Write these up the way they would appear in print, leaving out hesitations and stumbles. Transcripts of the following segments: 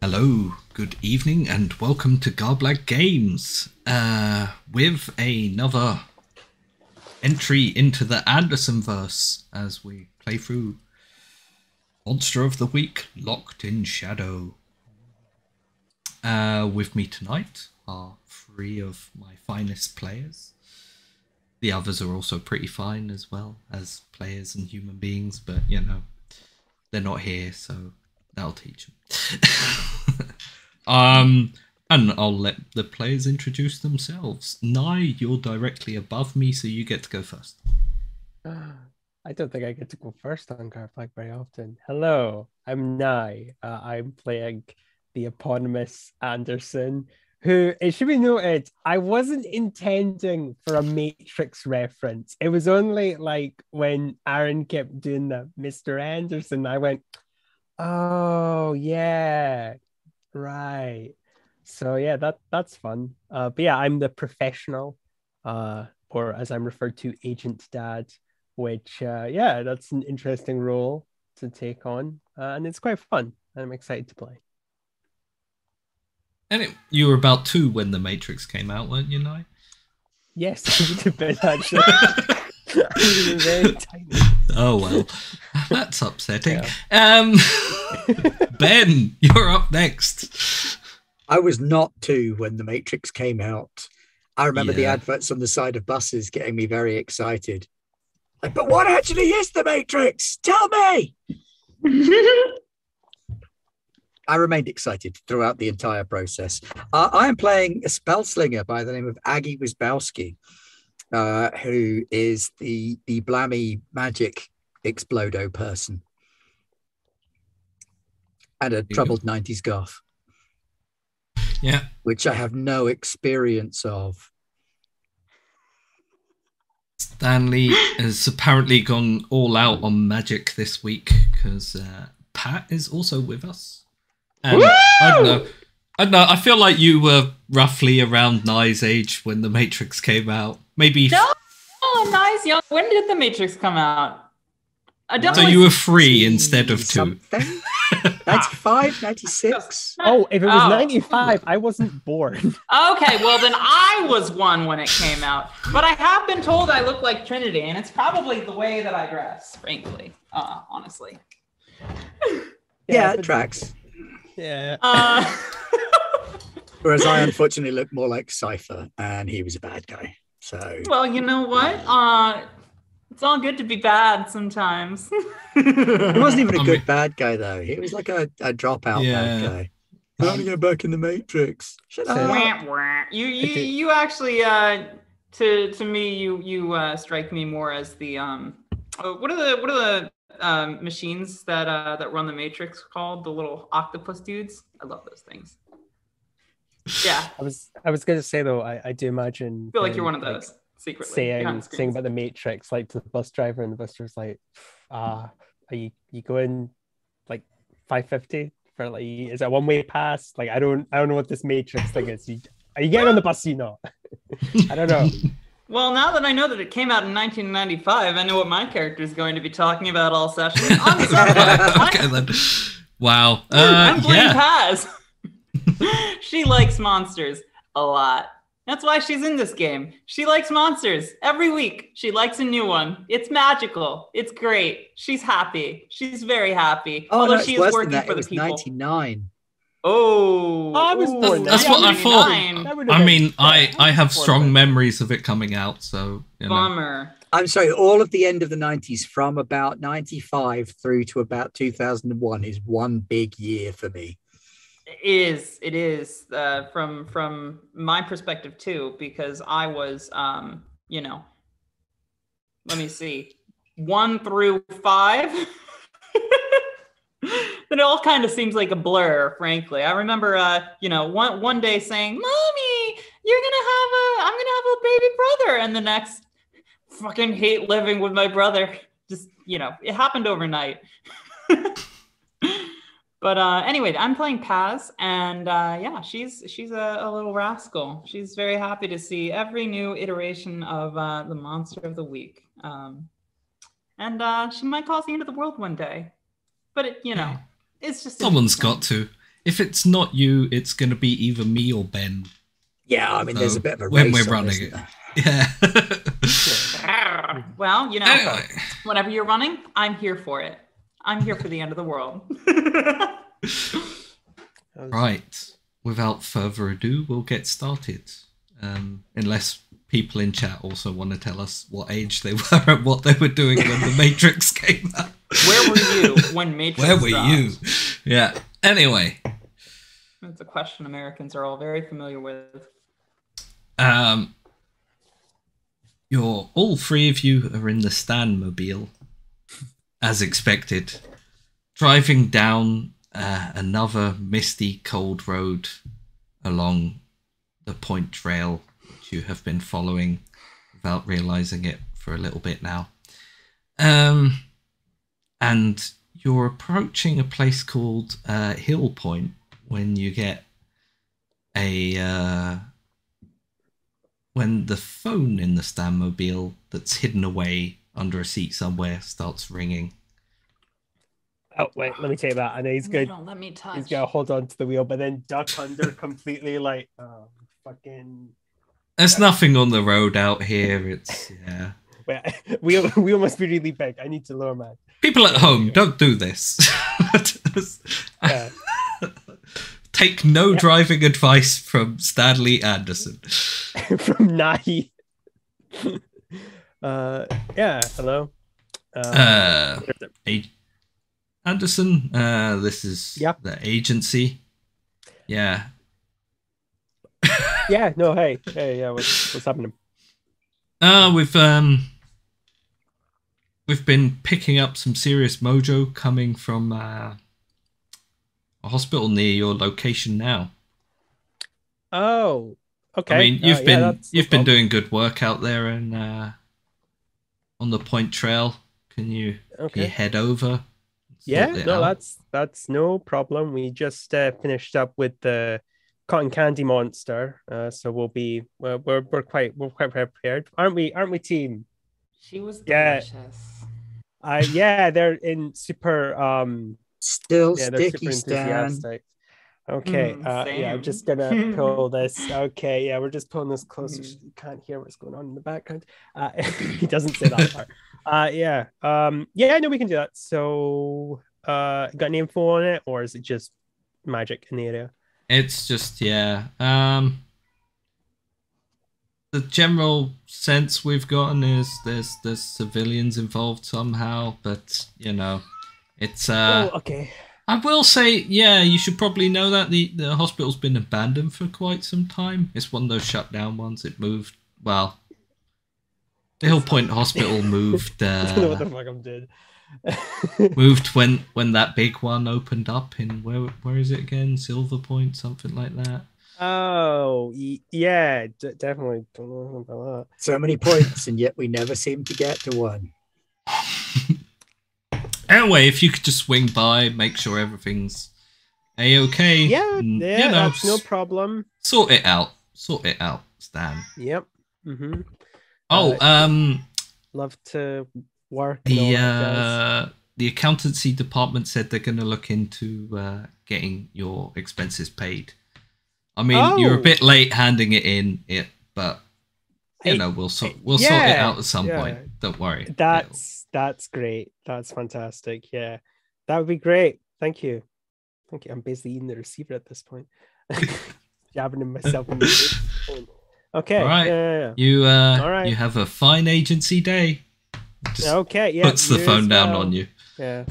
Hello, good evening, and welcome to Garblag Games with another entry into the Anderson-verse as we play through Monster of the Week, Locked in Shadow. With me tonight are three of my finest players. The others are also pretty fine as well as players and human beings, but you know, they're not here, so that'll teach them. And I'll let the players introduce themselves. Nye, you're directly above me, so you get to go first. I don't think I get to go first on Garflag very often. Hello, I'm Nye. I'm playing the eponymous Anderson, who, it should be noted, I wasn't intending for a Matrix reference. It was only like when Aaron kept doing the Mr. Anderson, I went, oh yeah, right. So yeah, that's fun. But yeah, I'm the professional, or as I'm referred to, Agent Dad, which yeah, that's an interesting role to take on, and it's quite fun. I'm excited to play. And you were about 2 when The Matrix came out, weren't you, Nye? Yes, I would have been actually. I was very tiny. Oh well, that's upsetting. Yeah. Ben, you're up next. I was not 2 when The Matrix came out. I remember the adverts on the side of buses getting me very excited. Like, but what actually is The Matrix? Tell me! I remained excited throughout the entire process. I am playing a spellslinger by the name of Aggie Wisbowski, who is the blammy magic explodo person. And a troubled 90s goth. Yeah. Which I have no experience of. Stanley has apparently gone all out on magic this week because Pat is also with us. And I don't know. I feel like you were roughly around Nye's age when The Matrix came out. Maybe. No, Nye's young. When did The Matrix come out? So you were 3 instead of 2. Something? 95, 96. Oh, if it was 95, I wasn't born. Okay, well then I was 1 when it came out. But I have been told I look like Trinity, and it's probably the way that I dress, frankly, honestly. Yeah, it tracks. Yeah. Whereas I unfortunately look more like Cypher, and he was a bad guy. So. Well, you know what? It's all good to be bad sometimes. He wasn't even a good bad guy, though. He was like a dropout bad guy. I want to go back in the Matrix. Shut up. You actually, to me, you strike me more as the what are the machines that run the Matrix called? The little octopus dudes. I love those things. Yeah. I was gonna say though, I do imagine. I feel like you're one of those. Secretly saying about the Matrix, like to the bus driver, and the bus driver's like, are you going like 550 for like, is it a one-way pass? Like I don't know what this Matrix thing is. Are you getting on the bus? You know. I don't know. Well, now that I know that it came out in 1995, I know what my character is going to be talking about all session. Okay then. Wow. I'm playing Paz. She likes monsters a lot. That's why she's in this game. She likes monsters. Every week, she likes a new one. It's magical. It's great. She's happy. She's very happy. Oh, although no, she is working for it the was people. 99. Oh, I was born. That's what I thought. 99. I mean, I have strong memories of it coming out, so you know. Bummer. I'm sorry, all of the end of the 90s from about 95 through to about 2001 is one big year for me. It is from my perspective too, because I was you know, let me see, 1 through 5. But it all kind of seems like a blur, frankly. I remember you know, one day saying, "Mommy, I'm gonna have a baby brother," and the next, fucking hate living with my brother. Just, you know, it happened overnight. But anyway, I'm playing Paz, and yeah, she's a little rascal. She's very happy to see every new iteration of the Monster of the Week, and she might cause the end of the world one day. But it, you know, it's just someone's got to. if it's not you, it's going to be either me or Ben. Yeah, I mean, there's So, a bit of a when race we're on, running isn't it. there? Yeah. Well, you know, Anyway. whenever you're running, I'm here for it. I'm here for the end of the world. Right. Without further ado, we'll get started. Unless people in chat also want to tell us what age they were and what they were doing when the Matrix came out. Where were you when Matrix Where were dropped? you? Yeah. Anyway. That's a question Americans are all very familiar with. All three of you are in the Stanmobile, as expected, driving down another misty, cold road along the Point Trail, which you have been following without realizing it for a little bit now. And you're approaching a place called Hill Point when you get when the phone in the Stanmobile that's hidden away under a seat somewhere starts ringing. Oh wait, let me take that. And he's good. Don't let me touch. He's gonna hold on to the wheel, but then duck under completely, like, fucking. There's nothing on the road out here. It's yeah. Wait, wheel must be really big. I need to lower man. People at home, don't do this. Yeah. Take no driving advice from Stanley Anderson. From Nahi. Yeah. Hello. Anderson, this is the agency. Yeah. Yeah. No. Hey. Yeah. What's happening? We've been picking up some serious mojo coming from a hospital near your location now. Oh. Okay. I mean, you've been no doing good work out there and on the Point Trail. Can you head over? Yeah, no, that's no problem. We just finished up with the cotton candy monster, so we're quite prepared, aren't we, team? She was delicious. Yeah, they're in super Still they're sticky, super Stan. enthusiastic. Okay, yeah, I'm just gonna pull this. Okay, yeah, we're just pulling this closer so you can't hear what's going on in the background. He doesn't say that part. Yeah, I know we can do that. So, got any info on it, or is it just magic in the area? It's just the general sense we've gotten is there's civilians involved somehow, but you know, it's okay. I will say, yeah, you should probably know that the hospital's been abandoned for quite some time. It's one of those shut down ones. It moved, well, the Hill Point Hospital moved. I don't know what the fuck I'm doing. Moved when that big one opened up in where is it again? Silver Point, something like that. Oh, yeah, definitely. Don't know about that. So many points, and yet we never seem to get to one. Anyway, if you could just swing by, make sure everything's A-okay. Yeah, and, that's no problem. Sort it out, Stan. Yep. Mm-hmm. Love to work. The accountancy department said they're going to look into getting your expenses paid. I mean, you're a bit late handing it in, but you know, we'll sort it out at some point. Don't worry. That's great. That's fantastic. Yeah, that would be great. Thank you. I'm basically eating the receiver at this point. Jabbing in myself in the phone. Okay. All right. Yeah. You all right. You have a fine agency day. Just okay. Yeah. puts the phone down on you. Yeah.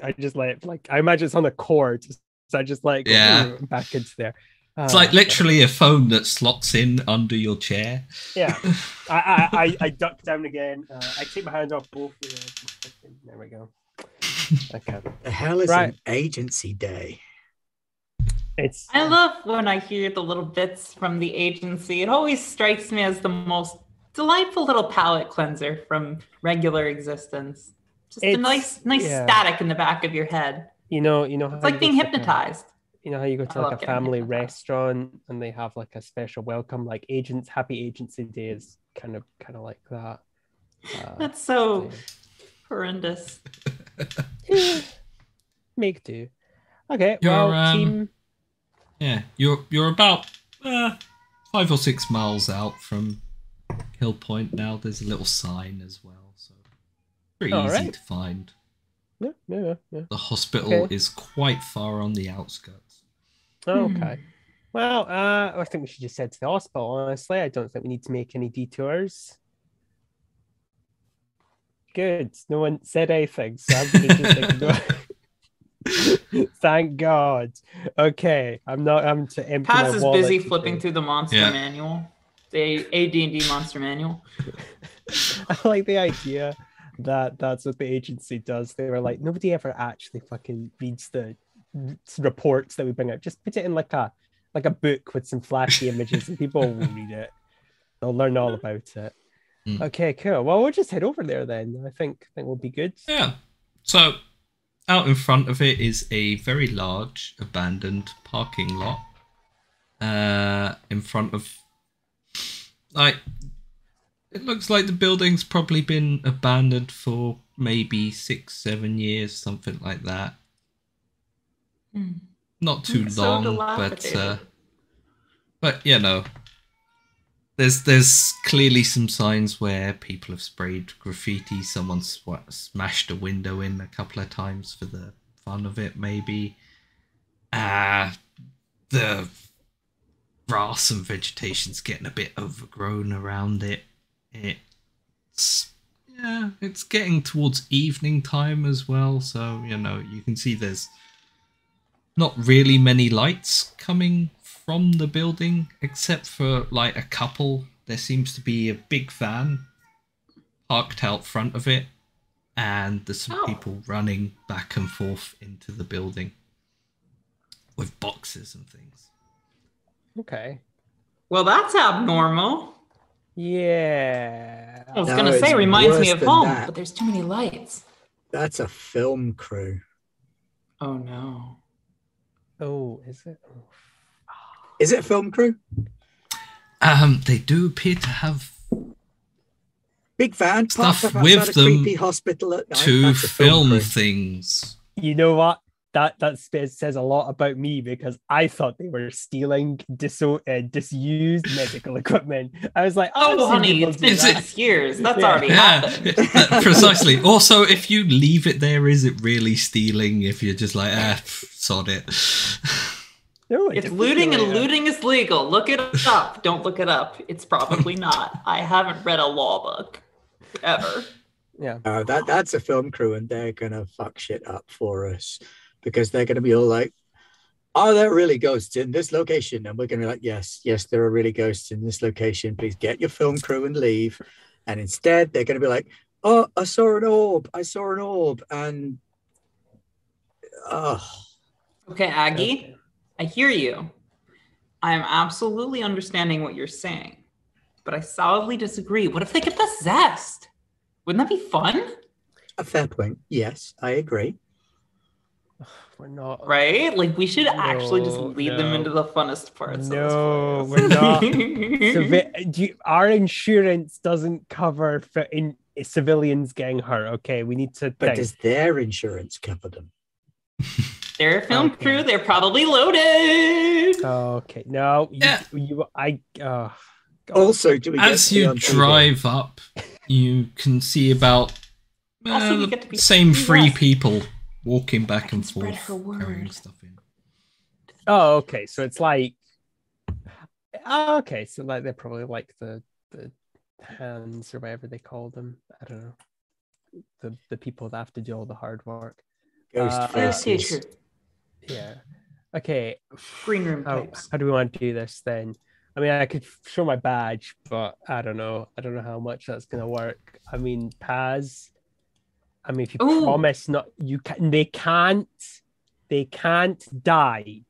I just like I imagine it's on the cord. So I just like back into there. It's like literally a phone that slots in under your chair. Yeah. I duck down again. I take my hand off both. There we go. Okay. The hell is an agency day? I love when I hear the little bits from the agency. It always strikes me as the most delightful little palate cleanser from regular existence. Just a nice static in the back of your head. You know, it's like being hypnotized. You know how you go to like a family restaurant and they have like a special welcome, like Happy Agency Day is kind of like that. That's so horrendous. Make do. Okay, You're, well, team. Yeah, you're about 5 or 6 miles out from Hill Point now. There's a little sign as well, so pretty All easy right. to find. Yeah. The hospital Okay. is quite far on the outskirts. Okay. Well, I think we should just head to the hospital, honestly. I don't think we need to make any detours. Good. No one said anything, so I'm going to just ignore. Thank God. Okay. I'm to empty Paz my is wallet busy today. flipping through the monster manual, the AD&D monster manual. I like the idea that that's what the agency does. They were like, nobody ever actually fucking reads the reports that we bring out. Just put it in like a book with some flashy images, and people will read it. They'll learn all about it. Okay, cool. Well, we'll just head over there then. I think we'll be good. Yeah. So out in front of it is a very large abandoned parking lot. In front of, like, it looks like the building's probably been abandoned for maybe 6-7 years, something like that. Not too long, but you know, there's clearly some signs where people have sprayed graffiti. Someone smashed a window in a couple of times for the fun of it, maybe. The grass and vegetation's getting a bit overgrown around it. It's getting towards evening time as well, so you know, you can see there's not really many lights coming from the building, except for like a couple. There seems to be a big van parked out front of it, and there's some people running back and forth into the building with boxes and things. Okay. Well, that's abnormal. Yeah. I was going to say, reminds me of home, but there's too many lights. That's a film crew. Oh, no. Oh, is it? Is it a film crew? They do appear to have big van stuff with them hospital at night. to film things. You know what? That says a lot about me, because I thought they were stealing disused medical equipment. I was like, "Oh, honey, it's been 6 years. That's already happened." Precisely. Also, if you leave it there, is it really stealing? If you're just like, sod it. No, it's looting, and looting is legal. Look it up. Don't look it up. It's probably not. I haven't read a law book ever. Yeah. That's a film crew, and they're gonna fuck shit up for us. Because they're going to be all like, are there really ghosts in this location? And we're going to be like, yes, there are really ghosts in this location. Please get your film crew and leave. And instead, they're going to be like, oh, I saw an orb. And, Okay, Aggie, I hear you. I am absolutely understanding what you're saying. But I solidly disagree. What if they get possessed? Wouldn't that be fun? A fair point. Yes, I agree. We're not, right? Like, we should actually just lead them into the funnest parts. No, we're not. Our insurance doesn't cover for civilians getting hurt. Okay, we need to. But does their insurance cover them? They're a film crew. They're probably loaded. Okay, no, Also, do we as you drive up, you can see about same 3 people walking back and forth, carrying stuff in. Oh, okay. So it's like, so like they're probably like the hands or whatever they call them. I don't know. The people that have to do all the hard work. Ghost faces. Yeah. Okay. Green room types. How do we want to do this then? I mean, I could show my badge, but I don't know. I don't know how much that's gonna work. I mean, Paz. I mean, if you promise not, they can't die,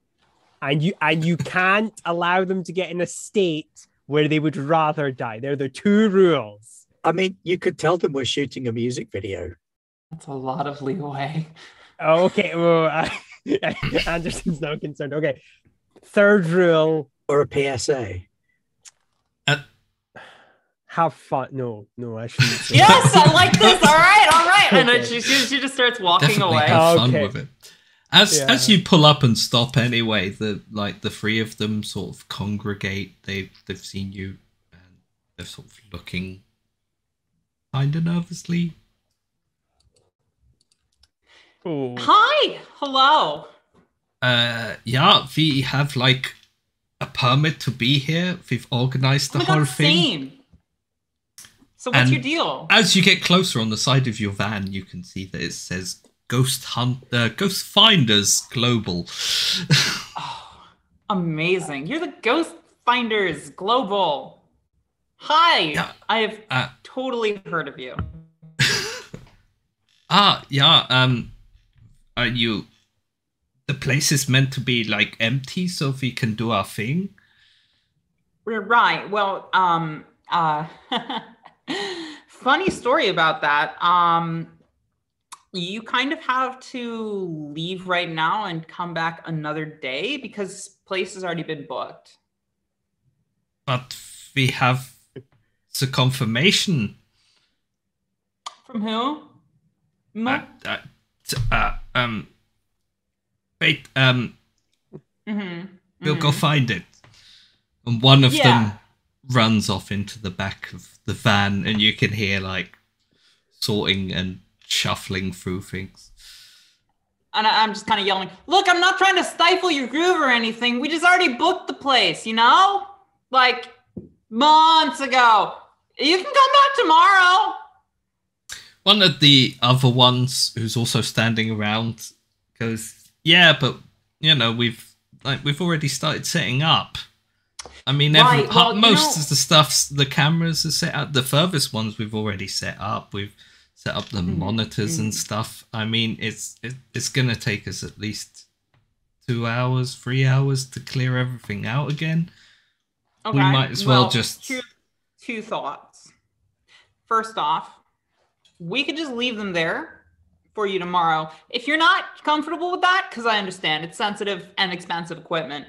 and you can't allow them to get in a state where they would rather die. They're the 2 rules. I mean, you could tell them we're shooting a music video. That's a lot of leeway. Oh, okay. Well, Anderson's not concerned. Okay. 3rd rule. Or a PSA. Have fun. No, I shouldn't. Yes, I like this. All right. And then she just starts walking Definitely away. have fun with it. As you pull up and stop anyway, the three of them sort of congregate. They've seen you, and they're sort of looking kind of nervously. Ooh. Hi, hello. Yeah, we have like a permit to be here. We've organized the Oh my whole God, thing. same. So what's And your deal? As you get closer on the side of your van, you can see that it says Ghost Finders Global. Oh, amazing. You're the Ghost Finders Global. Hi. Yeah, I have totally heard of you. You. The place is meant to be like empty, so we can do our thing. Right. Well, funny story about that. You kind of have to leave right now and come back another day because place has already been booked. But we have the confirmation. From who? Wait, Mm-hmm. we'll go find it. And one of Yeah. them runs off into the back of the van, and you can hear like sorting and shuffling through things. And I'm just kind of yelling, look, I'm not trying to stifle your groove or anything. We just already booked the place, you know? Like months ago. You can come back tomorrow. One of the other ones who's also standing around goes, yeah, but you know, we've already started setting up. I mean, Right, well, most of the stuff's the cameras are set up. The furthest ones we've already set up. We've set up the monitors and stuff. I mean, it's gonna take us at least 2 hours, 3 hours to clear everything out again. Okay. We might as well just. Two thoughts. First off, we could just leave them there for you tomorrow. If you're not comfortable with that, because I understand it's sensitive and expensive equipment,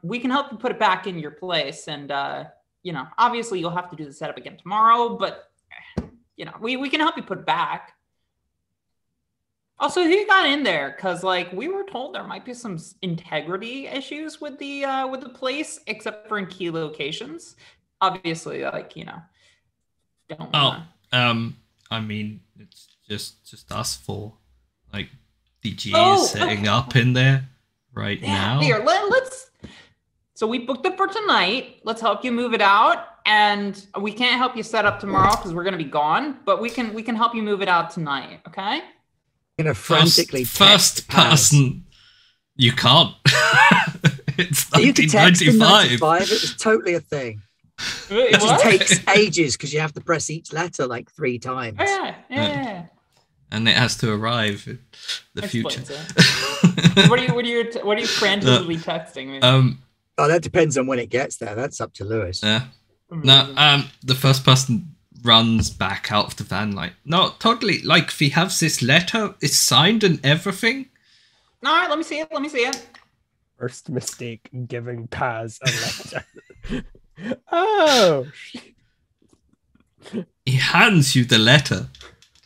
we can help you put it back in your place. And, obviously you'll have to do the setup again tomorrow, but, we can help you put it back. Also, who got in there? Because, we were told there might be some integrity issues with the place, except for in key locations. Obviously, don't wanna... I mean, it's just us four. Like, DG is setting up in there now. Here, let's. So we booked it for tonight. Let's help you move it out, and we can't help you set up tomorrow because we're gonna be gone. But we can help you move it out tonight. Okay? Frantically first person. You can't. It's You can text in 1995. 95. It was totally a thing. Wait, It just what? takes ages because you have to press each letter like 3 times. Oh, yeah. And it has to arrive in the future. Explains it. What are you frantically texting me? Oh, that depends on when it gets there. That's up to Lewis. Yeah. No, the first person runs back out of the van like, no, totally, like, we have this letter, it's signed and everything. All right, let me see it. First mistake, giving Paz a letter. Oh, He hands you the letter.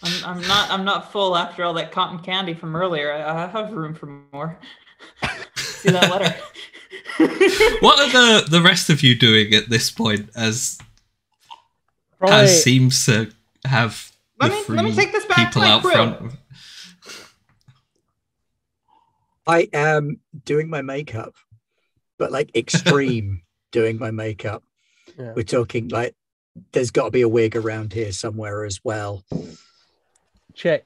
I'm not full after all that cotton candy from earlier. I have room for more. See that letter? What are the rest of you doing at this point, as probably, Paz seems to have Let the me three take this back to people my out crew. front? I am doing my makeup, but like extreme doing my makeup. Yeah. We're talking like there's got to be a wig around here somewhere as well. check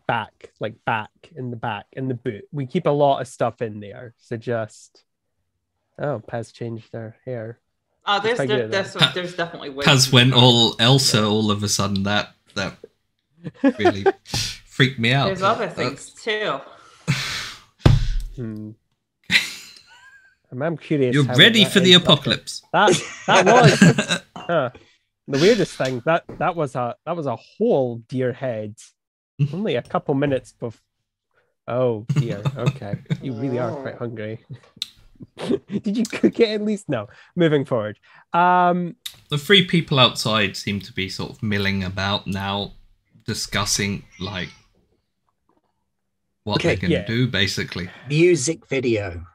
back, like back in the boot. We keep a lot of stuff in there. So just Paz changed their hair. There's I get that. there's definitely ways. Paz went all Elsa all of a sudden. That really freaked me out. There's other things too. I'm curious. You're how ready that for the ends up. apocalypse. That was the weirdest thing. That was a whole deer head. Only a couple minutes before. Oh dear. Okay, you really are quite hungry. Did you cook it at least? No. Moving forward. The three people outside seem to be sort of milling about now, discussing like what Okay, they're going to yeah. do, basically. Music video.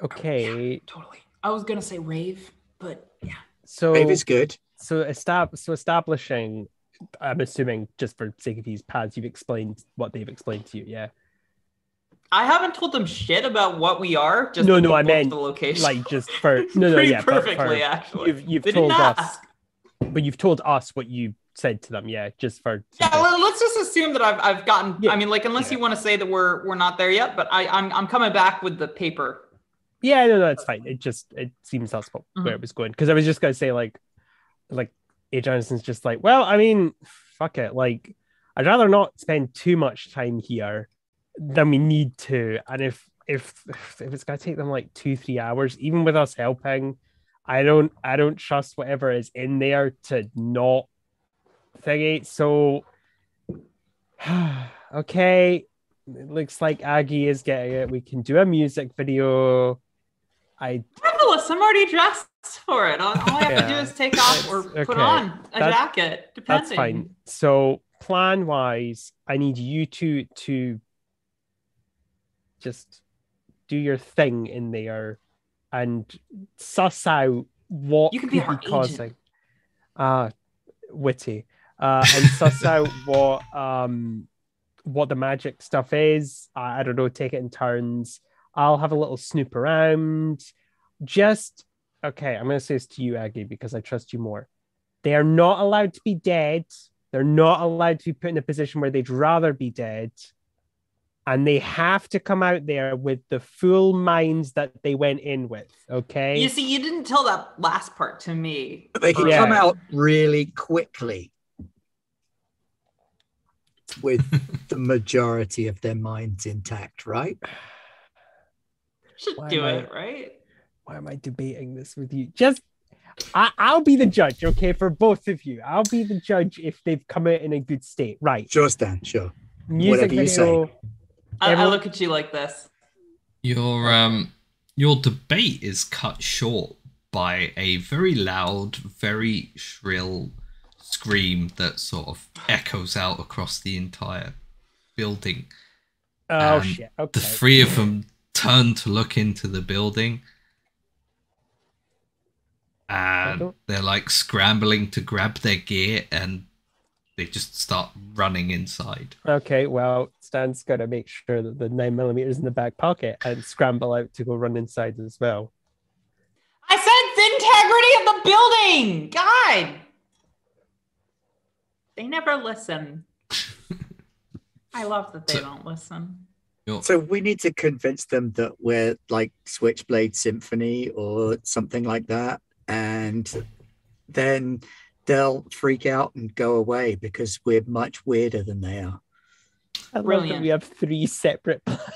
Okay. Totally. I was gonna say rave, but yeah. So Rave is good. establishing, I'm assuming just for sake of these pads, you've explained what they've explained to you, yeah. I haven't told them shit about what we are. Just No, that no, we I booked meant the location. like just for no, Pretty yeah, but perfectly for, actually. you've They told didn't us, ask. but you've told us what you said to them, yeah, just for Yeah, let's just assume that I've gotten. Yeah. I mean, like, unless you want to say that we're not there yet, but I'm coming back with the paper. Yeah, no, it's fine. It seems that's where it was going. Because I was just gonna say like A. Johnson's just like, well, I mean, fuck it. Like, I'd rather not spend too much time here than we need to. And if it's gonna take them like 2-3 hours, even with us helping, I don't trust whatever is in there to not thingy. So okay. It looks like Aggie is getting it. We can do a music video. Marvelous! I'm already dressed for it. All I have to do is take off or put on a jacket, depending. That's fine. So plan wise, I need you to just do your thing in there and suss out what You can be could our be causing. agent. Witty. And suss out what the magic stuff is. I don't know, take it in turns. I'll have a little snoop around. Just okay, I'm gonna say this to you, Aggie, because I trust you more. They are not allowed to be dead. They're not allowed to be put in a position where they'd rather be dead. And they have to come out there with the full minds that they went in with. Okay. You see, you didn't tell that last part to me. They can come out really quickly with the majority of their minds intact, right? Should do it, right? Why am I debating this with you? Just, I'll be the judge, okay, for both of you. I'll be the judge if they've come out in a good state, right? Sure, Stan, sure. Music Whatever you video. say. I look at you like this. Your debate is cut short by a very loud, very shrill scream that sort of echoes out across the entire building. Oh, shit. Okay. The three of them turn to look into the building, and they're like scrambling to grab their gear, and they just start running inside. Okay, well, Stan's got to make sure that the 9mm is in the back pocket and scramble out to go run inside as well. I said the integrity of the building! God! They never listen. I love that they don't listen. So we need to convince them that we're like Switchblade Symphony or something like that. And then they'll freak out and go away because we're much weirder than they are. I love that we have 3 separate plans.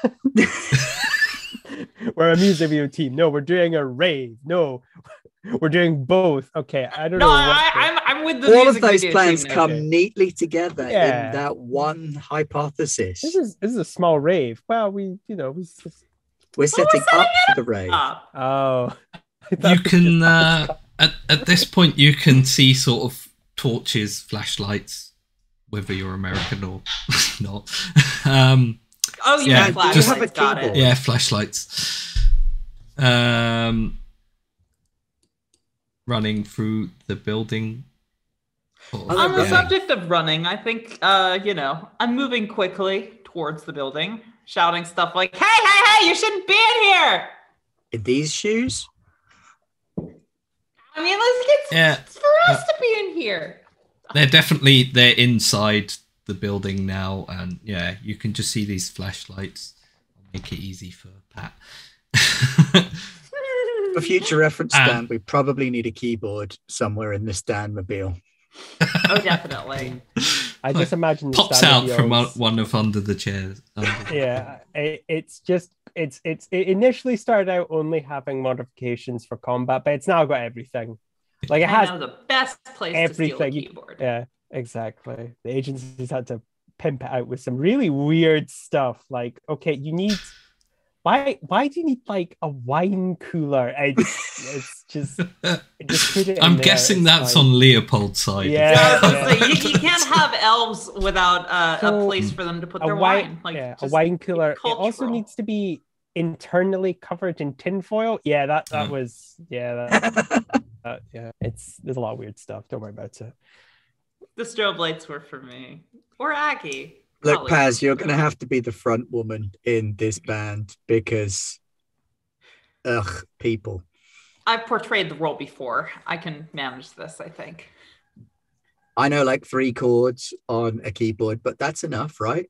We're a music video team. No, we're doing a rave. No, we're doing both. Okay, I don't know. I'm with the all music of those video plans team come neatly together in that one hypothesis. This is a small rave. Well, we're setting up for the rave. Oh, you can at this point you can see sort of torches, flashlights, whether you're American or not. Flashlights. Got it. Yeah, flashlights. Running through the building. On the subject of running, I think I'm moving quickly towards the building, shouting stuff like, hey, you shouldn't be in here! In these shoes? I mean, it's for us to be in here. They're inside the building now, and yeah, you can just see these flashlights. I'll make it easy for Pat. For future reference, Stan, we probably need a keyboard somewhere in this Stan-mobile. Oh, definitely. I just imagine pops out from one of under the chairs. Yeah, it initially started out only having modifications for combat, but it's now got everything. Like it has the best place everything. To steal a keyboard. Yeah, exactly. The agencies had to pimp it out with some really weird stuff. Like, okay, you need Why do you need like a wine cooler? It's just put it in I'm there, guessing it's that's fine. on Leopold's side. Yeah. Yeah, I was gonna say, you can't have elves without a So, place for them to put a their wine, wine. Like a just wine cooler. It also cultural. needs to be internally covered in tinfoil. Yeah, that Oh. was yeah. Yeah, there's a lot of weird stuff. Don't worry about it. The strobe lights were for me or Aggie. Look, Probably. Paz, you're going to have to be the front woman in this band because, people. I've portrayed the role before. I can manage this, I think. I know like 3 chords on a keyboard, but that's enough, right?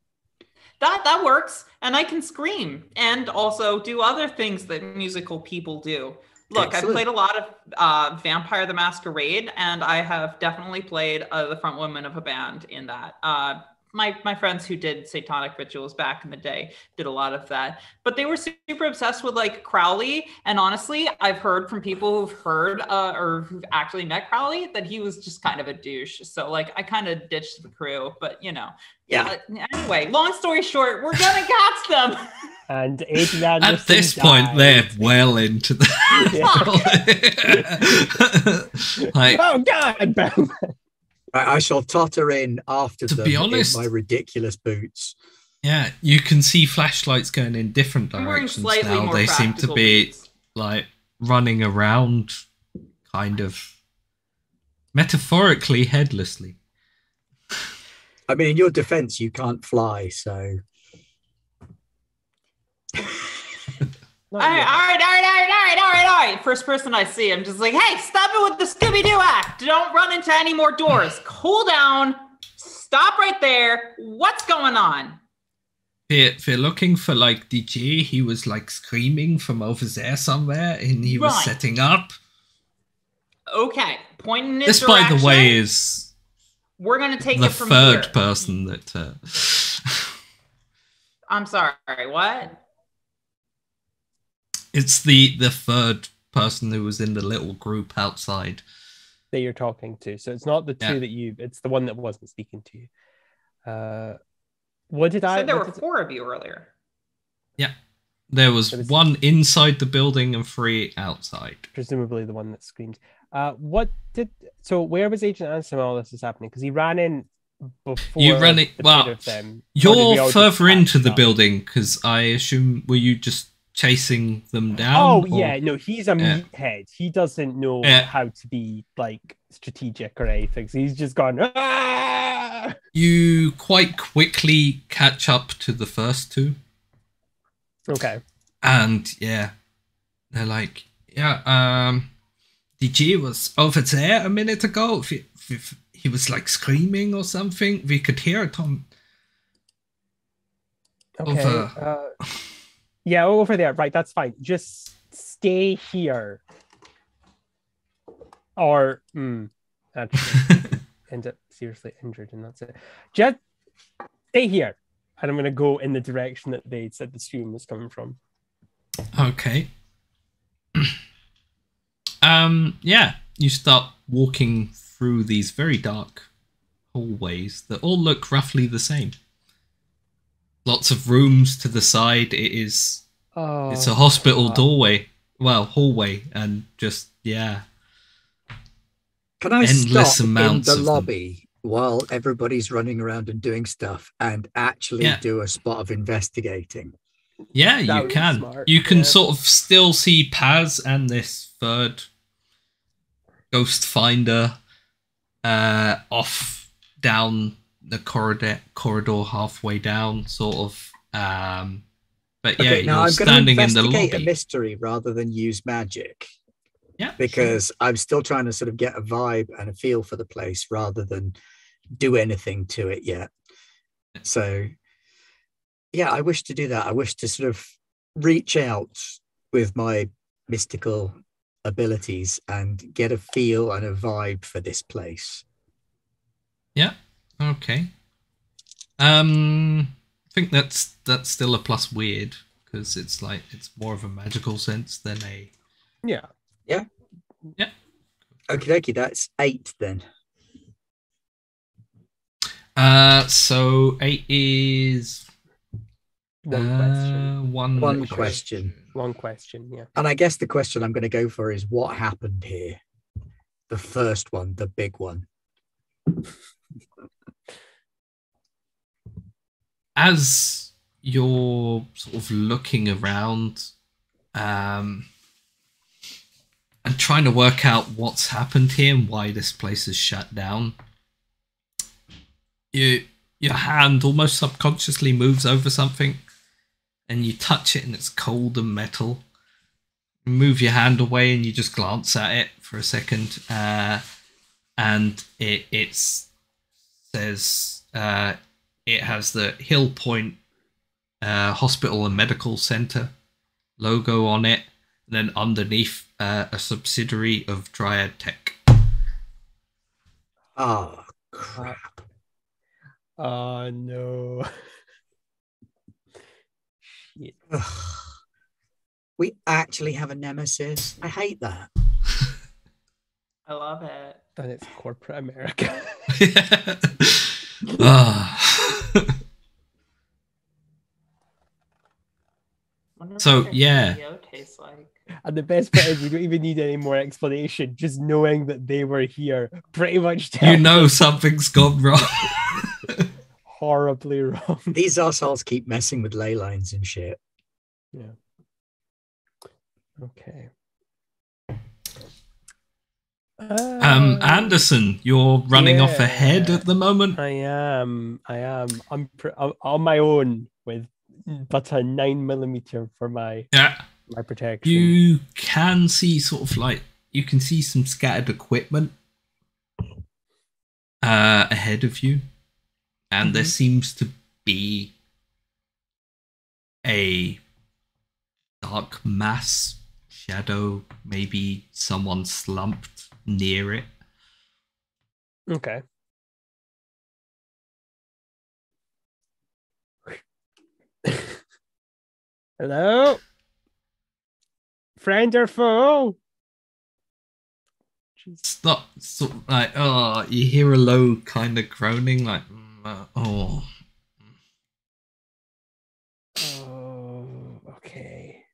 That works, and I can scream and also do other things that musical people do. Look, Excellent. I've played a lot of Vampire the Masquerade, and I have definitely played the front woman of a band in that. My friends who did Satanic Rituals back in the day did a lot of that, but they were super obsessed with like Crowley. And honestly, I've heard from people who've heard or who've actually met Crowley that he was just kind of a douche. So like I kind of ditched the crew, but you know, Yeah. Anyway, long story short, we're gonna catch them. And Aidan Anderson At this died. point, they're well into the. like, Oh God, Bam. I shall totter in after To them be honest- in my ridiculous boots. yeah, you can see flashlights going in different I'm wearing directions slightly now. more They seem to practical be boots. like running around, kind of metaphorically headlessly. I mean, in your defense, you can't fly, so Not All yet. right. First person I see, I'm just like, hey, stop it with the Scooby-Doo act. Don't run into any more doors. Cool down. Stop right there. What's going on? If you're looking for like DJ, he was like screaming from over there somewhere, and he was Right. setting up. Okay, point in his This, by direction. the way, is We're gonna take the it from third here. person that. I'm sorry. What? It's the third person who was in the little group outside. That you're talking to. So it's not the two Yeah. that it's the one that wasn't speaking to you. What did You I said there what were did- 4 of you earlier. There was There was- one inside the building and 3 outside. presumably the one that screamed. So where was Agent Anderson when all this was happening? Because he ran in before You ran it- the well, two of them. Or did we all You're just further into catch the up? building because I assume were you just chasing them down? Oh or- yeah, no, he's a Yeah. meathead. He doesn't know Yeah. how to be like strategic or anything. So he's just gone. "Ah!" You quite quickly catch up to the first two, Okay. and yeah, they're like, yeah, DG was over there a minute ago. If he was like screaming or something. We could hear it on. Okay. Over. Yeah, over there. Right, that's fine. Just stay here. Or actually end up seriously injured, and that's it. Just stay here. And I'm gonna go in the direction that they said the stream was coming from. Okay. Yeah, you start walking through these very dark hallways that all look roughly the same. Lots of rooms to the side. It's a hospital doorway. Well, hallway, and just yeah. can I Endless stop in amounts the of them. lobby while everybody's running around and doing stuff and actually Yeah. do a spot of investigating? Yeah, That you would be can. smart, You can yeah. sort of still see Paz and this third ghost finder off down the corridor halfway down, sort of. But yeah, Okay, now you're I'm going to standing in the investigate a lobby. mystery rather than use magic Yeah, because I'm still trying to sort of get a vibe and a feel for the place rather than do anything to it yet. So, yeah, I wish to do that. I wish to sort of reach out with my mystical abilities and get a feel and a vibe for this place. Yeah. Okay. I think that's still a plus weird because it's like it's more of a magical sense than a. Yeah. Okie dokie, that's 8 then. So 8 is One question. One question. One question, yeah. And I guess the question I'm going to go for is what happened here? The first one, the big one. As you're sort of looking around and trying to work out what's happened here and why this place is shut down, your hand almost subconsciously moves over something and you touch it and it's cold and metal. You move your hand away and you just glance at it for a second, and it says it has the Hill Point Hospital and Medical Center logo on it, and then underneath a subsidiary of Dryad Tech. Oh, crap. Oh, no. Shit. Ugh. We actually have a nemesis. I hate that. I love it. And it's corporate America. Wonder So, what their yeah. CEO tastes like. And the best bit is we don't even need any more explanation. Just knowing that they were here pretty much You tells know us something's gone wrong. horribly wrong. These assholes keep messing with ley lines and shit. Yeah. Okay. Anderson, you're running off ahead yeah. at the moment. I am. I'm on my own with but a 9mm for my Yeah. protection. You can see you can see some scattered equipment ahead of you, and there seems to be a dark mass shadow, maybe someone slumped near it. Okay. Hello? Friend or foe? It's not sort of like, you hear a low kind of groaning, like, oh. Oh, okay.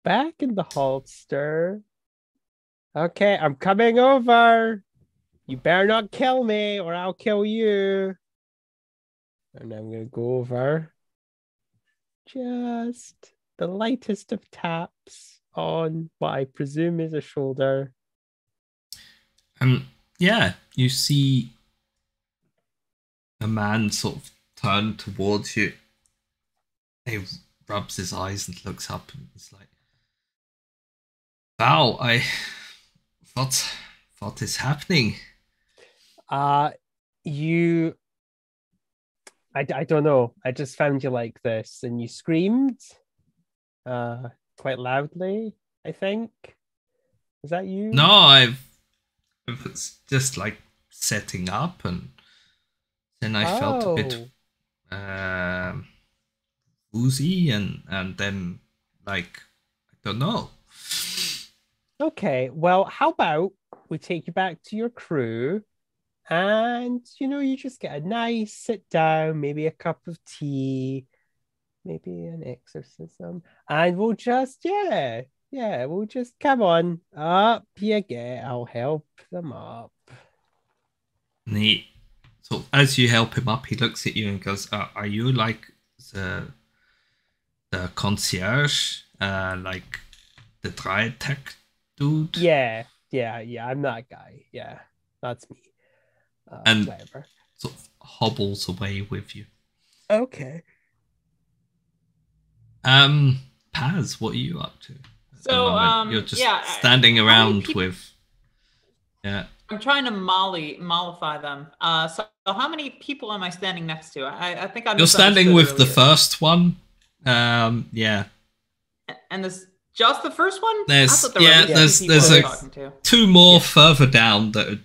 Back in the holster. Okay, I'm coming over. You better not kill me or I'll kill you. And I'm going to go over. Just the lightest of taps on what I presume is a shoulder. Yeah, you see a man sort of turn towards you. He rubs his eyes and looks up and is like, Val, what is happening? I don't know. I just found you like this and you screamed quite loudly, I think. Is that you? No, I was just like setting up, and then I felt a bit woozy, and then like, I don't know. Okay, well, how about we take you back to your crew and, you just get a nice sit down, maybe a cup of tea, maybe an exorcism, and we'll just, we'll just, come on, up you get, I'll help them up. And he, so as you help him up, he looks at you and goes, are you like the concierge, like the Dryad Tech dude? Yeah, I'm that guy. Yeah, that's me. And whatever. Sort of hobbles away with you. Okay. Paz, what are you up to? So, you're just standing around with. Yeah. I'm trying to mollify them. So how many people am I standing next to? I think I'm. You're standing with the first one. Yeah. And this just the first one? There's two more further down that are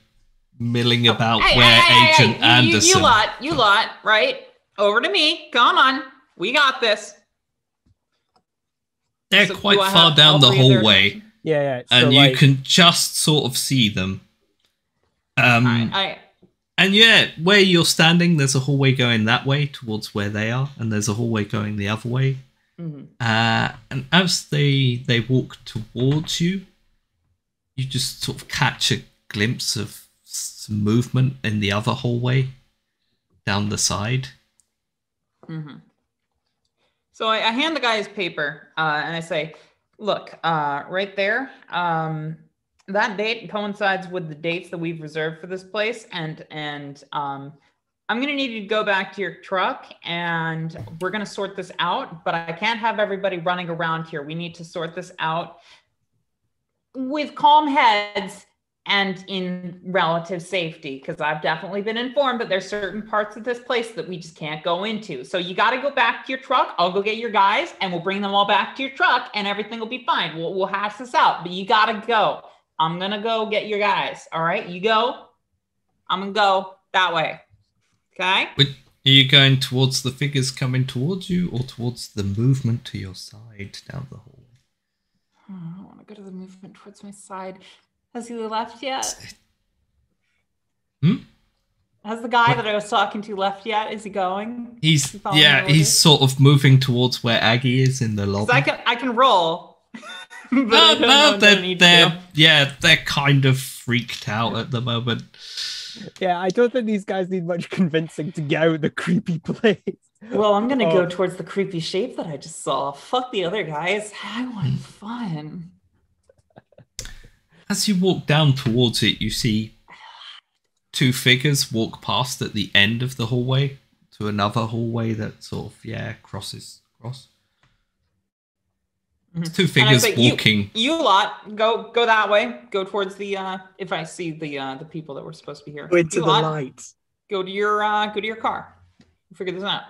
milling about Agent Anderson. You lot, right? Over to me. Come on. We got this. They're quite far down the hallway. Yeah. And you can just sort of see them. And yeah, where you're standing, there's a hallway going that way towards where they are, and there's a hallway going the other way. Mhm. And as they walk towards you, you just sort of catch a glimpse of some movement in the other hallway down the side. Mm-hmm. So I hand the guy his paper and I say, look, right there, that date coincides with the dates that we've reserved for this place. And I'm going to need you to go back to your truck and we're going to sort this out. But I can't have everybody running around here. We need to sort this out with calm heads and in relative safety, because I've definitely been informed that there's certain parts of this place that we just can't go into. So you got to go back to your truck. I'll go get your guys and we'll bring them all back to your truck and everything will be fine. We'll hash this out, but you got to go. I'm going to go get your guys. All right, you go. I'm going to go that way. Okay? But are you going towards the figures coming towards you or towards the movement to your side down the hallway? I don't want to go to the movement towards my side. Has he left yet? Has the guy that I was talking to left yet? Is he going? He's sort of moving towards where Aggie is in the lobby. I can roll. They're kind of freaked out at the moment. Yeah, I don't think these guys need much convincing to get out of the creepy place. Well, I'm gonna go towards the creepy shape that I just saw. Fuck the other guys. I want fun. As you walk down towards it, you see two figures walk past at the end of the hallway to another hallway that sort of, crosses across. It's two figures walking. You lot, go that way. Go towards the, if I see the people that were supposed to be here. Go into the light. Go to your car. We'll figure this out.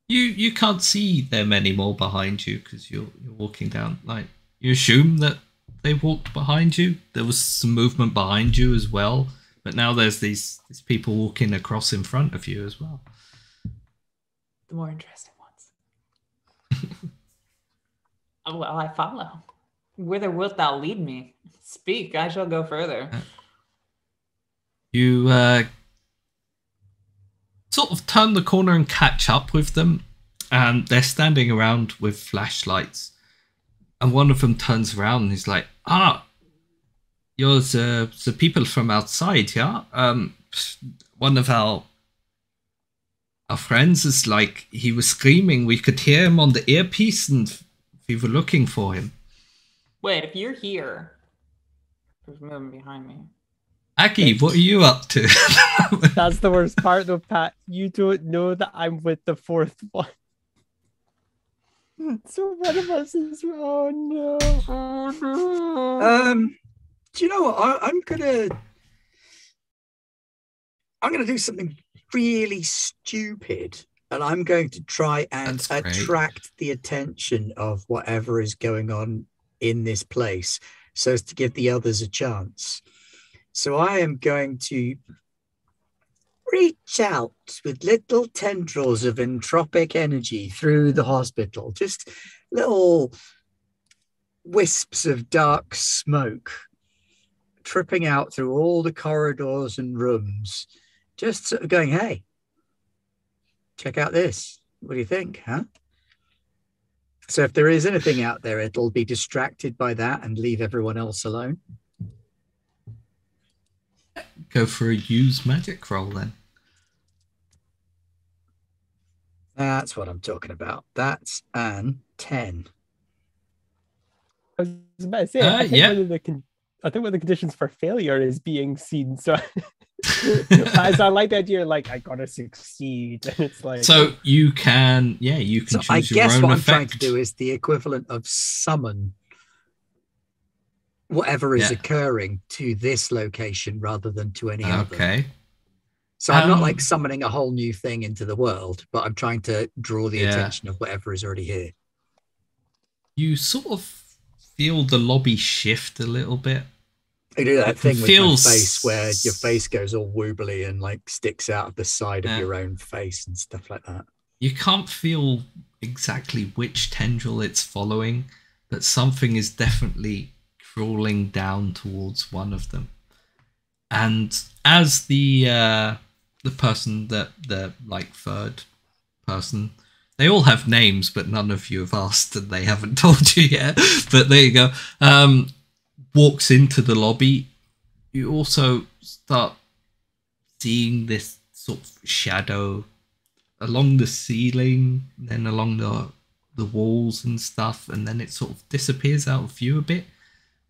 You can't see them anymore behind you because you're walking down. Like, you assume that they walked behind you. There was some movement behind you as well, but now there's these people walking across in front of you as well. The more interesting ones. Well, I follow. Whither wilt thou lead me? Speak, I shall go further. You sort of turn the corner and catch up with them, and they're standing around with flashlights. And one of them turns around and he's like, you're the people from outside, yeah? One of our friends is like, he was screaming. We could hear him on the earpiece and we were looking for him. Wait, if you're here, who's moving behind me? Aggie, what are you up to? That's the worst part though, Pat. You don't know that I'm with the fourth one. So one of us is, oh no. Do you know what? I'm gonna do something really stupid, and I'm going to try and attract the attention of whatever is going on in this place, so as to give the others a chance. So I am going to reach out with little tendrils of entropic energy through the hospital, just little wisps of dark smoke tripping out through all the corridors and rooms, just sort of going, hey, check out this. What do you think, huh? So if there is anything out there, it'll be distracted by that and leave everyone else alone. Go for a use magic roll then. That's what I'm talking about. That's an 10. I was about to say, I think one of the conditions for failure is being seen. So I like the idea, like, I gotta succeed. And it's like, so you can choose your own effect. I guess what I'm trying to do is the equivalent of summon whatever is occurring to this location rather than to any other. Okay. So I'm not like summoning a whole new thing into the world, but I'm trying to draw the attention of whatever is already here. You sort of feel the lobby shift a little bit. I do that thing with my face where your face goes all wobbly and like sticks out of the side of your own face and stuff like that. You can't feel exactly which tendril it's following, but something is definitely crawling down towards one of them. And as the person that the like third person, they all have names, but none of you have asked, and they haven't told you yet. But there you go. Walks into the lobby. You also start seeing this sort of shadow along the ceiling, then along the walls and stuff, and then it sort of disappears out of view a bit.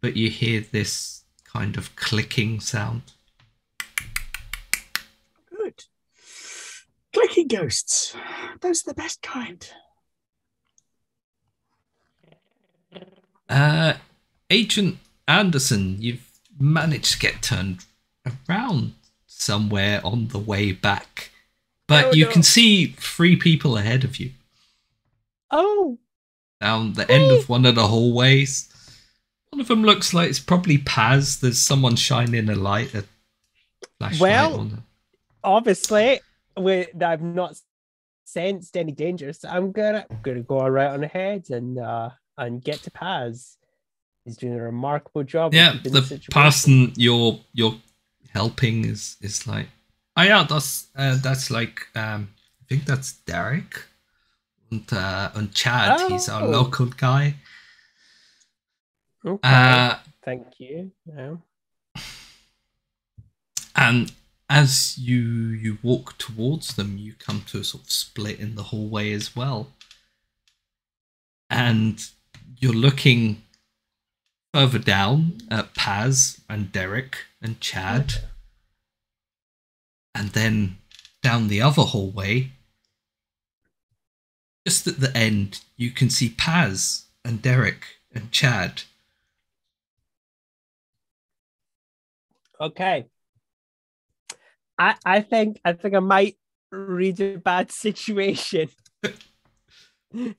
But you hear this kind of clicking sound. Good. Clicking ghosts. Those are the best kind. Agent Anderson, you've managed to get turned around somewhere on the way back. But you can see 3 people ahead of you. Oh! Down the end of one of the hallways. One of them looks like it's probably Paz. There's someone shining a flashlight on them. Obviously, I've not sensed any danger, so I'm gonna go right on ahead and get to Paz. He's doing a remarkable job. Yeah, the person you're helping is like, oh yeah, that's like I think that's Derek and Chad. He's our local guy. Okay, thank you. Yeah. And as you walk towards them, you come to a sort of split in the hallway as well. And you're looking further down at Paz and Derek and Chad. Okay. And then down the other hallway, just at the end, you can see Paz and Derek and Chad. Okay. I think I might read a bad situation. I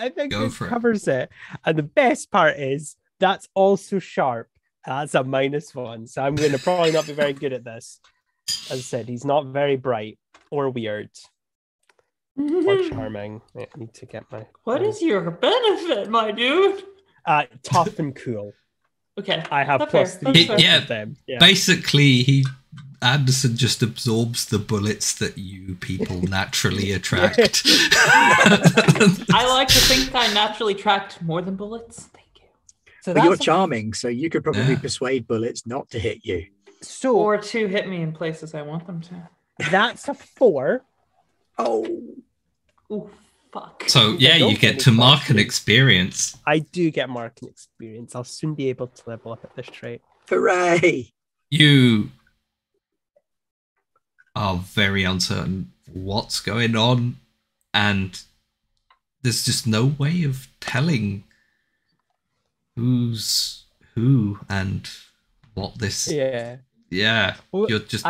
think this covers it. And the best part is that's also sharp. That's a -1. So I'm going to probably not be very good at this. As I said, he's not very bright or weird or charming. I need to get my... What is your benefit, my dude? Tough and cool. Okay. I have +3. Yeah. Basically, Anderson just absorbs the bullets that you people naturally attract. I like to think I naturally attract more than bullets. Thank you. So you're charming, so you could probably persuade bullets not to hit you. Or to hit me in places I want them to. That's a 4. Oh, fuck. So yeah, you get to mark an experience. I do get mark an experience. I'll soon be able to level up at this trait. Hooray! You are very uncertain what's going on, and there's just no way of telling who's who and what this. Yeah. Well, you're just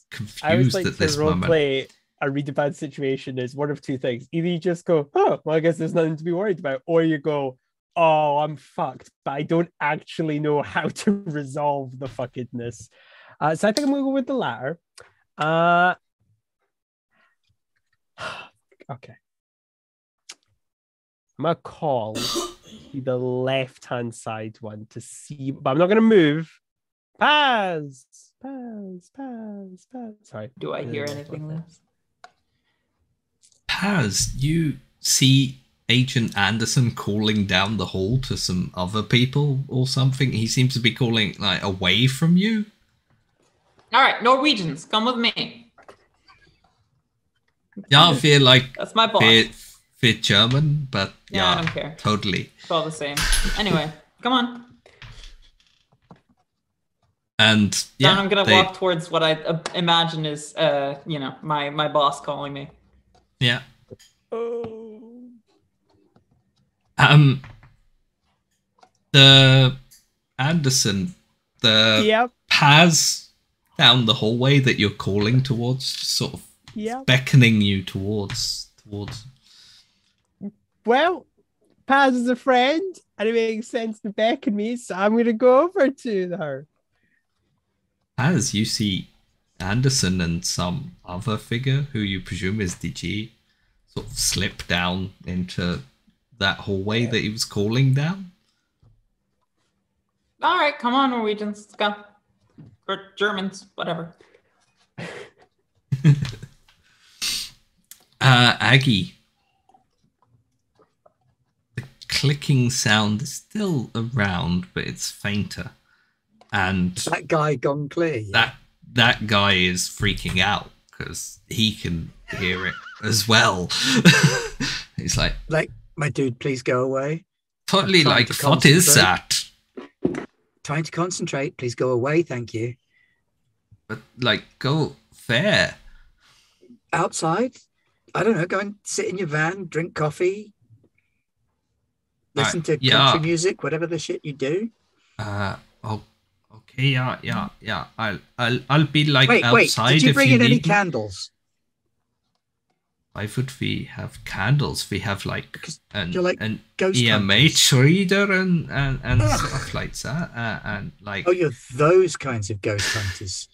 confused at this moment. Play a read a bad situation is one of 2 things. Either you just go, oh, well, I guess there's nothing to be worried about, or you go, oh, I'm fucked, but I don't actually know how to resolve the fuckingness. So I think I'm gonna go with the latter. Okay. I'm gonna call the left-hand side one to see, but I'm not gonna move. Paz. Sorry. Do I hear anything, Liz? Paz, you see Agent Anderson calling down the hall to some other people or something. He seems to be calling like away from you. All right, Norwegians, come with me. Yeah, I feel like that's my boss. Fit German, but yeah, I don't care. Totally. It's all the same. Anyway, come on. And yeah, then I'm gonna walk towards what I imagine is, my boss calling me. Yeah. The Anderson, Paz down the hallway that you're calling towards, sort of beckoning you towards. Well, Paz is a friend, and it makes sense to beckon me, so I'm gonna go over to her. As you see Anderson and some other figure who you presume is DG sort of slip down into that hallway that he was calling down. All right, come on, Norwegians, let's go. or Germans, whatever. Aggie. The clicking sound is still around, but it's fainter. And That guy gone clear. Yeah. that guy is freaking out because he can hear it as well. He's like, My dude, please go away. totally trying like, to what is concentrate. that? Trying to concentrate. Please go away. Thank you. But like, go fair. Outside. I don't know. Go and sit in your van, drink coffee, listen to country music, whatever the shit you do. Oh, okay, yeah. I'll be like Wait. outside Did you if bring you in any need. candles? Why would we have candles? We have like Because an you're like an ghost EMH reader and stuff like that. And like Oh, you're those kinds of ghost hunters.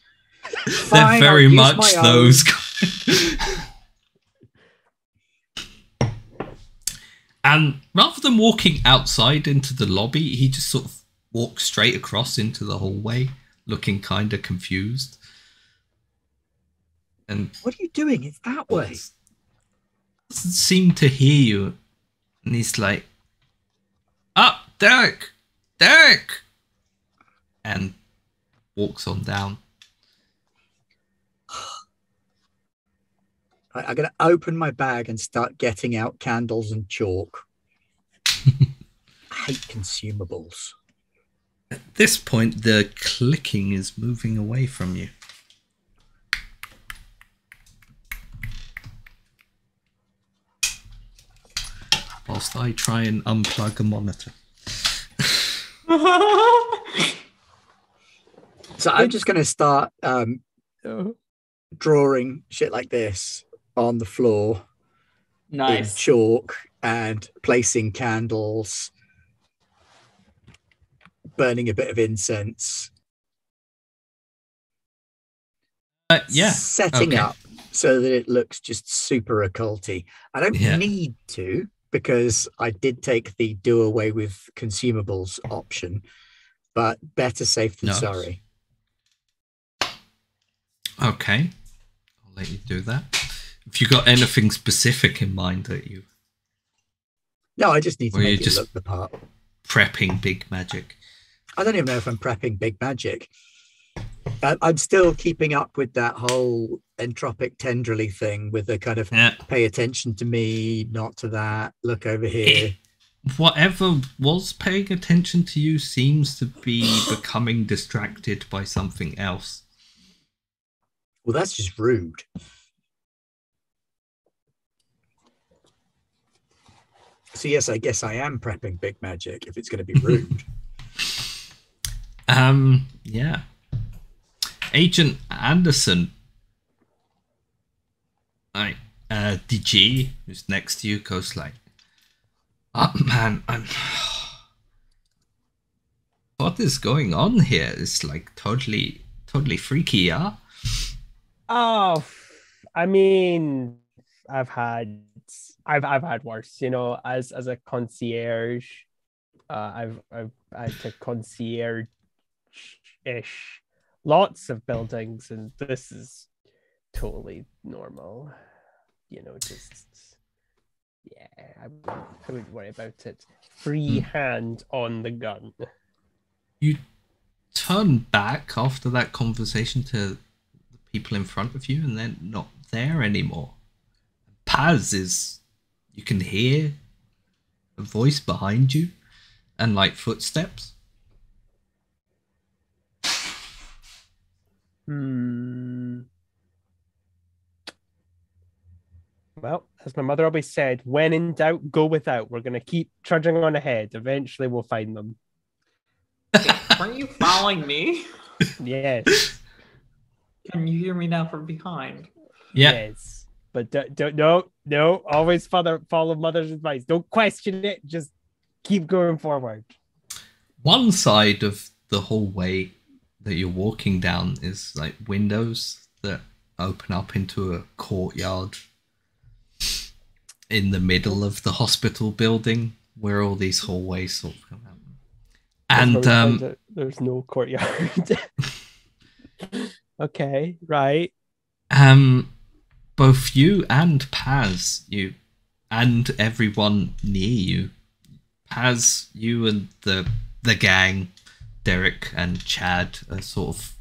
they're Fine, very I'll use much my those own. guys. And rather than walking outside into the lobby, he just sort of walks straight across into the hallway, looking kind of confused. And What are you doing? It's that way. doesn't seem to hear you. And he's like, "Ah, Derek! And walks on down. I'm going to open my bag and start getting out candles and chalk. I hate consumables. At this point, the clicking is moving away from you. Whilst I try and unplug a monitor. So I'm just going to start Oh. drawing shit like this on the floor in Nice. chalk and placing candles, burning a bit of incense, Yeah. setting okay. up so that it looks just super occulty. I don't Yeah. need to, because I did take the do away with consumables option, but better safe than Nice. sorry. Okay. I'll let you do that. If you got anything specific in mind that you No, I just need to Or you make it just- look the part. prepping big magic. I don't even know if I'm prepping big magic. I'm still keeping up with that whole entropic tenderly thing with the kind of Yeah. pay attention to me, not to that, look over here. Whatever was paying attention to you seems to be becoming distracted by something else. Well, that's just rude. So yes, I guess I am prepping big magic if it's going to be rude. Yeah. Agent Anderson. Like, DG, who's next to you, goes like, "Oh man, what is going on here? It's like totally freaky, yeah?" Oh, I mean, I've had worse, you know, as a concierge. I've had to concierge ish lots of buildings, and this is totally normal. You know, just yeah, I wouldn't worry about it. Free hand on the gun. You turn back after that conversation to the people in front of you, and they're not there anymore. Paz is, you can hear a voice behind you and like footsteps. Well, as my mother always said, when in doubt, go without. We're going to keep trudging on ahead. Eventually, we'll find them. Weren't you following me? Yes. Can you hear me now from behind? Yeah. Yes. But no. Always follow mother's advice. Don't question it. Just keep going forward. One side of the hallway that you're walking down is like windows that open up into a courtyard in the middle of the hospital building where all these hallways sort of come out. That's And where we find out there's no courtyard. Okay, right. Both you and Paz, and everyone near you, Paz, you and the gang, Derek and Chad, are sort of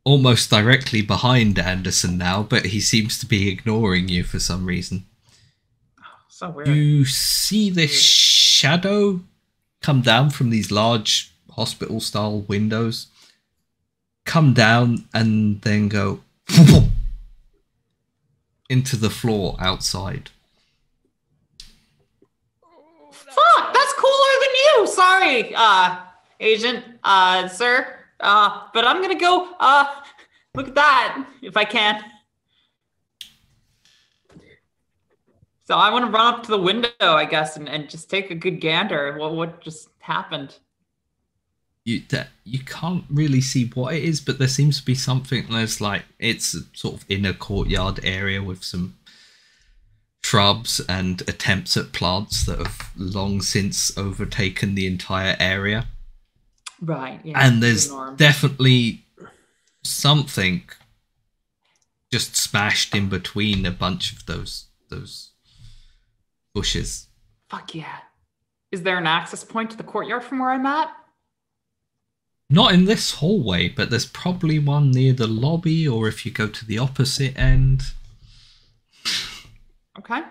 almost directly behind Anderson now, but he seems to be ignoring you for some reason. So weird. You see this shadow come down from these large hospital-style windows, come down and then go into the floor outside. Fuck, that's cooler than you. Sorry, agent, sir. But I'm gonna go, look at that, if I can. So I want to run up to the window, I guess, and just take a good gander. What just happened? You can't really see what it is, but there seems to be something that's like, it's a sort of inner courtyard area with some shrubs and attempts at plants that have long since overtaken the entire area. Right, yeah. And there's definitely something just smashed in between a bunch of those bushes. Fuck yeah. Is there an access point to the courtyard from where I'm at? Not in this hallway, but there's probably one near the lobby, or if you go to the opposite end. Okay.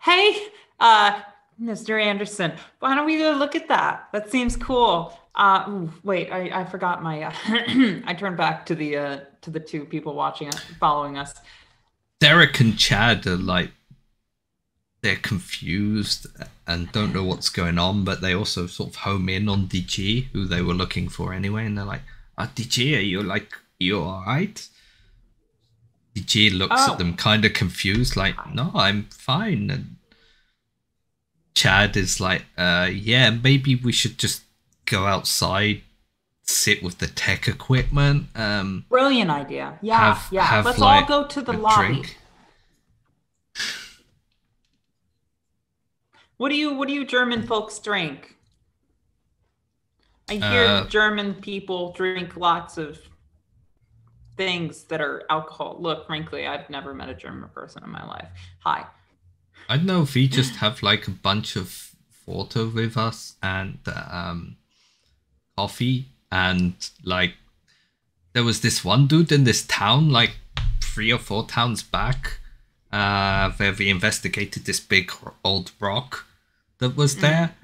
Hey, Mr. Anderson, why don't we go look at that? That seems cool. Wait, I forgot my, I turned back to the two people watching us, following us. Derek and Chad are like, they're confused and don't know what's going on, but they also sort of home in on DG, who they were looking for anyway, and they're like, DG, are you alright? DG looks at them kind of confused, like, no, I'm fine. And Chad is like, yeah, maybe we should just go outside, sit with the tech equipment. Brilliant idea. Yeah, let's all go to the lobby. Drink. What do you German folks drink? I hear German people drink lots of things that are alcohol. Look, frankly, I've never met a German person in my life. Hi. I don't know if we just have like a bunch of photo with us and coffee, and like there was this one dude in this town like 3 or 4 towns back where we investigated this big old rock that was there.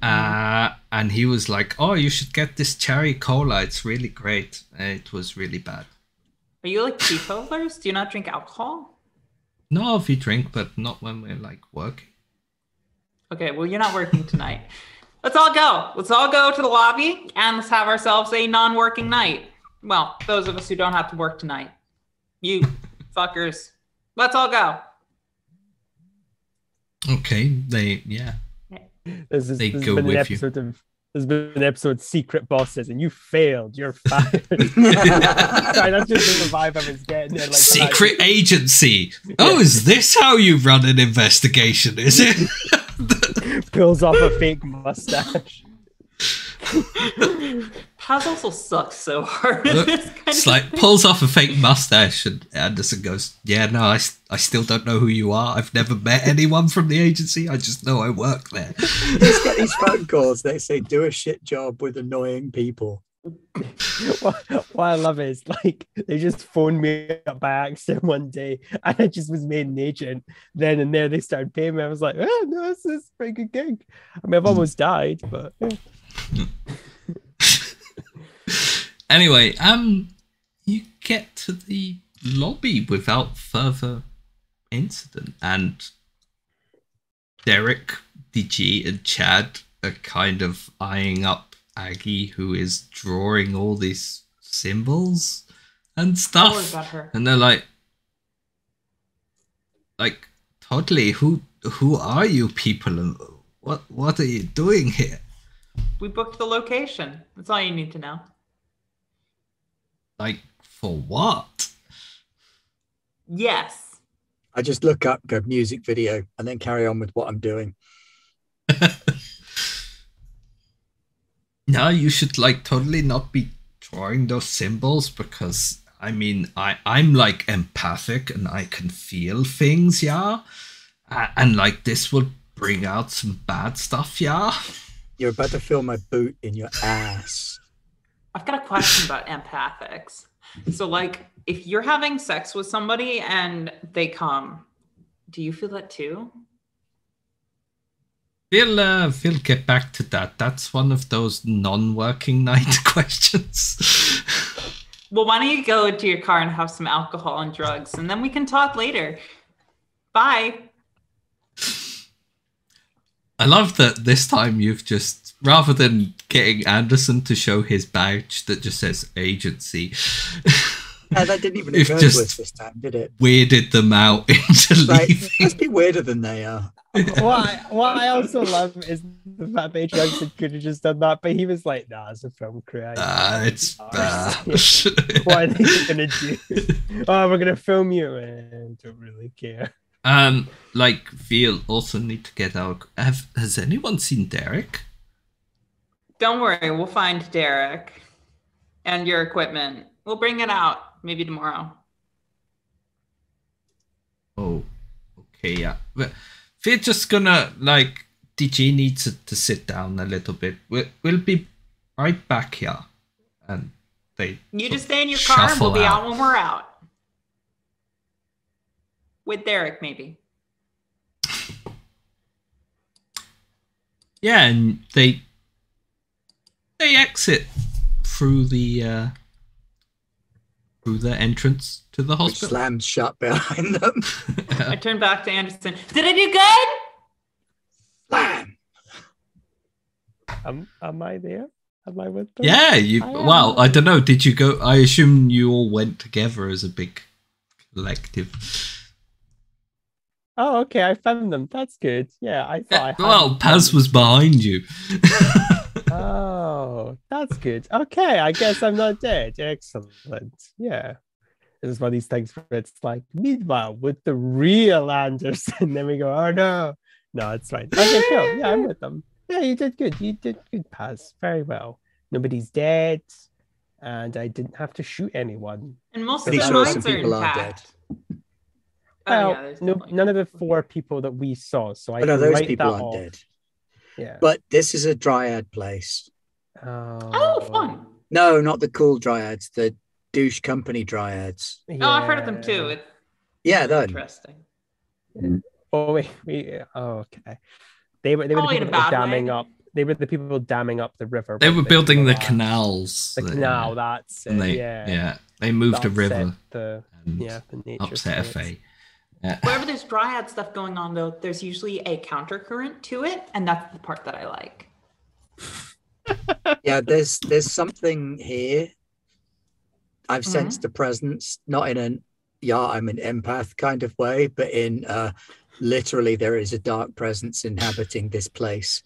And he was like, oh, you should get this cherry cola, it's really great. It was really bad. Are you like teetotalers? Do you not drink alcohol? No, we drink, but not when we're like working. Okay, well, you're not working tonight. Let's all go. Let's all go to the lobby and let's have ourselves a non-working night. Well, those of us who don't have to work tonight. You fuckers. Let's all go. Okay, There's been an episode Secret Bosses, and you failed. You're fired. Sorry, that's just the vibe I was getting. Like, Secret agency. Oh, is this how you run an investigation? Is it? Pulls off a fake mustache. Paz also sucks so hard. It's like pulls off a fake mustache, and Anderson goes, "Yeah, no, I still don't know who you are. I've never met anyone from the agency. I just know I work there." You just get these phone calls. They say, "Do a shit job with annoying people." What I love is like they just phoned me up by accident one day, and I just was made an agent. Then and there, they started paying me. I was like, "Oh no, this is a pretty good gig." I mean, I've almost died, but. Yeah. Anyway, you get to the lobby without further incident, and Derek, DG, and Chad are kind of eyeing up Aggie, who is drawing all these symbols and stuff, and they're like, totally, who are you people, and what are you doing here? We booked the location. That's all you need to know. Like, for what? Yes. I just look up, go music video, and then carry on with what I'm doing. No, you should like totally not be drawing those symbols because I mean I'm like empathic and I can feel things, yeah. And like this would bring out some bad stuff, yeah. You're about to feel my boot in your ass. I've got a question about empathics. So, like, if you're having sex with somebody and they come, do you feel that too? We'll get back to that. That's one of those non-working night questions. Well, why don't you go to your car and have some alcohol and drugs, and then we can talk later. Bye. I love that this time you've just, rather than getting Anderson to show his badge that just says agency, Yeah, that didn't even occur to us this time, did it? Weirded them out into Right, leaving. must be weirder than they are. What I also love is the fact that Johnson could have just done that, but he was like, "Nah, it's a film crew. It's bad. What are they gonna do? Oh, we're gonna film you, and don't really care." Like we'll also need to get our. Has anyone seen Derek? Don't worry, we'll find Derek and your equipment. We'll bring it out maybe tomorrow. Oh, okay, yeah. We're just gonna like. DG needs to sit down a little bit. We'll be right back here, and they. You just stay in your car and we'll be shuffle out when we're out. With Derek, maybe. Yeah, and they exit through the entrance to the Which hospital. slams shut behind them. I turn back to Anderson. Did I do good? Slam! Am I there? Am I with them? Yeah, you. I am. Well, I don't know. Did you go? I assume you all went together as a big collective. Oh, okay. I found them. That's good. Yeah, I thought I had Well, them. Paz was behind you. Oh, that's good. Okay, I guess I'm not dead. Excellent. Yeah. This is one of these things where it's like, meanwhile, with the real Anderson, then we go, oh no. No, it's fine. Okay, cool. Yeah, I'm with them. Yeah, you did good. You did good, Paz. Very well. Nobody's dead, and I didn't have to shoot anyone. And most of Pretty the sure some minds are people are intact. Well, Oh, there's no, definitely none of the people. 4 people that we saw, so I Oh, no, can those write people that aren't off. dead. Yeah. But this is a dryad place. Oh, fun. No, not the cool dryads, the douche company dryads. Oh, I've heard of them too. It's Yeah, then. interesting. Oh wait, okay. They were the Probably in people a that were bad damming way. up. They were the people damming up the river. They weren't were building the Last- canals. The canal. That's And it. they, Yeah. they moved That the river upset The and the nature upset a spirits. Fae. Yeah. Wherever there's dryad stuff going on, though, there's usually a countercurrent to it, and that's the part that I like. Yeah, there's something here. I've sensed a presence, not in an I'm an empath kind of way, but in literally there is a dark presence inhabiting this place.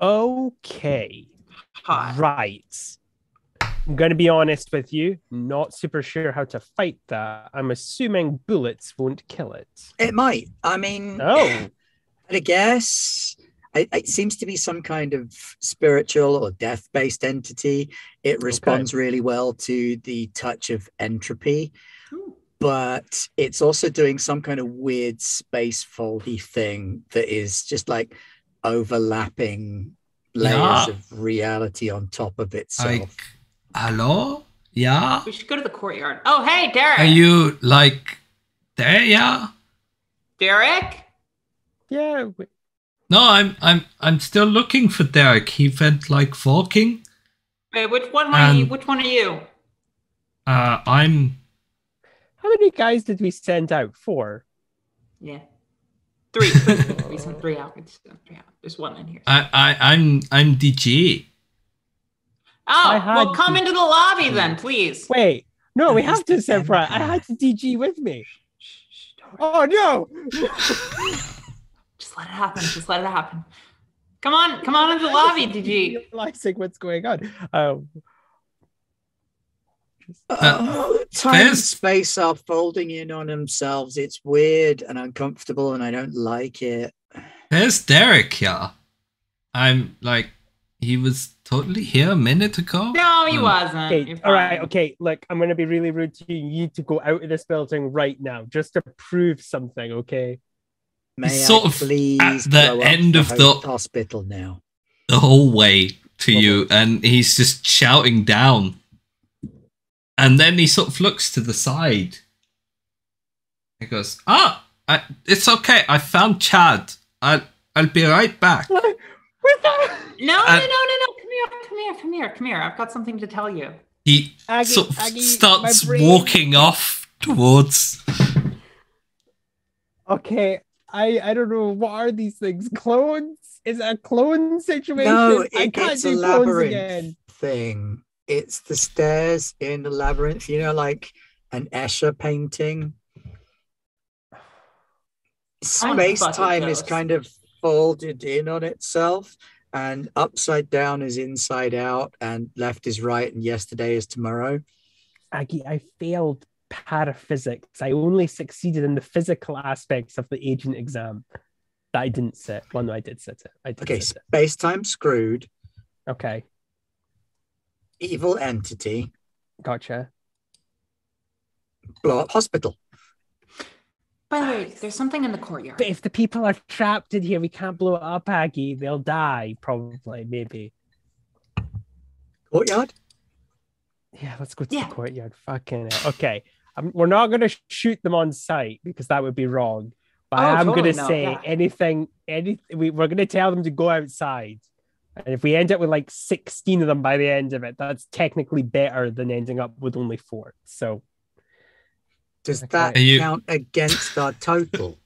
Okay. Hot. Right. I'm going to be honest with you. Not super sure how to fight that. I'm assuming bullets won't kill it. It might. I mean, Oh. I guess it seems to be some kind of spiritual or death-based entity. It responds really well to the touch of entropy, but it's also doing some kind of weird space foldy thing that is just like overlapping layers of reality on top of itself. Like, hello? Yeah? We should go to the courtyard. Oh, hey, Derek. Are you like there? Yeah? Derek? Yeah. No, I'm still looking for Derek. He went like walking. Wait, which one are you? Which one are you? I'm How many guys did we send out? 4? Yeah. 3. We sent 3 out. There's one in here. I'm DG. Oh, had well, come to- into the lobby then, please. Wait. No, we have to He's the separate. I empath. had the DG with me. Oh no! Just let it happen. Just let it happen. Come on into the lobby, DG. Realizing what's going on. Time and Fizz? space are folding in on themselves. It's weird and uncomfortable, and I don't like it. There's Derek here. I'm like He was totally here a minute ago. No, he wasn't. Okay, You're all right, fine. okay. Look, I'm going to be really rude to you. You need to go out of this building right now just to prove something, okay? May He's I sort of please at the blow up end of the- hospital now? The whole way to you, and he's just shouting down. And then he sort of looks to the side. He goes, it's okay. I found Chad. I'll be right back. No. Come here. I've got something to tell you. He Aggie, sort of Aggie, starts my brain. walking off towards. Okay, I don't know. What are these things? Clones? Is it a clone situation? No, I can't it's a do clones labyrinth again. thing. It's the stairs in the labyrinth. You know, like an Escher painting. Space-time is ghost. kind of folded in on itself, and upside down is inside out, and left is right, and yesterday is tomorrow. Aggie, I failed paraphysics. I only succeeded in the physical aspects of the agent exam that I didn't sit. Well, no, I did sit it. Okay, space-time screwed, Okay, evil entity, gotcha. blow up hospital. By the way, there's something in the courtyard. But if the people are trapped in here, we can't blow it up, Aggie. They'll die, probably, maybe. Courtyard? Yeah, let's go to the courtyard. Fucking hell. Okay, we're not going to shoot them on sight because that would be wrong. But I am going to say we're going to tell them to go outside. And if we end up with like 16 of them by the end of it, that's technically better than ending up with only 4. So does that count against our total?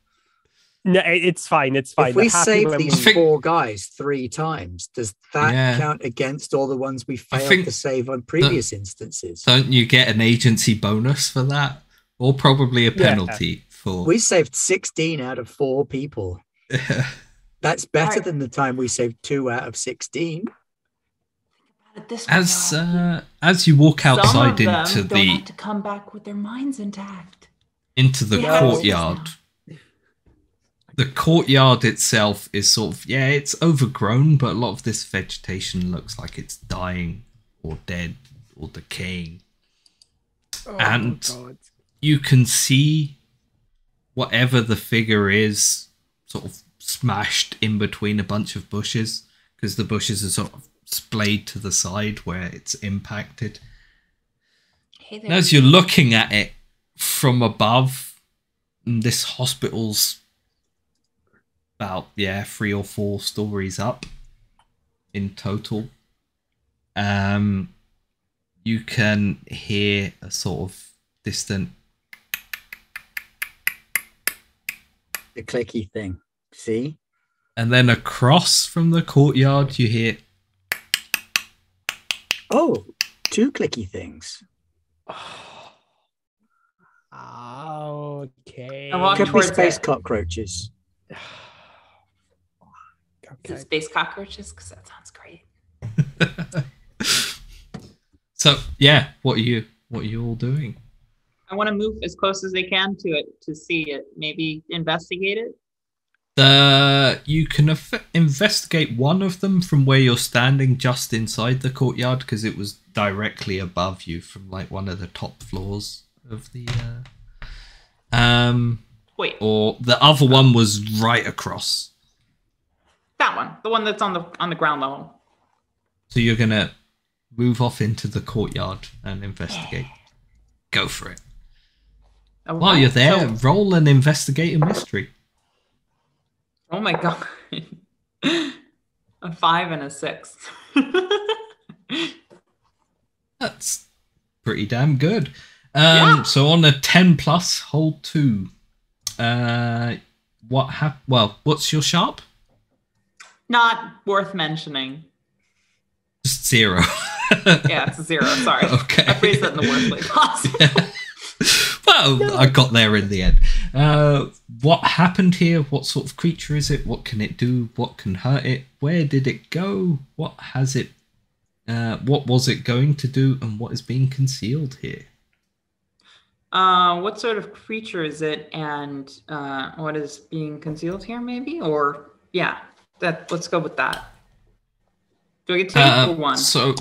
No, it's fine. It's fine. If we save these 4 guys 3 times, does that count against all the ones we failed to save on previous instances? Don't you get an agency bonus for that? Or probably a penalty for... We saved 16 out of 4 people. That's better than the time we saved 2 out of 16. As you walk outside into don't have to come back with their minds intact. Into the courtyard. The courtyard itself is sort of it's overgrown, but a lot of this vegetation looks like it's dying or dead or decaying. And you can see whatever the figure is sort of smashed in between a bunch of bushes, because the bushes are sort of splayed to the side where it's impacted. Hey and as you're looking at it from above, this hospital's about 3 or 4 stories up in total. You can hear a sort of distant the clicky thing. See? And then across from the courtyard you hear 2 clicky things. Okay. Could be space cockroaches. Okay. Space cockroaches? Because that sounds great. So what are you all doing? I want to move as close as they can to it to see it. Maybe investigate it. You can investigate one of them from where you're standing just inside the courtyard, because it was directly above you from like one of the top floors of the Wait. Or the other one was right across. That one. The one that's on the ground level. So you're gonna move off into the courtyard and investigate. Go for it. Okay. While you're there, roll and investigate a mystery. Oh my god. A 5 and a 6. That's pretty damn good. So on a 10 plus, hold 2. What's your sharp? Not worth mentioning. Just 0. Yeah, it's a 0. Sorry. Okay. I phrased that in the worst way possible. Well, I got there in the end. What happened here? What sort of creature is it? What can it do? What can hurt it? Where did it go? What has it? What was it going to do? And what is being concealed here? What sort of creature is it? And what is being concealed here? Maybe, or let's go with that. Do I get 2 or 1? So,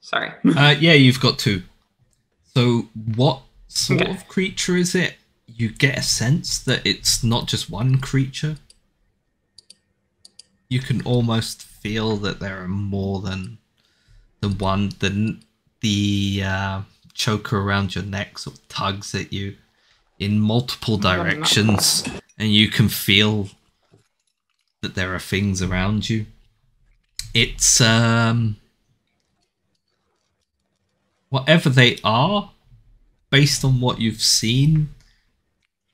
Sorry. yeah, you've got 2. So, what sort Okay. of creature is it? You get a sense that it's not just one creature. You can almost feel that there are more than one. The choker around your neck sort of tugs at you in multiple directions, and you can feel that there are things around you. It's whatever they are, based on what you've seen,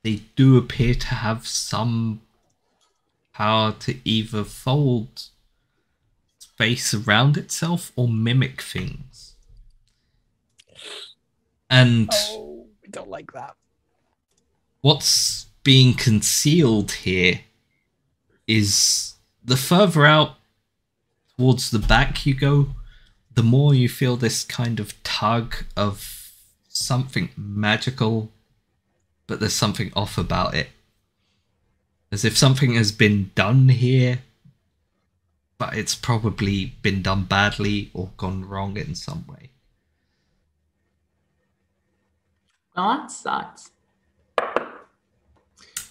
they do appear to have some power to either fold space around itself or mimic things. And Oh, I don't like that. what's being concealed here is the further out towards the back you go, the more you feel this kind of tug of something magical, but there's something off about it. As if something has been done here, but it's probably been done badly or gone wrong in some way. Well, that sucks.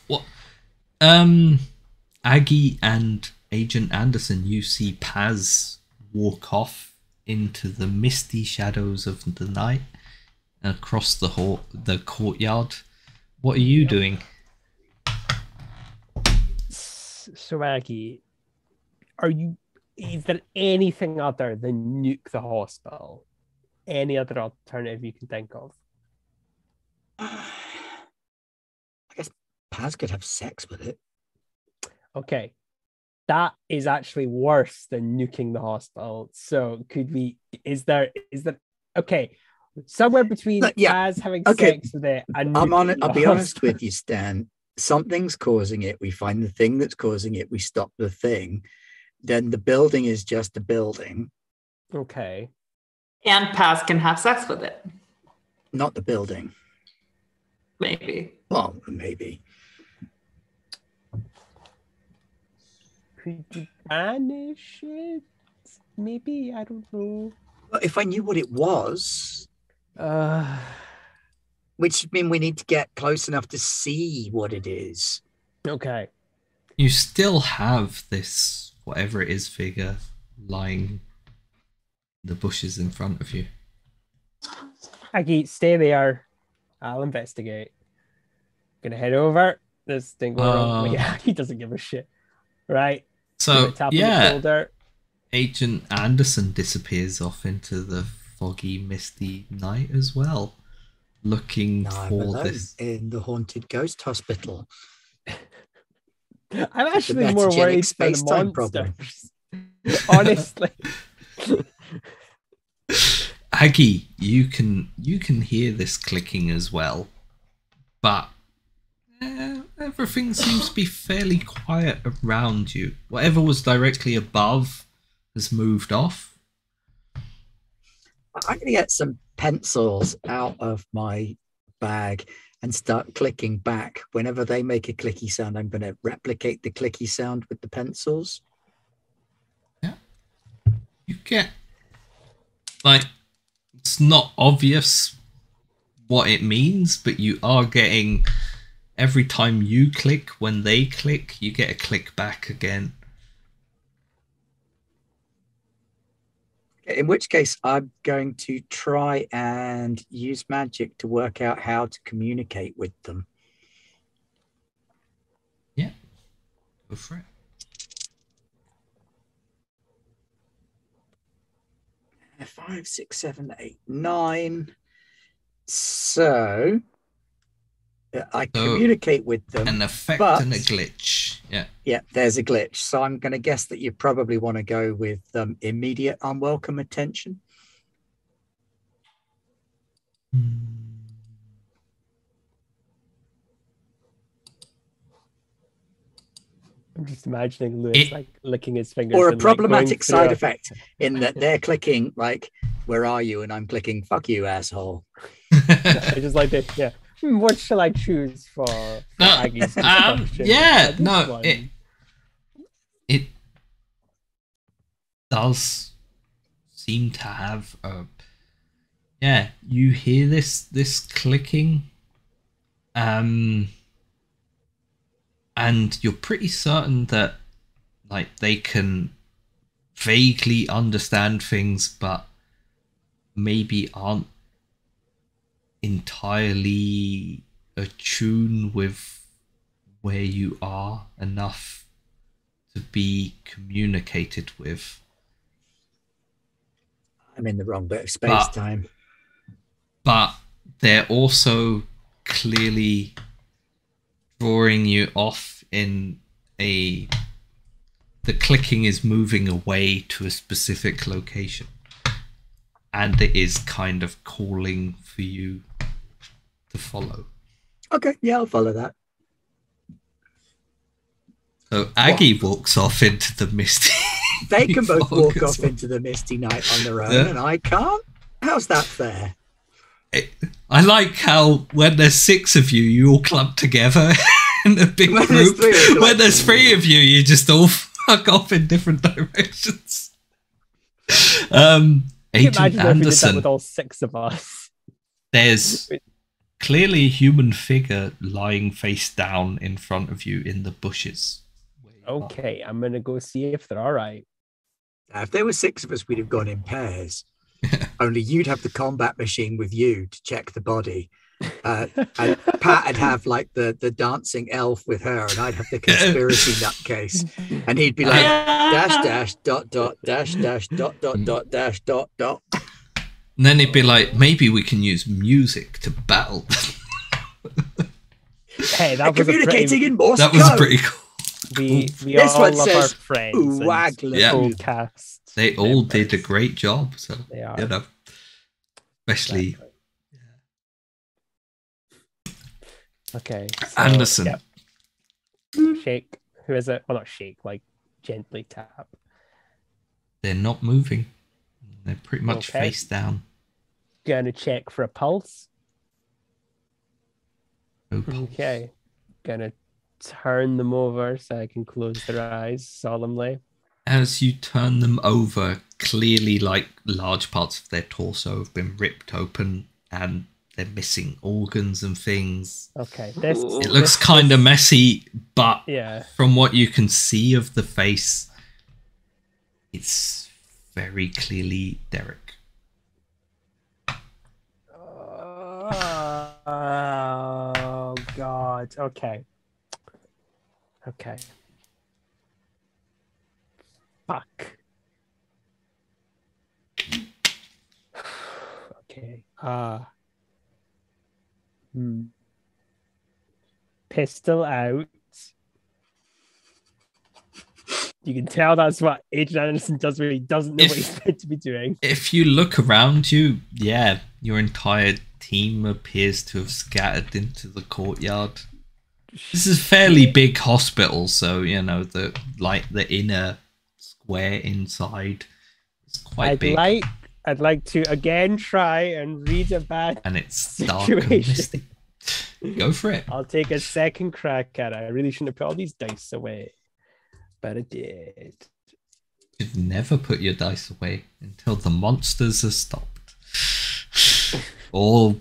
What? Aggie and Agent Anderson, you see Paz walk off into the misty shadows of the night across the courtyard. What are you doing? So, Aggie, is there anything other than nuke the hospital? Any other alternative you can think of? I guess Paz could have sex with it. Okay. That is actually worse than nuking the hospital. So okay. Somewhere between Look, yeah, Paz having okay. sex with it and I'll nuking the be honest hospital. with you, Stan. Something's causing it. We find the thing that's causing it. We stop the thing. Then the building is just a building, Okay. And Paz can have sex with it. not the building. Maybe. Well, maybe. Could you banish it? Maybe, I don't know. Well, if I knew what it was, Uh which would mean we need to get close enough to see what it is. okay. You still have this, whatever it is, figure lying in the bushes in front of you. Aggie, stay there. I'll investigate. Gonna head over. This thing going wrong. Yeah, he doesn't give a shit. Right. So, Tap on the yeah, shoulder. Agent Anderson disappears off into the foggy, misty night as well, looking Now I'm for alone this. in the haunted ghost hospital. I'm actually more metagenic worried for the space-time problem. monsters. Honestly. Aggie, you can hear this clicking as well, but everything seems to be fairly quiet around you. Whatever was directly above has moved off. I'm going to get some pencils out of my bag and start clicking back. Whenever they make a clicky sound, I'm going to replicate the clicky sound with the pencils. You get, like, it's not obvious what it means, but you are getting, every time you click, when they click, you get a click back again. In which case, I'm going to try and use magic to work out how to communicate with them. Yeah, go for it. 5, 6, 7, 8, 9. So I communicate with them. An effect and a glitch. Yeah. Yeah, there's a glitch. So I'm going to guess that you probably want to go with immediate unwelcome attention. I'm just imagining Lewis like licking his fingers. Or a and, problematic like, side effect in that they're clicking like, where are you? And I'm clicking, fuck you, asshole. I just like this. Yeah. What shall I choose for Aggie's yeah, no, it does seem to have a... Yeah, you hear this clicking, and you're pretty certain that like they can vaguely understand things, but maybe aren't entirely attuned with where you are enough to be communicated with. I'm in the wrong bit of space-time. But they're also clearly drawing you off in a... The clicking is moving away to a specific location. And it is kind of calling for you to follow. Okay, yeah, I'll follow that. So Aggie walks off into the misty... They can both fog walk as off well. into the misty night on their own, Yeah. and I can't? How's that fair? I like how when there's 6 of you, you all clump together in a big When there's group. 3 of you, When there's 3 of you, you just all fuck off in different directions. Can you Agent imagine if we did that Anderson, with all 6 of us? there's clearly a human figure lying face down in front of you in the bushes. Okay, I'm gonna go see if they're all right. Now, if there were 6 of us, we'd have gone in pairs. Only you'd have the combat machine with you to check the body. And Pat would have like the dancing elf with her, and I'd have the conspiracy nutcase. And he'd be like, dash, dot, dot, dash, dot, dot, dash, dot. And then it'd be like, maybe we can use music to battle. Hey, that And was a communicating pretty... in Morse That was code. pretty cool. We This all one love our says, friends. "Ooh, and waggler." Yeah. full cast. They all did a members. great job. So, They are. you know, especially Exactly. Okay. so, Anderson. yep. Shake. Who is it? Well, not shake. Like gently tap. They're not moving. They're pretty much Okay. face down. Gonna check for a pulse. No pulse. Okay. Gonna turn them over so I can close their eyes solemnly. As you turn them over, clearly like large parts of their torso have been ripped open and they're missing organs and things. Okay. This. Ooh. It looks kind of messy, but Yeah. from what you can see of the face, it's very clearly Derek. Oh God. Okay. Okay. Fuck. Okay. Pistol out. You can tell that's what Agent Anderson does when he doesn't know what he's meant to be doing. If you look around you, yeah, your entire team appears to have scattered into the courtyard. This is a fairly big hospital, so you know the inner square inside is quite big, I'd like to again try and read a bad. and it's dark and situation. misty. Go for it. I'll take a second crack at it. I really shouldn't have put all these dice away, but I did. You'd never put your dice away until the monsters are stopped, or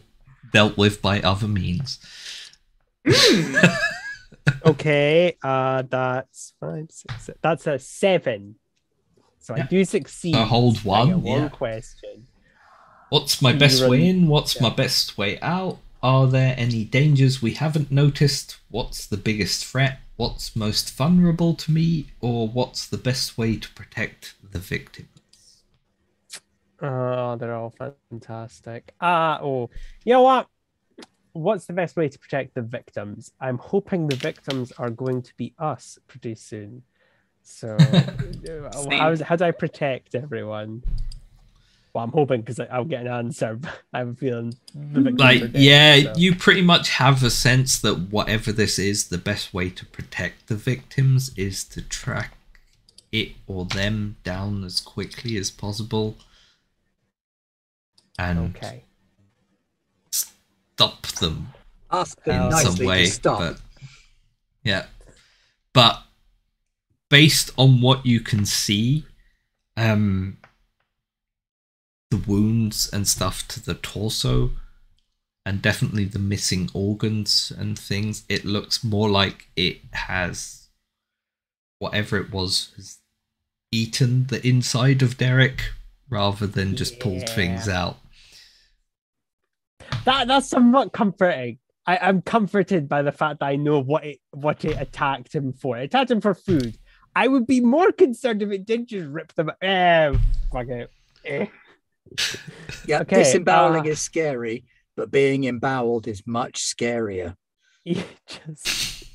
dealt with by other means. Okay, that's 5, 6. That's a 7. So I Yeah. do succeed. So hold I get one, one yeah. question. What's my You best run- way in? What's yeah. my best way out? Are there any dangers we haven't noticed? What's the biggest threat? What's most vulnerable to me? Or what's the best way to protect the victims? Oh, they're all fantastic. You know what? What's the best way to protect the victims? I'm hoping the victims are going to be us pretty soon. So, how do I protect everyone? Well, I'm hoping because I'll get an answer. But I have a feeling the victims are Like, dead, yeah, so. you pretty much have a sense that whatever this is, the best way to protect the victims is to track it or them down as quickly as possible. And Okay. stop them Ask them In in some nicely way. to stop. But, yeah. But based on what you can see, the wounds and stuff to the torso, and definitely the missing organs and things, it looks more like it has whatever it was has eaten the inside of Derek rather than just pulled things out. That's somewhat comforting. I'm comforted by the fact that I know what it attacked him for. It attacked him for food. I would be more concerned if it did just rip them. Fuck it. Yeah, Okay, disemboweling is scary, but being emboweled is much scarier.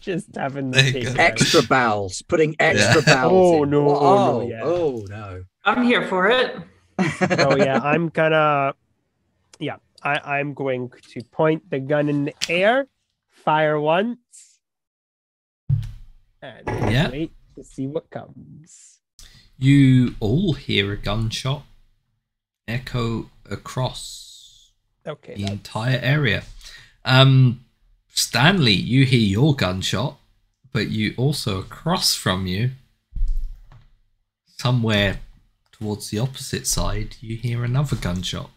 Just having There the you taste go. out. Extra bowels, putting extra bowels. Oh, in. no, oh, no, yeah. Oh no. I'm here for it. So yeah, I'm going to point the gun in the air, fire once, and Yeah. wait to see what comes. You all hear a gunshot echo across Okay, the entire area. Stanley, you hear your gunshot, but you also across from you, somewhere towards the opposite side, you hear another gunshot.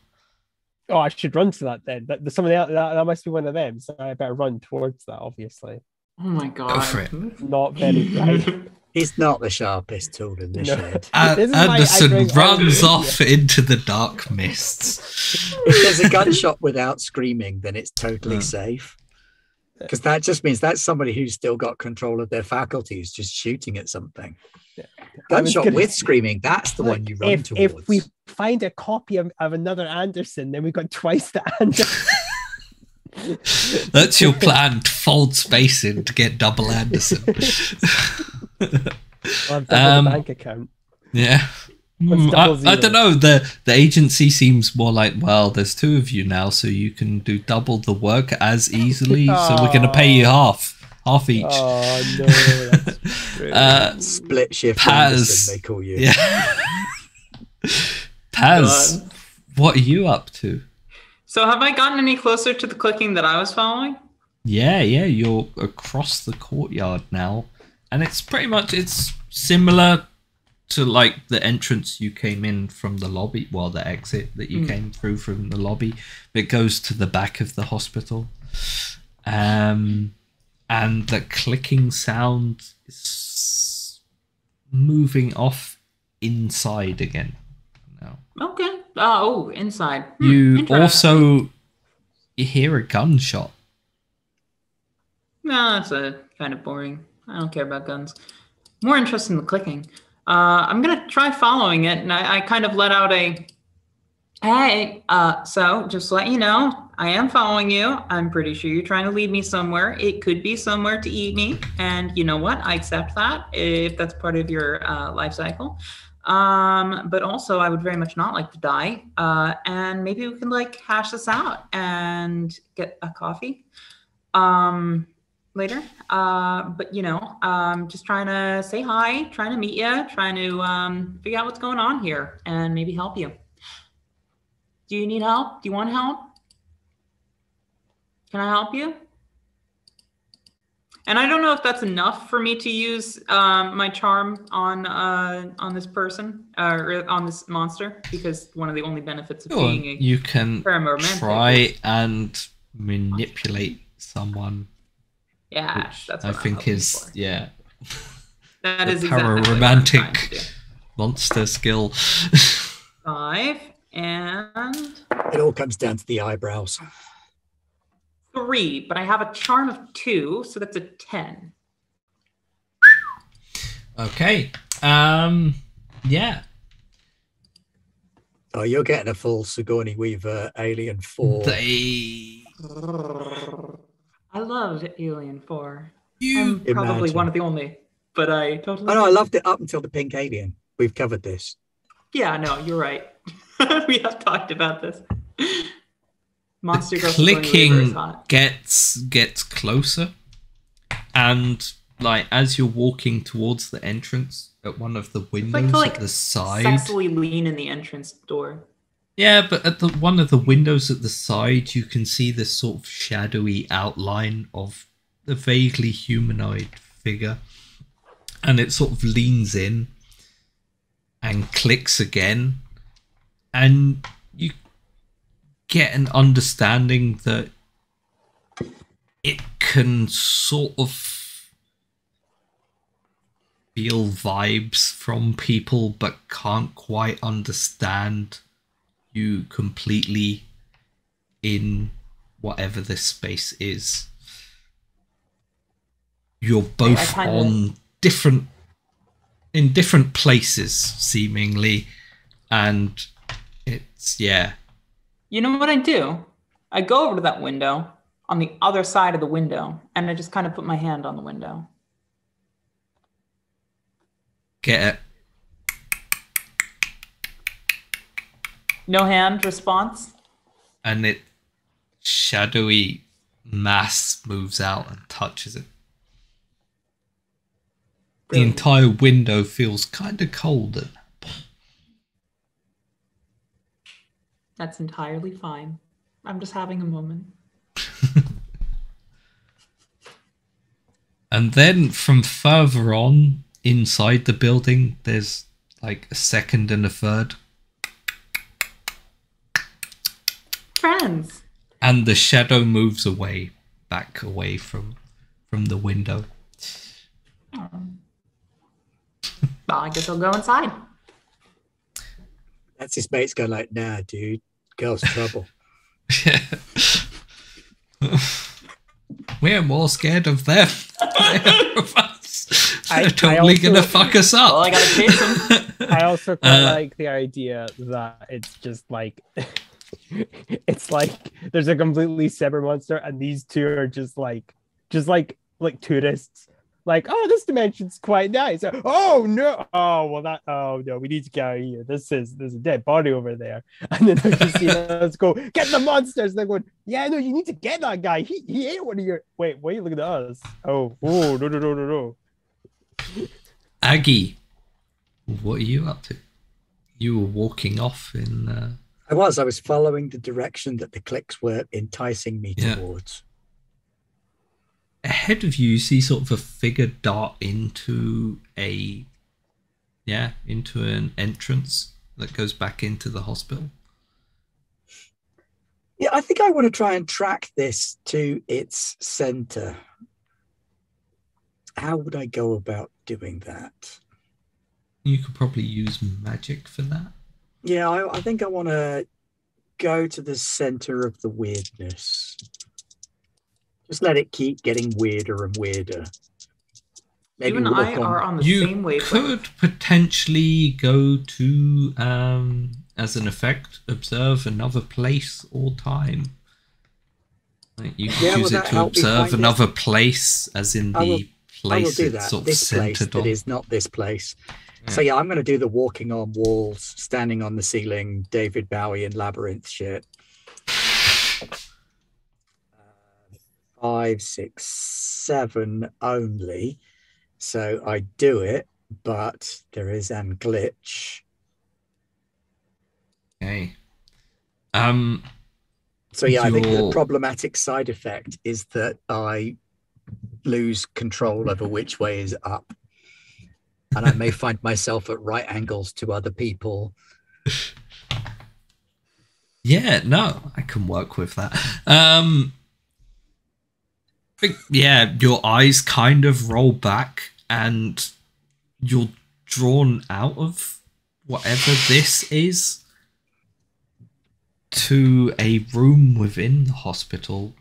oh, I should run to that then. That must be one of them. So I better run towards that. Obviously, Oh my god. Go for it. not very bright. He's not the sharpest tool in the No. shed. This is why I Anderson bring runs Andrew. off into the dark mists. If there's a gunshot without screaming, then it's totally Hmm. safe. Because that just means that's somebody who's still got control of their faculties, just shooting at something. Yeah. I was Gunshot gonna with say, screaming, that's the one you run if towards. we find a copy of another Anderson, then we got twice the Anderson. That's your plan, to fold space in to get double Anderson. I'll have double the Um, bank account. Yeah. What's I double don't zero? know. The agency seems more like, well, there's two of you now, so you can do double the work as easily. So we're going to pay you half each. Oh no, that's true. Split shift Paz. Anderson, they call you. Yeah. Paz, God. what are you up to? So have I gotten any closer to the clicking that I was following? Yeah, you're across the courtyard now, and it's similar to like the entrance you came in from the lobby, well, the exit that you came through from the lobby. It goes to the back of the hospital, and the clicking sound is moving off inside again now. Okay. Inside. You Interesting. also hear a gunshot. No, that's kind of boring. I don't care about guns. More interested in the clicking. I'm gonna try following it, and I kind of let out a, hey, so just to let you know, I am following you. I'm pretty sure you're trying to lead me somewhere. It could be somewhere to eat me, and you know what? I accept that if that's part of your life cycle. But also, I would very much not like to die. And maybe we can like hash this out and get a coffee. Later. But you know, just trying to say hi, trying to meet you, trying to figure out what's going on here and maybe help you. Do you need help? Do you want help? Can I help you? And I don't know if that's enough for me to use my charm on this person or on this monster, because one of the only benefits of Sure, being a you can pararomantic try and manipulate someone. yeah, Which that's I what I'm think hoping is for. That the is exactly what I'm trying to pararomantic do. monster skill. 5 and It all comes down to the eyebrows. 3, but I have a charm of 2, so that's a 10. Okay. Yeah. Oh, you're getting a full Sigourney Weaver Alien 4. They. I loved Alien 4. You. I'm probably Imagine. one of the only, but I totally. Oh no, I loved it up until the pink alien. We've covered this. Yeah, no, you're right. We have talked about this. Monster The Girl Sigourney Weaver is clicking hot. gets closer, and like as you're walking towards the entrance at one of the windows like, at the side. Sexily lean in the entrance door. Yeah, but at the one of the windows at the side, you can see this sort of shadowy outline of a vaguely humanoid figure, and it sort of leans in, and clicks again, and you get an understanding that it can sort of feel vibes from people but can't quite understand you completely in whatever this space is. You're both on different places seemingly, and it's You know what I do? I go over to that window on the other side of the window, and I just kind of put my hand on the window. Get it? No hand response. And it shadowy mass moves out and touches it. The entire window feels kind of cold at that point. That's entirely fine. I'm just having a moment. And then from further on inside the building, there's like a second and a third. Friends. And the shadow moves away, back away from the window. Oh. Well, I guess I'll go inside. That's his mates going like, nah, dude, girl's trouble. We're more scared of them than of us. They're I totally also- gonna fuck us up. Well, I gotta chase them. I also quite like the idea that it's just like it's like there's a completely separate monster, and these two are just like tourists. Like, oh, this dimension's quite nice. Oh no! Oh no! We need to get out of here. There's a dead body over there. And then they're just let's go get the monsters. They're going, yeah, no, you need to get that guy. He ate one of your. Wait, look at us. Oh, no. Aggie, what are you up to? You were walking off in. I was following the direction that the clicks were enticing me towards. Ahead of you, you see sort of a figure dart into an entrance that goes back into the hospital. Yeah, I think I want to try and track this to its center. How would I go about doing that? You could probably use magic for that. Yeah, I think I want to go to the center of the weirdness. Just let it keep getting weirder and weirder. Maybe You and I are on the same You wavelength. could potentially go to, as an effect, observe another place or time. Like you could Yeah, will use it that to help me observe find it? another place, as in I will- the I will place do it's that. sort of This place centered that on. is not this place. So yeah, I'm going to do the walking on walls, standing on the ceiling, David Bowie and Labyrinth shit. 5, 6, 7 only. So I do it, but there is an glitch. Okay. So yeah, I think the Your- problematic side effect is that I lose control over which way is up. And I may find myself at right angles to other people. Yeah, no, I can work with that. Yeah, your eyes kind of roll back and you're drawn out of whatever this is to a room within the hospital.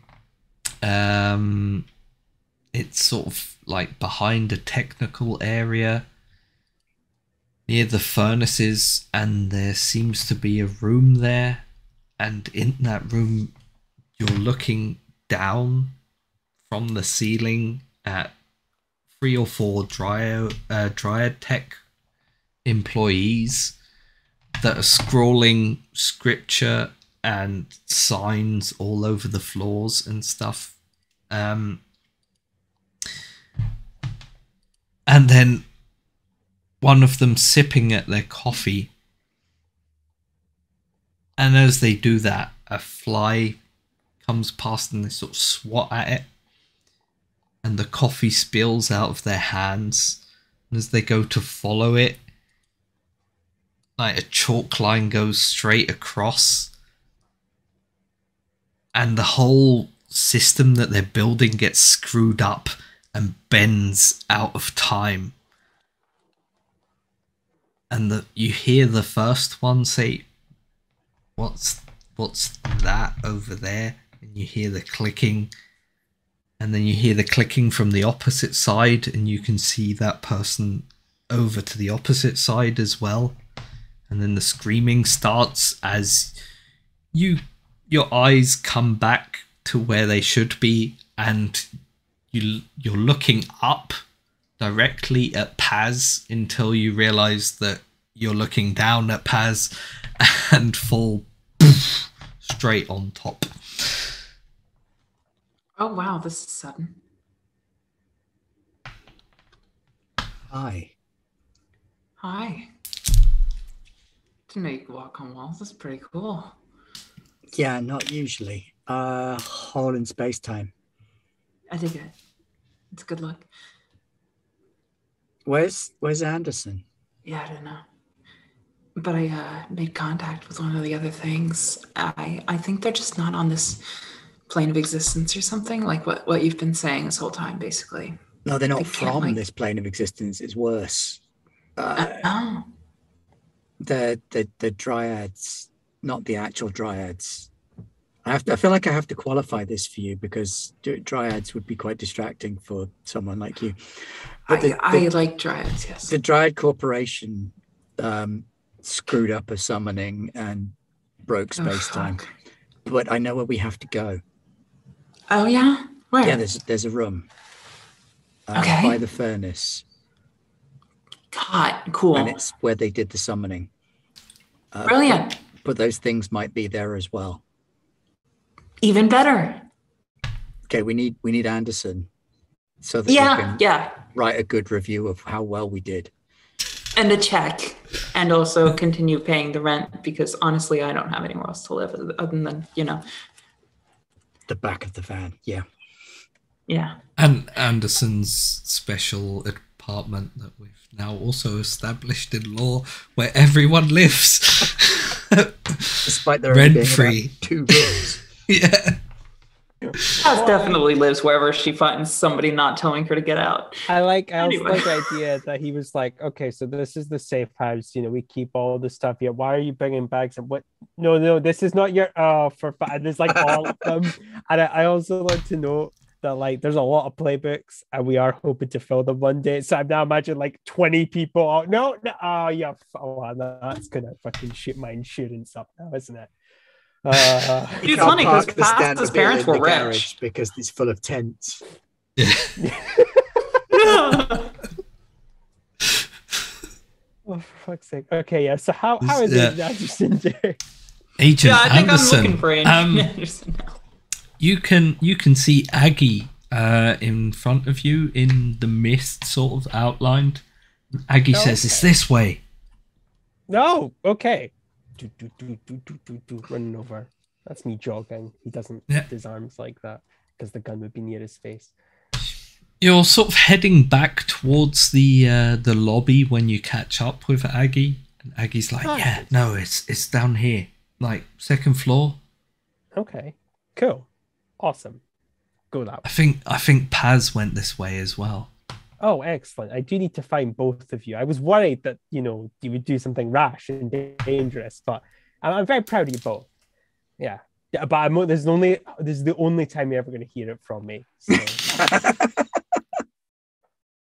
It's sort of like behind a technical area near the furnaces, and there seems to be a room there. And in that room, you're looking down from the ceiling at 3 or 4 Dryad Tech employees that are scrawling scripture and signs all over the floors and stuff. And then one of them sipping at their coffee. And as they do that, a fly comes past and they sort of swat at it. And the coffee spills out of their hands. And as they go to follow it, like a chalk line goes straight across, and the whole system that they're building gets screwed up and bends out of time. And you hear the first one say, what's that over there? And you hear the clicking, and then you hear the clicking from the opposite side, and you can see that person over to the opposite side as well. And then the screaming starts as your eyes come back to where they should be, and you're looking up directly at Paz until you realize that you're looking down at Paz and fall straight on top. Oh wow, this is sudden. Hi. Hi. Didn't know you could walk on walls. That's pretty cool. Yeah, not usually. Hole in space-time. I dig it. It's a good look. Where's Anderson? Yeah, I don't know. But I made contact with one of the other things. I think they're just not on this plane of existence or something, like what you've been saying this whole time, basically. No, they're not They can't, from like- this plane of existence. It's worse. Oh. The dryads, not the actual dryads. I feel like I have to qualify this for you because dryads would be quite distracting for someone like you. But I like dryads, yes. the Dryad Corporation screwed up a summoning and broke space-time. fuck. But I know where we have to go. Oh, yeah? Where? Yeah, there's a room Okay. by the furnace, God, cool. and it's where they did the summoning. Brilliant. But those things might be there as well. Even better. Okay, we need Anderson so that we Yeah, can write a good review of how well we did. And a check. And also continue paying the rent because honestly, I don't have anywhere else to live other than, The back of the van, yeah. yeah. And Anderson's special apartment that we've now also established in law, where everyone lives. Despite there only being Rent-free. about 2 rooms. Yeah. Paz definitely lives wherever she finds somebody not telling her to get out. I also Anyway. like the idea that he was like, okay, so this is the safe house. We keep all the stuff here. Why are you bringing bags? And what? No, this is not your. Oh, for fun. There's like all of them. And I also like to know that like there's a lot of playbooks, and we are hoping to fill them one day. So I'm now imagining like 20 people. Oh no, oh yeah, that's gonna fucking shoot my insurance up now, isn't it? It's Can't funny because park the stand Paz's a bit parents in were the rich. garage because it's full of tents. Oh, for fuck's sake. Okay, yeah. So how is it Anderson doing? Agent Yeah, I think Anderson. I'm looking for Anderson now. You can see Aggie in front of you in the mist, sort of outlined. Aggie says, "It's this way." No, okay. Running over. That's me jogging. He doesn't lift his arms like that because the gun would be near his face. You're sort of heading back towards the lobby when you catch up with Aggie, and Aggie's like, "Yeah, no, it's down here, like 2nd floor." Okay, cool, awesome. Go that way. I think Paz went this way as well. Oh, excellent. I do need to find both of you. I was worried that, you would do something rash and dangerous, but I'm very proud of you both. Yeah. But this is the only time you're ever going to hear it from me. So.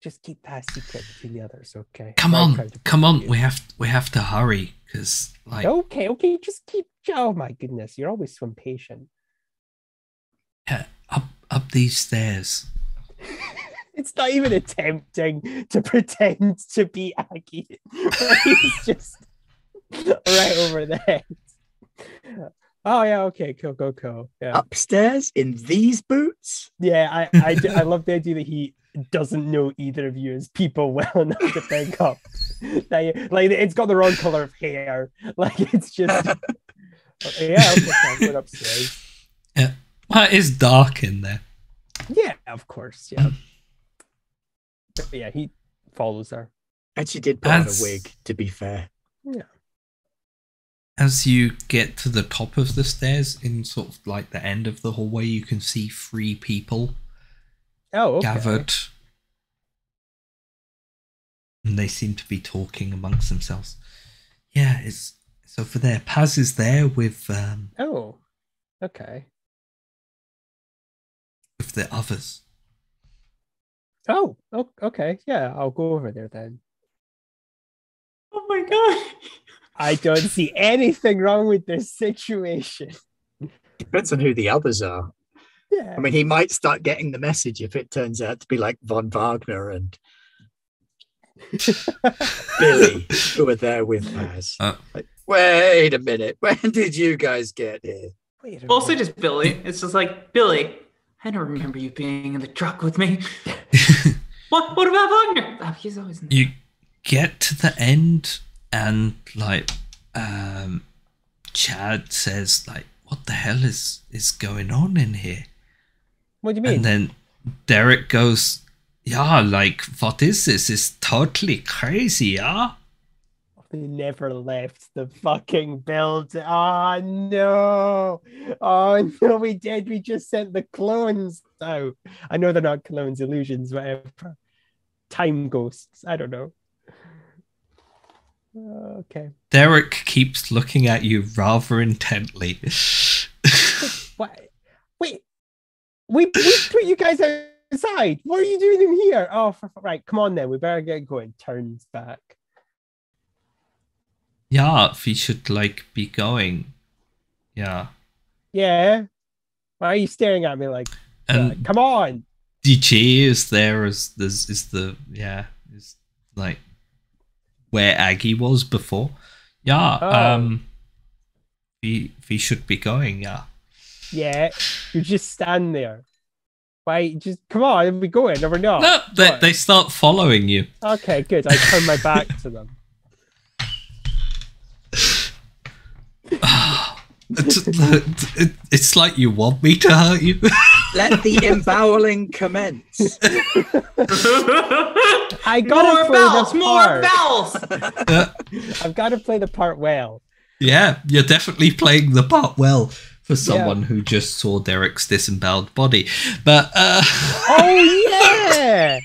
Just keep that secret between the others, okay? Come Very on, proud of come both on. of you. We have to hurry because like Okay. Just keep. Oh my goodness, you're always so impatient. yeah, up these stairs. It's not even attempting to pretend to be Aggie. He's just right over there. Oh yeah, okay, cool. Yeah, Upstairs in these boots? yeah. I love the idea that he doesn't know either of you as people well enough to pick up that like it's got the wrong color of hair. Like it's just yeah. Okay, fine, we're upstairs. Yeah, well, it is dark in there. Yeah, of course. Yeah, but yeah, he follows her. And she did put on a That's- wig, to be fair. Yeah. As you get to the top of the stairs, in sort of like the end of the hallway, you can see 3 people Oh, okay. gathered. And they seem to be talking amongst themselves. Yeah, it's over there. Paz is there with Oh, okay. with the others. Oh, okay. Yeah, I'll go over there then. Oh my god. I don't see anything wrong with this situation. Depends on who the others are. Yeah. I mean, he might start getting the message if it turns out to be like Von Wagner and Billy, who are there with Paz. Like, wait a minute. When did you guys get here? Wait a Mostly minute. just Billy. It's just like, Billy, I don't remember you being in the truck with me. What about Wagner? Oh, he's always in the You get to the end and like Chad says like, what the hell is going on in here? What do you mean? And then Derek goes, yeah, like, what is this? It's totally crazy, yeah? They never left the fucking building. Oh no. Oh no, we did. We just sent the clones out. I know they're not clones, illusions, whatever. Time ghosts. I don't know. Okay. Derek keeps looking at you rather intently. What? Wait. We put you guys outside. What are you doing in here? Oh, right. Come on then. We better get going. Turns back. Yeah, we should like be going. Yeah. Yeah. Why are you staring at me like that? And Come on. DJ is there as is like where Aggie was before. Yeah. Oh. We should be going, yeah. Yeah. You just stand there. Why? Just come on. We going or we're not? No, What? they start following you. Okay, good. I turn my back to them. It's like you want me to hurt you. Let the emboweling commence. I gotta more play bells, the more part. bells. I've got to play the part well. Yeah, you're definitely playing the part well for someone who just saw Derek's disemboweled body. But Oh yeah!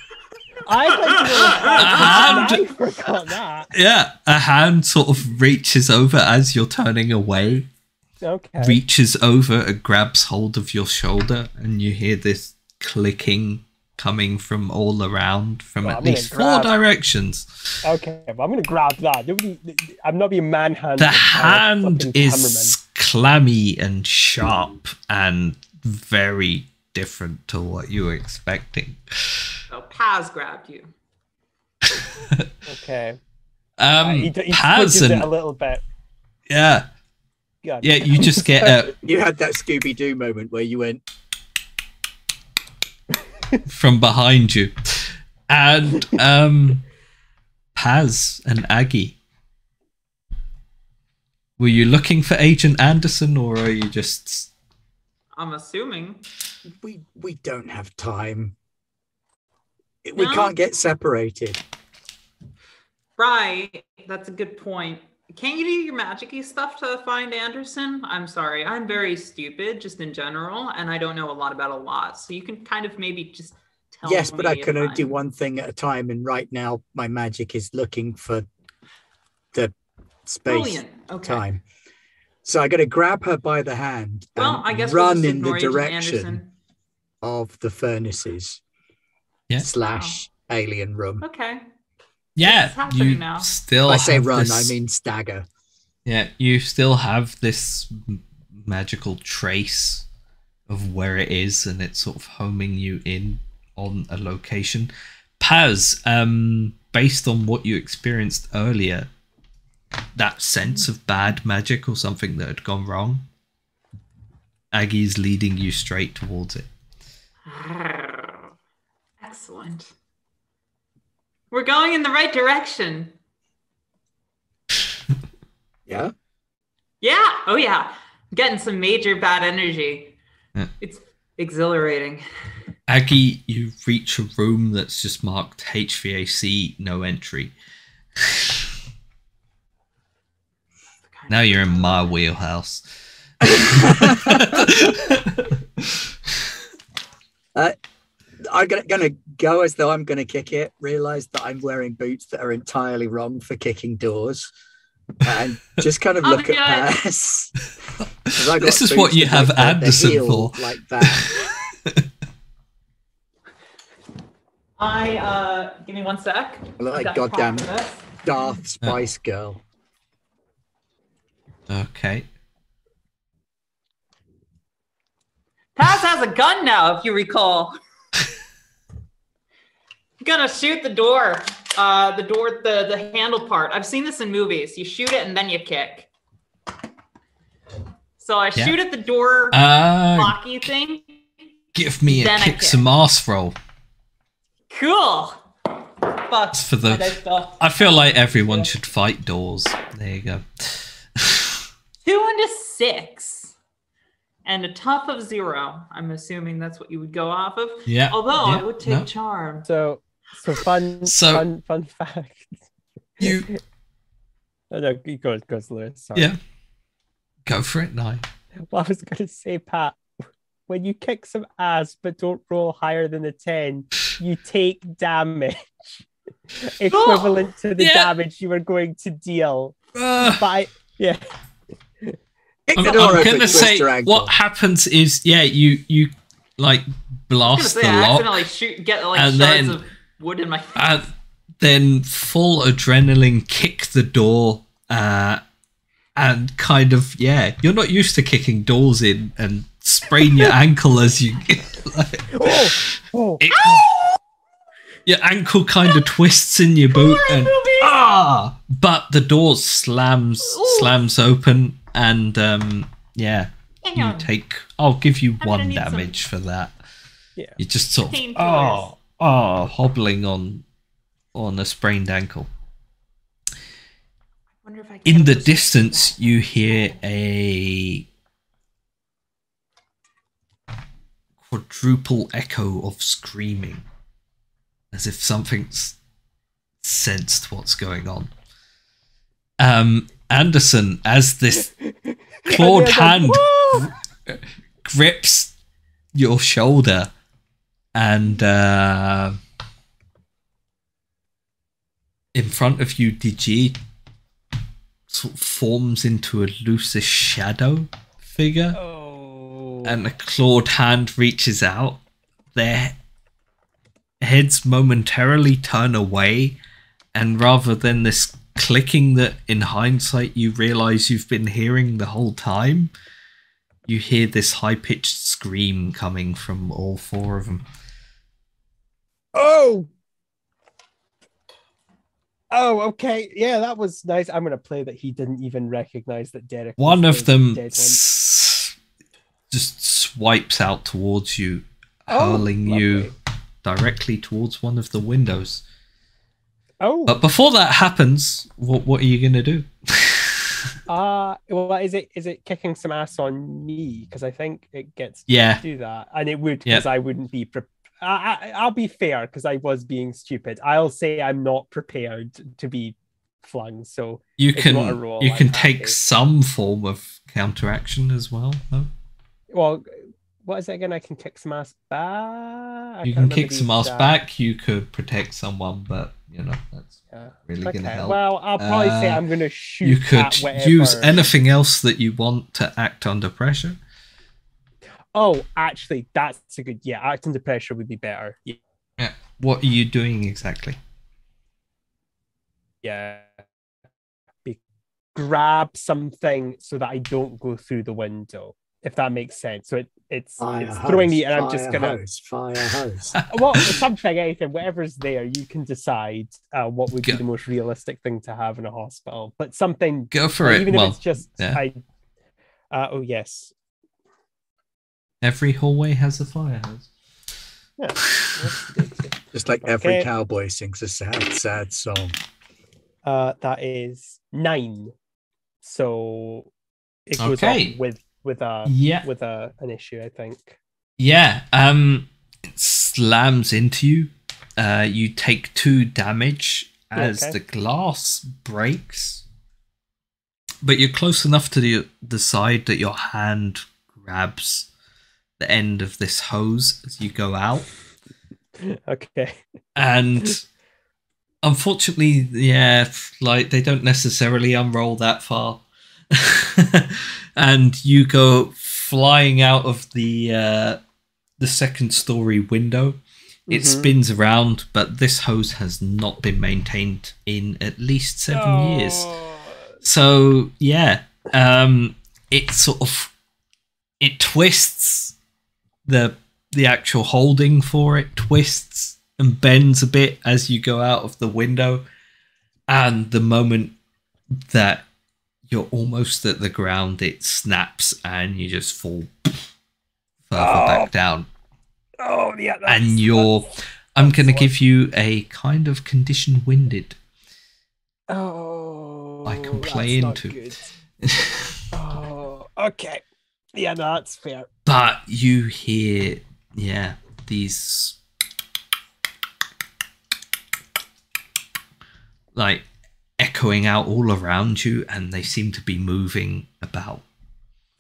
I forgot that. yeah, a hand sort of reaches over as you're turning away, Okay. reaches over and grabs hold of your shoulder, and you hear this clicking coming from all around from Well, at I'm gonna least 4 grab- directions. Okay, but I'm gonna grab that. I'm not being manhandled. The by a hand fucking is clammy and sharp and very different to what you were expecting. So Paz grabbed you. cameraman. Okay. He Paz twitches it and a little bit. yeah, God. yeah, you just get a You had that Scooby-Doo moment where you went, from behind you, and Paz and Aggie. Were you looking for Agent Anderson, or are you just? I'm assuming. we don't have time. We No. can't get separated. Right. That's a good point. Can't you do your magic-y stuff to find Anderson? I'm sorry. I'm very stupid just in general, and I don't know a lot about a lot. So you can kind of maybe just tell Yes, me but I if can only do I'm- one thing at a time, and right now my magic is looking for the space Brilliant. Okay. time. So I got to grab her by the hand Well, and I guess we'll run just in the ignore Agent direction Anderson. of the furnaces Yeah. / alien room. Okay. Yeah, What's happening you now? still. I say have run, this- I mean stagger. Yeah, you still have this magical trace of where it is, and it's sort of homing you in on a location. Paz, based on what you experienced earlier, that sense of bad magic or something that had gone wrong, Aggie's leading you straight towards it. Excellent. We're going in the right direction. Yeah? Yeah. Oh, yeah. I'm getting some major bad energy. Yeah. It's exhilarating. Aggie, you reach a room that's just marked HVAC, no entry. Now you're in my wheelhouse. I'm gonna go as though I'm gonna kick it. Realize that I'm wearing boots that are entirely wrong for kicking doors, and just kind of look at Paz. This is what you have Anderson for. Like that. Give me 1 sec. I look like goddamn Darth Spice Girl. Okay. Paz has a gun now, if you recall. You're gonna shoot the door. The handle part. I've seen this in movies. You shoot it and then you kick. So I shoot at the door locky thing. Give me a kick some ass roll. Cool. Fuck. For the, I feel like everyone should fight doors. There you go. 2 and a 6. And a tough of 0. I'm assuming that's what you would go off of. Yeah. Although I would take charm. So fun fact. You. No, goes Lewis. Sorry. Yeah. Go for it now. Well, I was going to say, Pat, when you kick some ass but don't roll higher than a 10, you take damage equivalent to the damage you were going to deal. I'm gonna say what happens is you like blast the lock, accidentally get like shards of wood in my face. And then full adrenaline kick the door and kind of you're not used to kicking doors in and sprain your ankle as you your ankle kind of twists in your boot and but the door slams open and you take I'll give you 1 damage for that. Yeah. You just sort of hobbling on a sprained ankle. Wonder if I in the distance you hear a quadruple echo of screaming, as if something's sensed what's going on. Anderson, as this clawed hand grips your shoulder and in front of you, Digi sort of forms into a loosish shadow figure. And a clawed hand reaches out. Their heads momentarily turn away, and rather than this clicking that in hindsight you realize you've been hearing the whole time, you hear this high-pitched scream coming from all 4 of them. Oh, okay. Yeah, that was nice. I'm going to play that he didn't even recognize that Derek. One of them just swipes out towards you, hurling you directly towards one of the windows. But before that happens, what are you going to do? Well, is it kicking some ass on me? Because I think it gets to do that, and it would, because I wouldn't be I'll be fair, because I was being stupid. I'll say I'm not prepared to be flung, so you can take some form of counteraction as well, though. Well, what is it again? I can kick some ass back. You can kick some ass back. You could protect someone, but that's really going to help. Well, I'll probably say I'm going to shoot. You could use anything else that you want to act under pressure. Oh, actually, that's a good. Yeah, act under pressure would be better. Yeah. What are you doing exactly? Yeah. Grab something so that I don't go through the window, if that makes sense. So it's throwing me, and I'm just gonna fire hose. Well, something, anything, whatever's there, you can decide what would be the most realistic thing to have in a hospital. But something, go for it. Even if it's just, oh yes. Every hallway has a fire hose. Yeah. Just like every cowboy sings a sad, sad song. That is 9. So it goes up with an issue, I think. Yeah. It slams into you. You take 2 damage as the glass breaks. but you're close enough to the side that your hand grabs the end of this hose as you go out. Okay. And unfortunately, yeah, like they don't necessarily unroll that far. And you go flying out of the second story window. It spins around, but this hose has not been maintained in at least 7 years. So yeah, it twists the actual holding for it, twists and bends a bit as you go out of the window, and the moment that you're almost at the ground, it snaps and you just fall further back down. Oh yeah, and I'm gonna give you a kind of condition winded. Oh, I can play that's into. not good. Oh, okay. Yeah, no, that's fair. But you hear, yeah, these like echoing out all around you, and they seem to be moving about.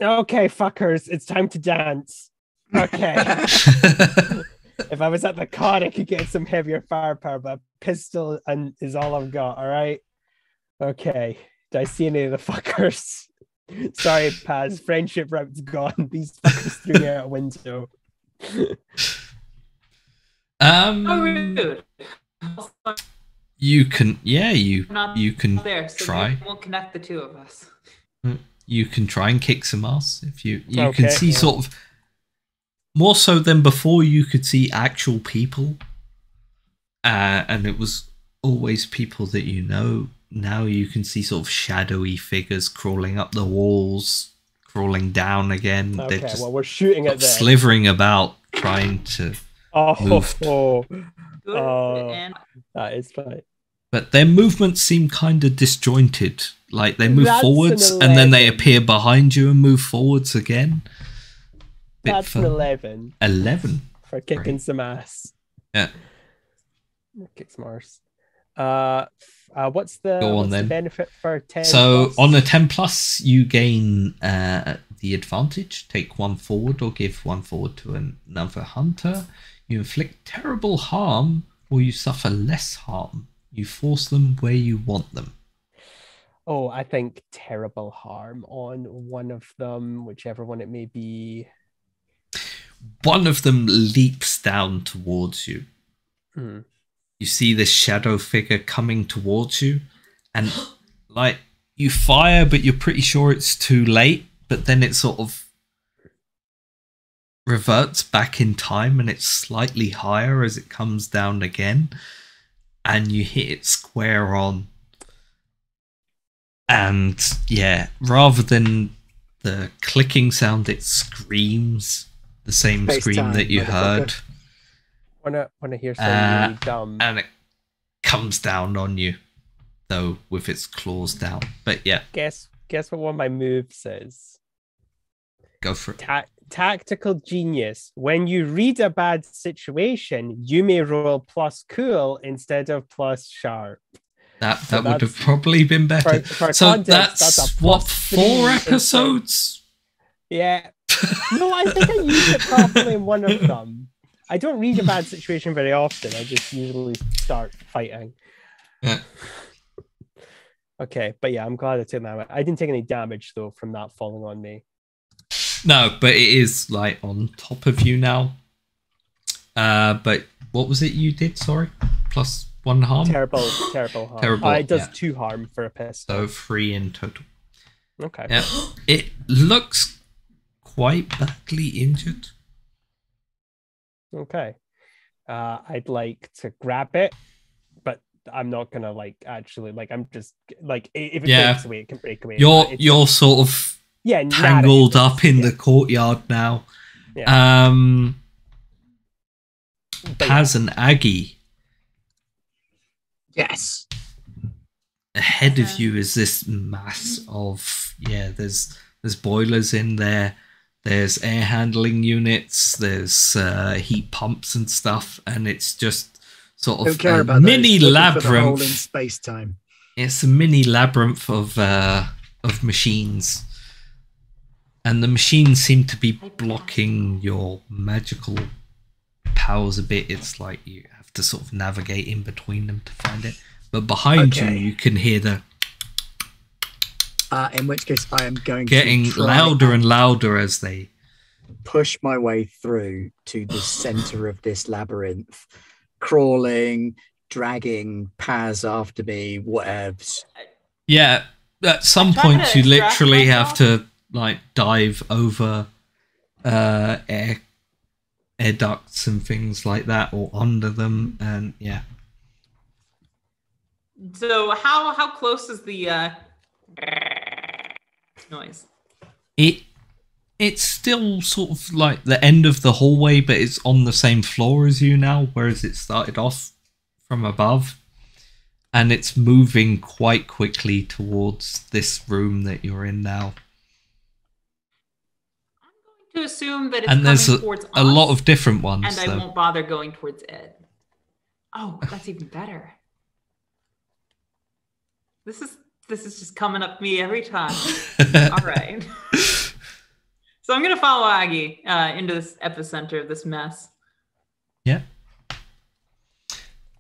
Okay, fuckers, it's time to dance. Okay. If I was at the con, I could get some heavier firepower, but a pistol is all I've got, all right? Okay. Did I see any of the fuckers? Sorry, Paz. Friendship route's gone. These fuckers threw me out a window. Oh, rude. You can, yeah, you can There, so try. we won't connect the two of us. You can try and kick some ass if you Okay, can see sort of more so than before. You could see actual people, and it was always people that you know. Now you can see sort of shadowy figures crawling up the walls, crawling down again. Okay, They're just well, we're shooting at them. slithering about, trying to move. Good, and That is fine. But their movements seem kind of disjointed. Like they move That's forwards an and then they 11. appear behind you and move forwards again. Bit That's an fun. 11 11. for kicking Right. some ass. Yeah. Kick some arse. What's the, Go on what's the then. benefit for 10? So plus? on a 10 plus, you gain the advantage. Take one forward or give one forward to another hunter. You inflict terrible harm or you suffer less harm. You force them where you want them. Oh, I think terrible harm on one of them, whichever one it may be. One of them leaps down towards you. Hmm. You see this shadow figure coming towards you, and like you fire, but you're pretty sure it's too late. But then it sort of reverts back in time, and it's slightly higher as it comes down again, and you hit it square on. And yeah, rather than the clicking sound, it screams the same Space scream time, that you motherfucker. heard. Wanna hear something really dumb? And it comes down on you, though, with its claws down. But yeah, Guess what one of my moves is? go for it. Tactical genius. When you read a bad situation, you may roll plus cool instead of plus sharp. That So would have that's- probably been better. for So context, that's a what, plus 4 3 episodes? Yeah. No, I think I used it properly in one of them. I don't read a bad situation very often. I just usually start fighting. Yeah. Okay, but yeah, I'm glad I took that. I didn't take any damage though from that falling on me. No, but it is like on top of you now. But what was it you did? Sorry, plus 1 harm. Terrible harm. Terrible, It does yeah. 2 harm for a pistol. So 3 in total. Okay. Yeah, it looks quite badly injured. Okay. I'd like to grab it, but I'm not gonna actually I'm just if it Yeah. breaks away, it can break away. You're sort of yeah tangled narrative, up in yeah, the courtyard now. yeah. But Paz and Aggie, Yes. ahead of you is this mass of there's boilers in there, there's air handling units, there's heat pumps and stuff, and it's just sort Don't of care a about mini those. Looking for the hole in labyrinth. space time. It's a mini labyrinth of of machines. And the machines seem to be blocking your magical powers a bit. It's like you have to sort of navigate in between them to find it. But behind you can hear the... in which case I am going getting to louder and louder as they... push my way through to the center of this labyrinth, crawling, dragging Paz after me, whatevs. Yeah, at some try point to you extract literally have myself. to like dive over air ducts and things like that, or under them, and yeah. So how close is the noise? It's still sort of like the end of the hallway, but it's on the same floor as you now, whereas it started off from above. And it's moving quite quickly towards this room that you're in now. I'm going to assume that it's And coming there's towards a lot us, of different ones. and I though. won't bother going towards Ed. Oh, that's even better. This is just coming up me every time. All right. So I'm gonna follow Aggie into this epicenter of this mess. Yeah.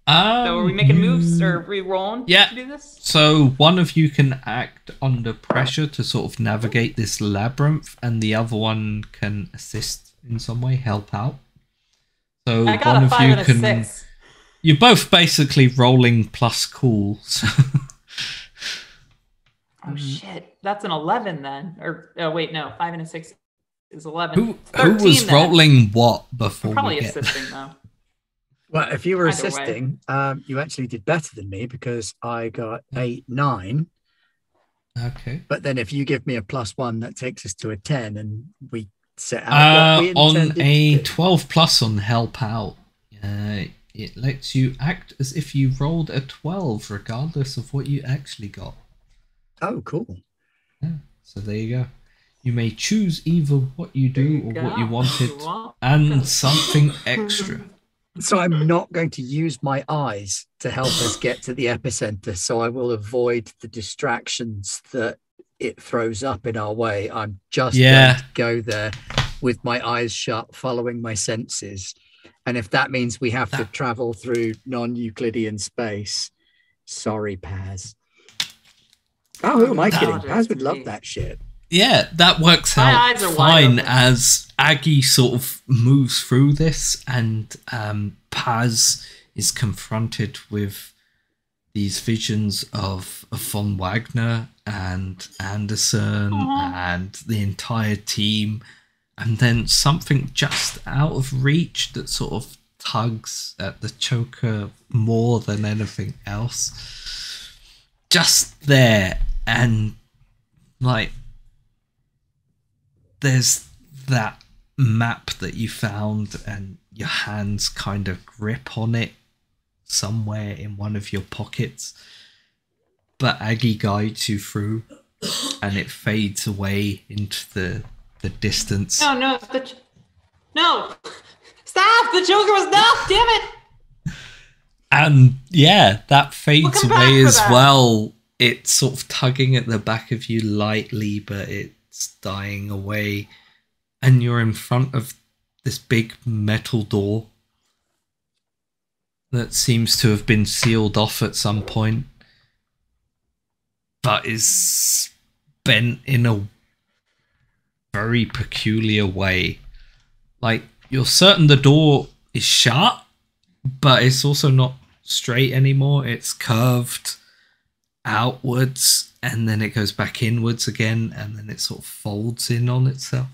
So are we making moves or are we rolling Yeah. to do this? So one of you can act under pressure to sort of navigate this labyrinth, and the other one can assist in some way, help out. So I got one a of 5 you and a can. 6. You're both basically rolling plus cool. So. Oh shit, that's an 11 then. Or wait, no, 5 and a 6 is 11. Who 13 was then. rolling what before I'm probably we get... assisting though. Well, if you were Either way. assisting, you actually did better than me because I got 8, 9. Okay. But then if you give me a +1, that takes us to a 10, and we set out what we On intended a to do. 12 plus on help out, it lets you act as if you rolled a 12, regardless of what you actually got. Oh, cool. Yeah. So there you go. You may choose either what you do or what you wanted, Well, and something extra. So I'm not going to use my eyes to help us get to the epicenter, so I will avoid the distractions that it throws up in our way. I'm just going to go there with my eyes shut, following my senses. And if that means we have to travel through non-Euclidean space, sorry, Paz. Oh, who am I kidding? Paz would love that shit. Yeah, that works My out eyes are wide fine open. as Aggie sort of moves through this, and Paz is confronted with these visions of von Wagner and Anderson and the entire team, and then something just out of reach that sort of tugs at the choker more than anything else. Just there, and like there's that map that you found, and your hands kind of grip on it somewhere in one of your pockets, but Aggie guides you through, and it fades away into the distance. No, no, no! Stop! The Joker was damn it! And yeah, that fades Welcome back away for as that. well. It's sort of tugging at the back of you lightly, but it's dying away. And you're in front of this big metal door that seems to have been sealed off at some point, but is bent in a very peculiar way. Like, you're certain the door is shut, but it's also not straight anymore. It's curved outwards, and then it goes back inwards again, and then it sort of folds in on itself.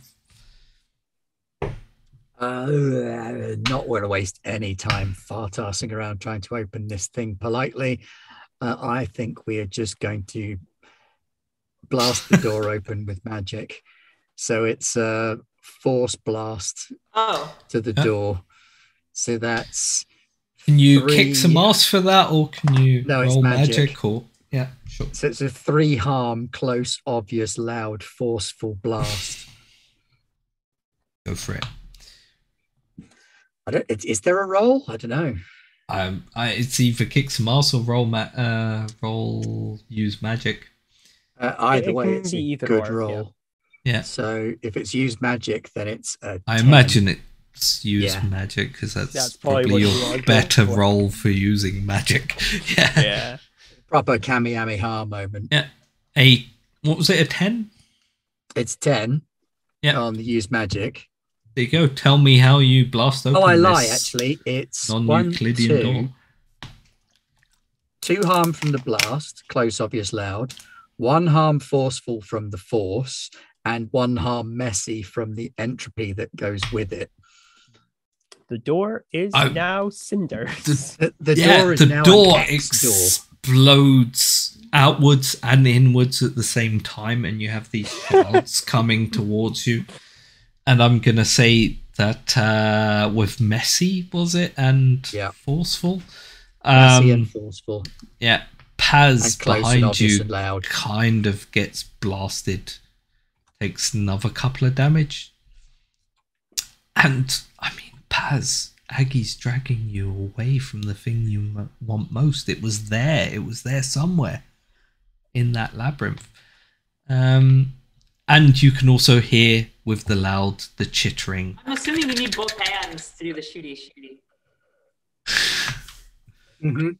Not want to waste any time fartassing around trying to open this thing politely. I think we are just going to blast the door open with magic. So it's a force blast to the door. So that's... Can you 3... kick some ass for that, or can you No, it's roll magic. Or yeah, sure. So it's a 3 harm, close, obvious, loud, forceful blast. Go for it. Is there a roll? I don't know. It's either kick some ass or roll use magic. Either it way, can it's be a either good or, roll. Yeah. So if it's used magic, then it's a I 10. imagine it's used Yeah. magic because that's That's probably probably what you your wanna go better for. role for using magic. Yeah. Yeah. Proper Kamehameha moment. What was it? A 10? It's 10 Yeah. on the used magic. There you go. Tell me how you blast open. Oh, I lie, this actually. It's non-Euclidean door. 2 harm from the blast, close, obvious, loud. 1 harm forceful from the force, and 1 harm messy from the entropy that goes with it. The door is now cinders. The door is now an X door. Explodes outwards and inwards at the same time, and you have these clouds coming towards you. And I'm gonna say that with messy, was it, and forceful? Messy and forceful. Yeah, Paz And close and behind obvious you and loud. kind of gets blasted, takes another couple of damage. And I mean, Paz, Aggie's dragging you away from the thing you want most. It was there. It was there somewhere in that labyrinth. And you can also hear with the loud, the chittering. I'm assuming you need both hands to do the shooty.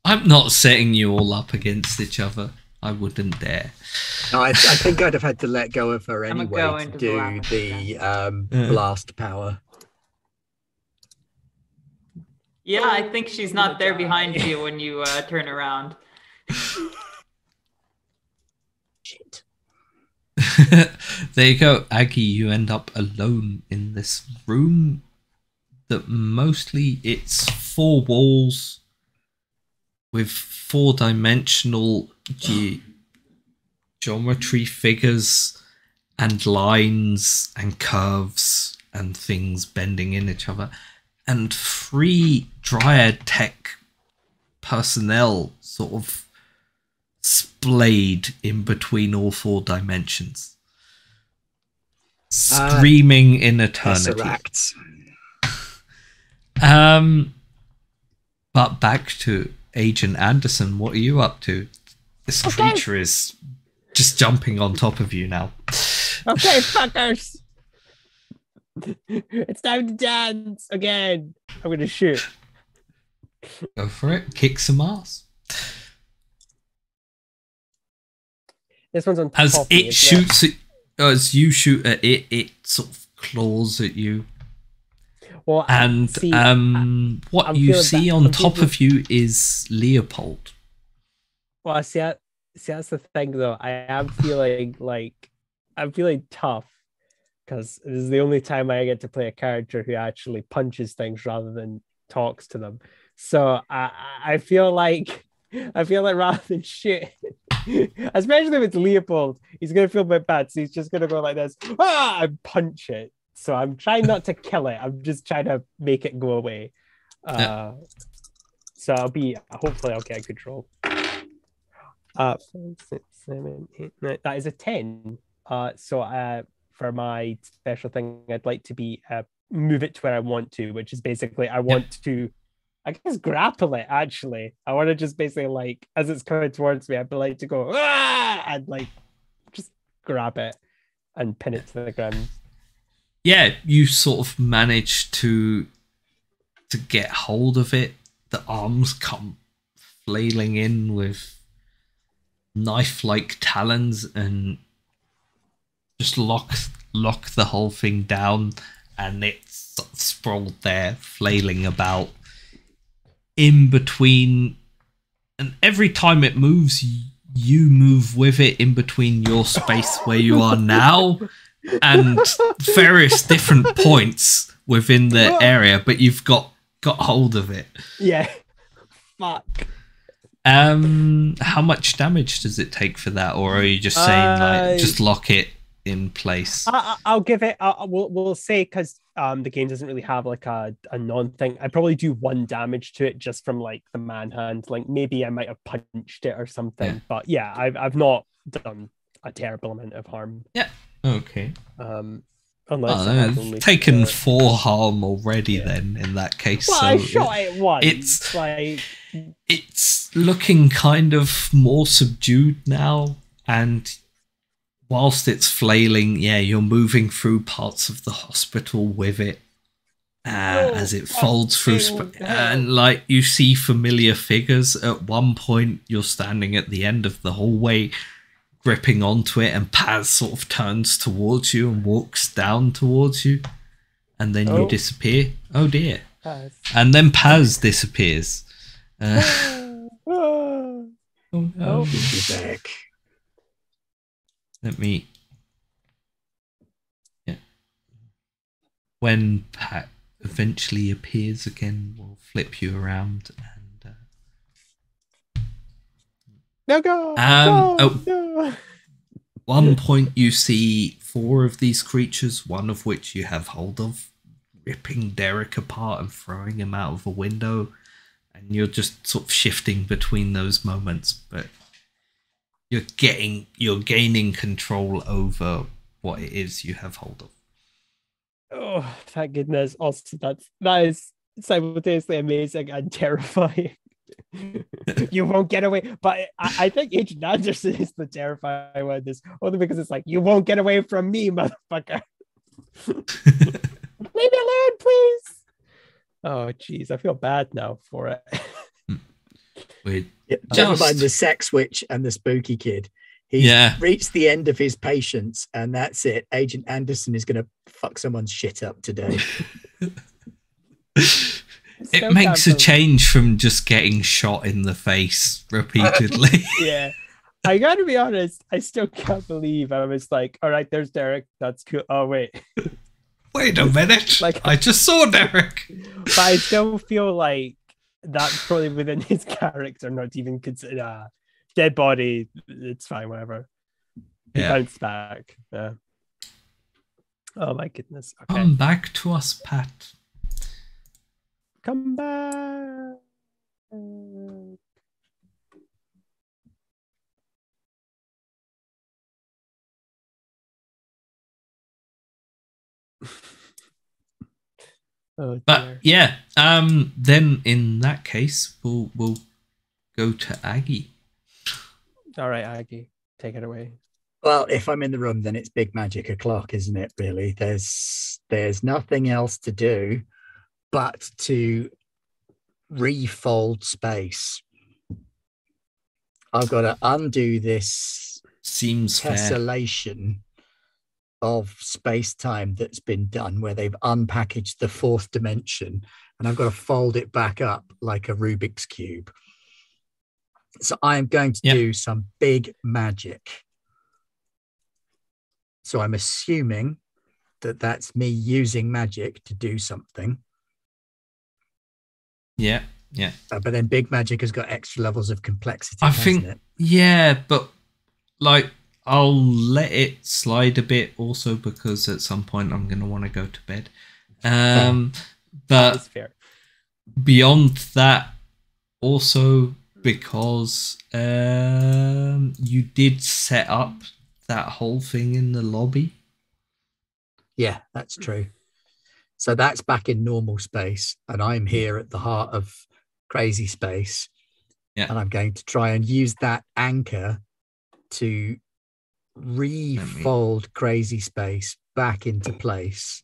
I'm not setting you all up against each other. I wouldn't dare. No, I think I'd have had to let go of her I'ma anyway go to into do the the blast power. Yeah, I think she's not there behind you when you turn around. Shit. There you go, Aggie. You end up alone in this room that mostly it's 4 walls with 4-dimensional geometry figures and lines and curves and things bending in each other, and 3 Dryad tech personnel sort of splayed in between all 4 dimensions, screaming in eternity. Tesseracts. But back to Agent Anderson. What are you up to? This creature is just jumping on top of you now. Okay, fuckers. It's time to dance again. I'm gonna shoot. Go for it. Kick some ass. This one's on top As of me, it isn't shoots at, as you shoot at it, it sort of claws at you. Well, And see, what I'm you feeling see that- on I'm top feeling- of you is Leopold. well, see, that's the thing though. I am feeling I'm feeling tough because this is the only time I get to play a character who actually punches things rather than talks to them. So I feel like rather than shoot, especially if it's Leopold, he's gonna feel a bit bad. So he's just gonna go like this, and punch it. So I'm trying not to kill it. I'm just trying to make it go away. So hopefully I'll get control. 5, 6, 7, 8, 9. That is a 10. So for my special thing, I'd like to be move it to where I want to, which is basically I want to, I guess, grapple it. Actually, I want to just basically like as it's coming towards me, I'd like to go and like just grab it and pin it to the ground. Yeah, you sort of manage to get hold of it. The arms come flailing in with knife-like talons and just lock the whole thing down, and it's sort of sprawled there, flailing about in between. And every time it moves, you move with it in between your space where you are now and various different points within the area, but you've got hold of it. Yeah. Fuck. How much damage does it take for that, or are you just saying like just lock it in place? I'll give it. We'll say because the game doesn't really have like a non-thing. I probably do 1 damage to it just from like the manhand. Like maybe I might have punched it or something. Yeah. But yeah, I've not done a terrible amount of harm. Yeah. Okay. Unless it has It's only taken 4 harm already. Then in that case, Well, so I shot it once. it's- like it's looking kind of more subdued now, and whilst it's flailing, you're moving through parts of the hospital with it as it folds through. And like you see familiar figures. At one point, you're standing at the end of the hallway, gripping onto it, and Paz sort of turns towards you and walks down towards you, and then you disappear. Oh dear! Paz. And then Paz disappears. Oh no! Be back. Let me. Yeah. When Pat eventually appears again, we'll flip you around and. No go. No. One point you see 4 of these creatures, one of which you have hold of, ripping Derek apart and throwing him out of a window, and you're just sort of shifting between those moments, but you're gaining control over what it is you have hold of. Oh, thank goodness! Also, that is simultaneously amazing and terrifying. You won't get away, but I think Agent Anderson is the terrifying one. This only because it's like, you won't get away from me, motherfucker. Leave me alone, please. Oh, jeez, I feel bad now for it. Never mind the sex witch and the spooky kid. He's reached the end of his patience, and that's it. Agent Anderson is going to fuck someone's shit up today. It makes a change from just getting shot in the face repeatedly. Yeah. I gotta be honest, I still can't believe I was like, all right, there's Derek. That's cool. Oh, wait. Wait a minute. Like, I just saw Derek. But I still feel like that's probably within his character, not even consider dead body. It's fine, whatever. He bounced back. Yeah. Oh my goodness. Okay. Come back to us, Pat. Come back. Oh, but then in that case, we'll go to Aggie. All right, Aggie, take it away. Well, if I'm in the room, then it's big magic o'clock, isn't it? Really, there's nothing else to do but to refold space. I've got to undo this tessellation of space-time that's been done, where they've unpackaged the 4th dimension, and I've got to fold it back up like a Rubik's Cube. So I'm going to do some big magic. So I'm assuming that that's me using magic to do something. Yeah. But then big magic has got extra levels of complexity. I think, but like, I'll let it slide a bit also because at some point I'm going to want to go to bed. But fair. Beyond that, also because you did set up that whole thing in the lobby. Yeah, that's true. So that's back in normal space, and I'm here at the heart of crazy space. Yeah. And I'm going to try and use that anchor to refold crazy space back into place.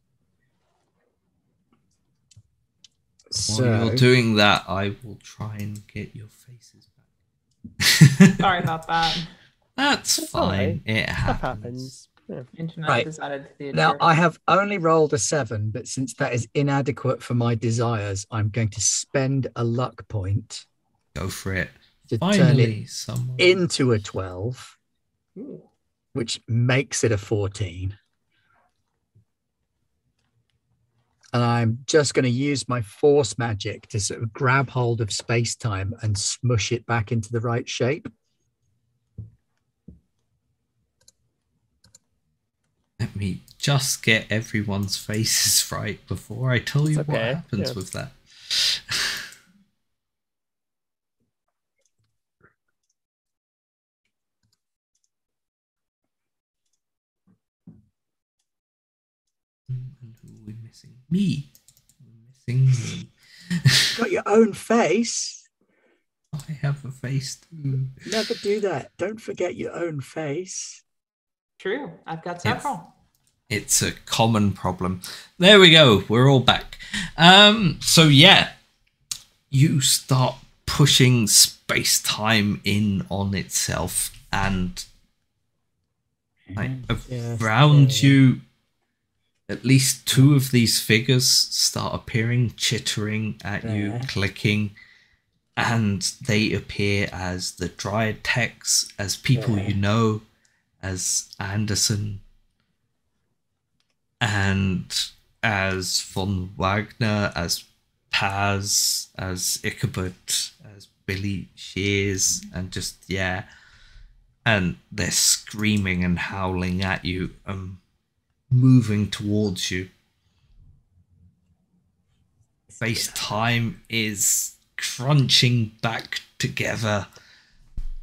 While you're doing that, I will try and get your faces back. Sorry about that. That's fine. Right. It happens. Yeah. Internet decided to now, I have only rolled a 7, but since that is inadequate for my desires, I'm going to spend a luck point. Go for it. To turn it into a 12, which makes it a 14. And I'm just going to use my force magic to sort of grab hold of space-time and smush it back into the right shape. Let me just get everyone's faces right before I tell you what happens with that. And who are we missing? Me. We're missing me. Got your own face. I have a face too. Never do that. Don't forget your own face. True. I've got several. It's a common problem. There we go. We're all back. So yeah, you start pushing space-time in on itself, and around you, at least two of these figures start appearing, chittering at you, clicking, and they appear as the Dryad Techs, as people you know, as Anderson, and as von Wagner, as Paz, as Ichabod, as Billy Shears, and just, and they're screaming and howling at you, moving towards you. Space-time is crunching back together,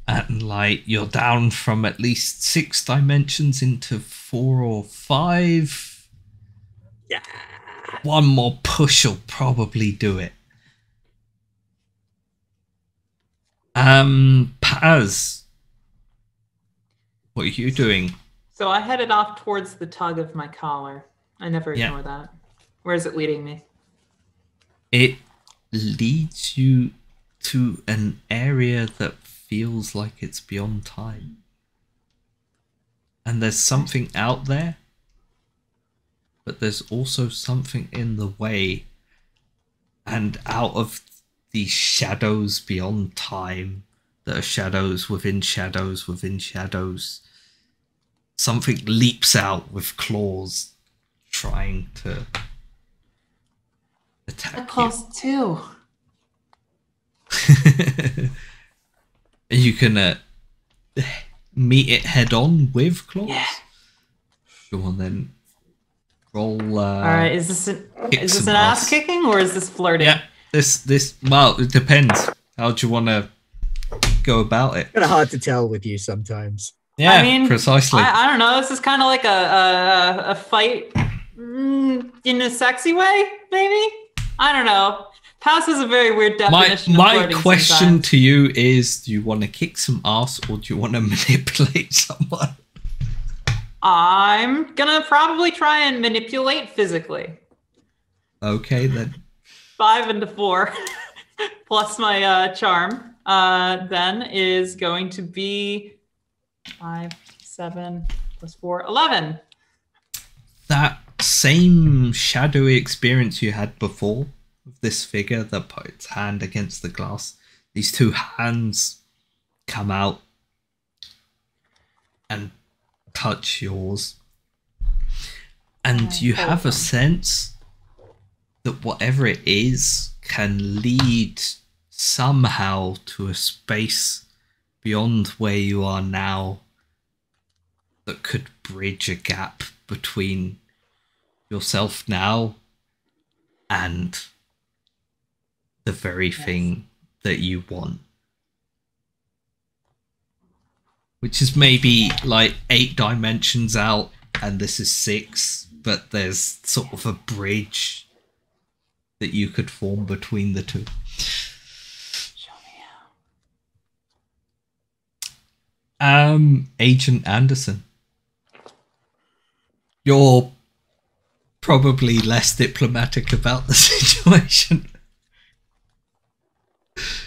and like you're down from at least 6 dimensions into 4 or 5. Yeah. One more push will probably do it. Paz, what are you doing? So I headed off towards the tug of my collar. I never ignore that. Where is it leading me? It leads you to an area that feels like it's beyond time. And there's something out there, but there's also something in the way. And out of these shadows beyond time, that are shadows within shadows within shadows, something leaps out with claws, trying to attack you. Claws too. You can meet it head on with claws. Yeah. Go on then. Roll. All right. Is this an ass kicking or is this flirting? Yeah. This. Well, it depends. How do you want to go about it? Kind of hard to tell with you sometimes. Yeah, I mean, precisely. I don't know. This is kind of like a fight in a sexy way, maybe. I don't know. Pass is a very weird definition. My of question sometimes. to you is: do you want to kick some ass or do you want to manipulate someone? I'm gonna probably try and manipulate physically. Okay, then. 5 into 4 plus my charm. Then is going to be 5, 7 plus 4, 11. That same shadowy experience you had before with this figure that put its hand against the glass. These two hands come out and touch yours. And you have a sense that whatever it is can lead somehow to a space beyond where you are now that could bridge a gap between yourself now and the very thing that you want. Which is maybe like 8 dimensions out and this is 6, but there's sort of a bridge that you could form between the two. Show me how. Agent Anderson. You're probably less diplomatic about the situation.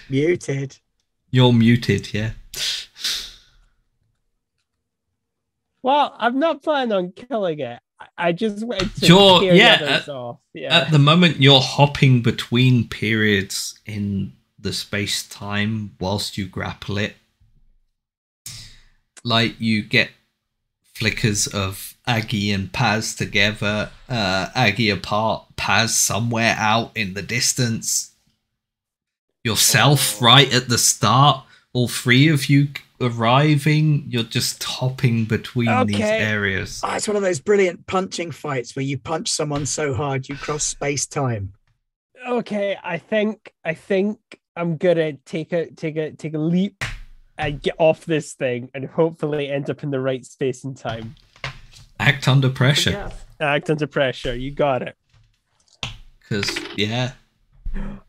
Muted. You're muted, yeah. Well, I'm not planning on killing it. I just wanted to You're- scare yeah, the others off. Yeah. At the moment, you're hopping between periods in the space-time whilst you grapple it. Like, you get flickers of Aggie and Paz together, Aggie apart, Paz somewhere out in the distance. Yourself right at the start, all 3 of you arriving, you're just hopping between these areas. Oh, it's one of those brilliant punching fights where you punch someone so hard you cross space-time. Okay, I think I'm gonna take a leap and get off this thing and hopefully end up in the right space and time. Act under pressure. Yeah. Act under pressure. You got it. Because, yeah,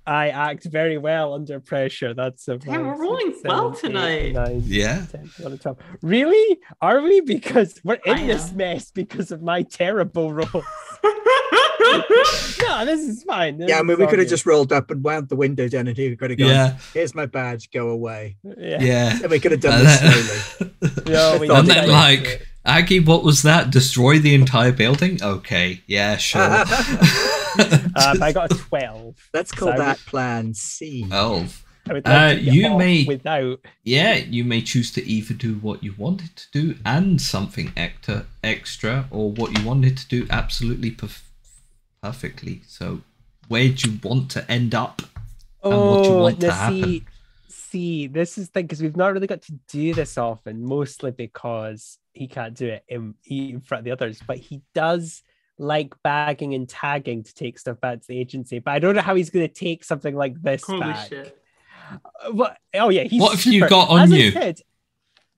I act very well under pressure. That's a Damn, we're 5, rolling 6, well 7, 8, tonight. 9, Yeah. 10, 11, 12. Really? Are we? Because we're I in this am. mess because of my terrible rolls. No, this is fine. This Yeah, I mean, is we all could have good. just rolled up and wound the window down, and he could have gone, Yeah. here's my badge, go away. Yeah. Yeah. And we could have done this slowly. No, we And didn't then, do like, it. Aggie, what was that? Destroy the entire building? Okay, yeah, sure. But I got a 12. Let's call So that plan C. Oh, I would like to get you off may- without. yeah, you may choose to either do what you wanted to do and something extra, or what you wanted to do absolutely perfectly. So, where do you want to end up? And what you want to now happen. see, this is the thing because we've not really got to do this often, mostly because he can't do it in front of the others, but he does like bagging and tagging to take stuff back to the agency. But I don't know how he's going to take something like this Holy back. shit. What? Oh yeah, he's What have you super- got on As I you? said,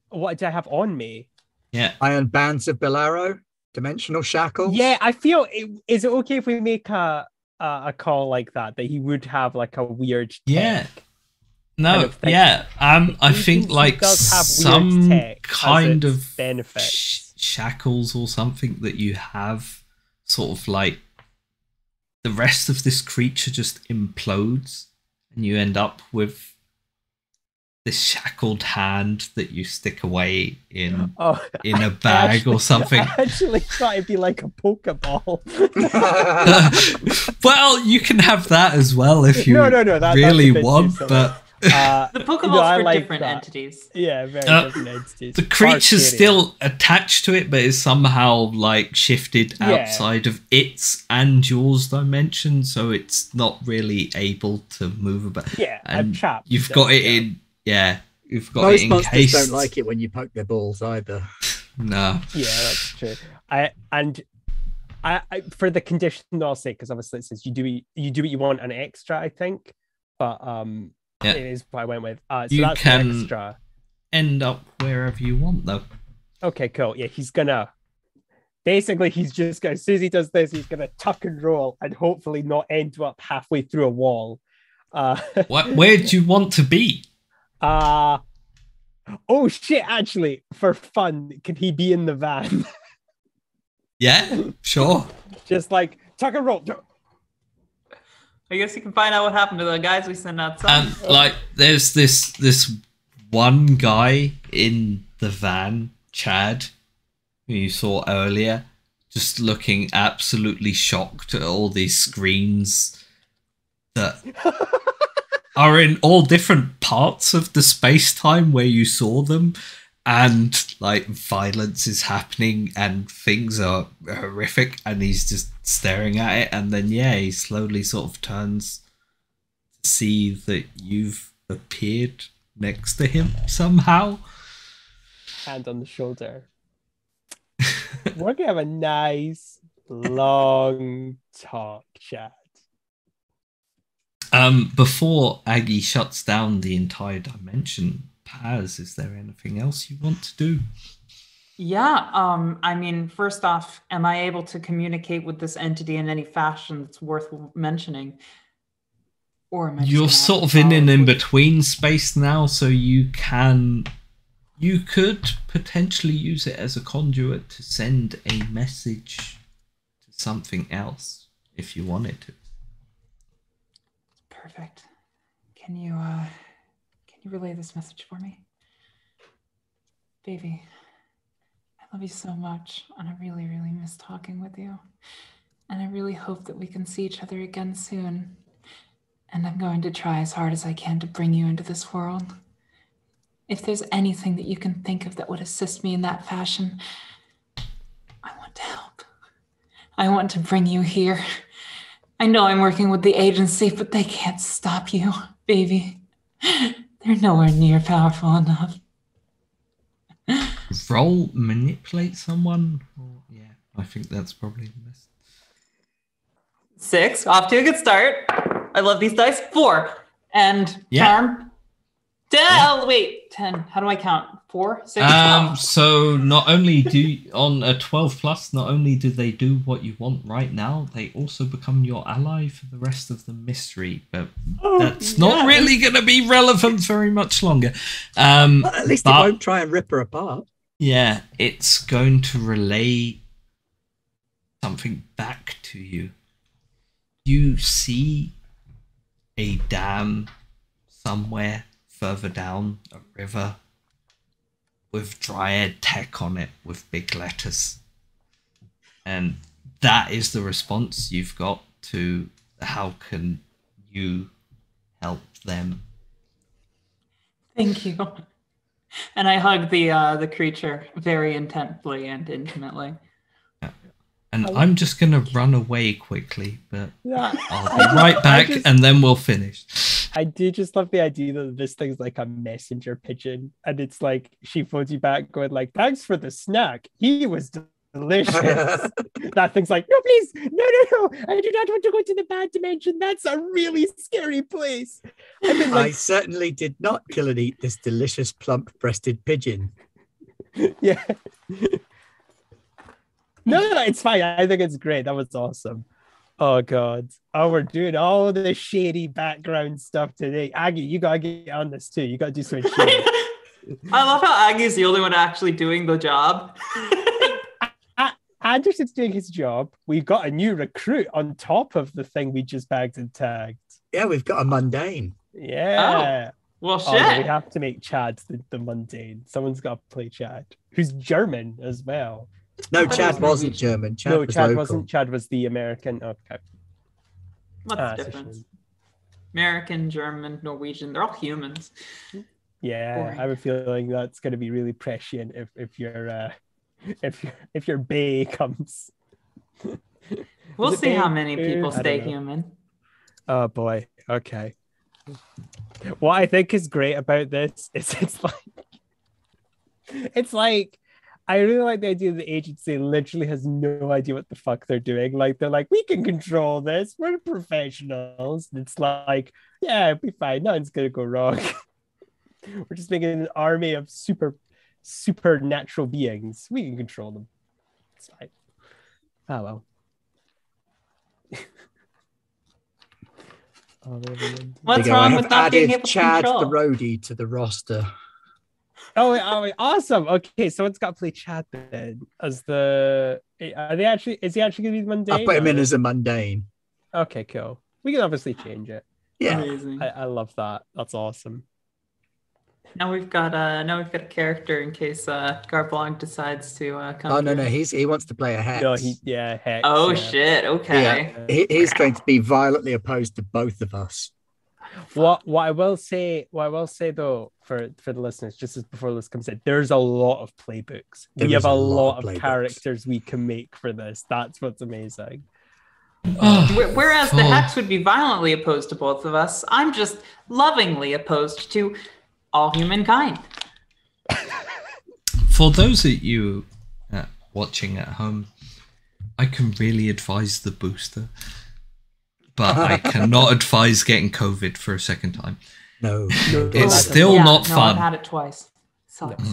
what do I have on me? Yeah. Iron Bands of Bilaro, Dimensional Shackles. Yeah, I feel. Is it okay if we make a call like that he would have like a weird Yeah. tech? No, kind of thing. yeah. I Agency think like does have weird some tech as kind its of benefits. shackles or something that you have, sort of like the rest of this creature just implodes, and you end up with this shackled hand that you stick away in Oh, a bag or something. I actually thought it'd be like a Pokeball. Well, you can have that as well if you No, that's really a bit too want, silly. but The Pokeballs No, I for like different that. entities. Yeah, very different entities. the creature's Arcadia. still attached to it, but is somehow like shifted Yeah. outside of its and yours dimension, so it's not really able to move about. Yeah, I'm And trapped. you've got it in, yeah, you've got Most it monsters encased. don't like it when you poke their balls either. No, Yeah, that's true. I for the condition I'll say, because obviously it says you do what you want an extra, I think. But Yeah. it is what I went with. So You that's can- the extra. end up wherever you want though. Okay, cool. Yeah, he's gonna basically he's just gonna as soon as he does this, he's gonna tuck and roll and hopefully not end up halfway through a wall. Where do you want to be? Oh shit, actually, for fun, can he be in the van? Yeah, sure. Just like tuck and roll. I guess you can find out what happened to the guys we sent outside. And like, there's this one guy in the van, Chad, who you saw earlier, just looking absolutely shocked at all these screens that are in all different parts of the space-time where you saw them, and like violence is happening and things are horrific, and he's just staring at it, and then yeah, he slowly sort of turns to see that you've appeared next to him somehow. Hand on the shoulder. We're gonna have a nice long talk, Chad. Before Aggie shuts down the entire dimension, Paz, is there anything else you want to do? Yeah, I mean, first off, am I able to communicate with this entity in any fashion that's worth mentioning? Or am I just You're gonna have sort to of in follow an through? in-between space now, so you could potentially use it as a conduit to send a message to something else if you wanted to. Perfect. Can you relay this message for me? Baby, I love you so much, and I really, really miss talking with you. And I really hope that we can see each other again soon. And I'm going to try as hard as I can to bring you into this world. If there's anything that you can think of that would assist me in that fashion, I want to help. I want to bring you here. I know I'm working with the agency, but they can't stop you, baby. They're nowhere near powerful enough. Roll manipulate someone? Or, yeah, I think that's probably the best. 6, off to a good start. I love these dice. 4, and Yeah. charm. 10, Well, wait, 10. How do I count? 4, 6, 12. So not only on a 12 plus, not only do they do what you want right now, they also become your ally for the rest of the mystery. But that's not really going to be relevant very much longer. Well, at least it won't try and rip her apart. Yeah, it's going to relay something back to you. You see a dam somewhere further down a river with Dryad Tech on it with big letters. And that is the response you've got to how can you help them. Thank you. And I hug the creature very intently and intimately. And I'm just going to run away quickly, but Yeah. I'll be right back and then we'll finish. I do just love the idea that this thing's like a messenger pigeon, and it's like she phones you back going like, "Thanks for the snack. He was delicious." That thing's like, "No, please, no. I do not want to go to the bad dimension. That's a really scary place." And then, I like, certainly did not kill and eat this delicious plump-breasted pigeon. yeah. No, it's fine. I think it's great. That was awesome. Oh God. Oh, we're doing all the shady background stuff today. Aggie, you gotta get on this too. You gotta do some shady. I love how Aggie's the only one actually doing the job. Anderson's doing his job. We've got a new recruit on top of the thing we just bagged and tagged. Yeah, we've got a mundane. Yeah. Well, Oh, no, we shit. have to make Chad the mundane. Someone's got to play Chad, who's German as well. No, thought it Chad was wasn't Norwegian. German. Chad No, was Chad local. wasn't. Chad was the American. Okay. What's Ah, the it's a difference? shame. American, German, Norwegian, they're all humans. Yeah, Boring. I have a feeling that's going to be really prescient if your bay comes. We'll Is it see how big? many people I don't stay know. human. Oh boy. Okay. What I think is great about this is it's like I really like the idea that the agency literally has no idea what the fuck they're doing. Like they're like, we can control this. We're professionals. And it's like, yeah, it'll be fine. Nothing's gonna go wrong. We're just making an army of supernatural beings. We can control them. It's fine. Oh well. Oh, There What's you go. wrong I with have not being added able to Chad control? the roadie to the roster. Awesome. Okay, someone's got to play Chad then as the. Are they actually? Is he actually going to be mundane? I put him in or- as a mundane. Okay, cool. We can obviously change it. Yeah. Amazing. I love that. That's awesome. Now we've got a character in case Garblag decides to come. Oh no, through. he wants to play a hex. No, hex. Oh yeah. shit! Okay. Yeah, he's going to be violently opposed to both of us. What I will say though for the listeners, just as before this comes in, there's a lot of playbooks. There We is have a a lot lot of of playbooks. characters we can make for this. That's what's amazing. Whereas the Oh. Hex would be violently opposed to both of us, I'm just lovingly opposed to all humankind. For those of you watching at home, I can really advise the booster, but I cannot advise getting COVID for a second time. No, No, It's that's- still Yeah, not no, fun. I've had it twice. Sucks.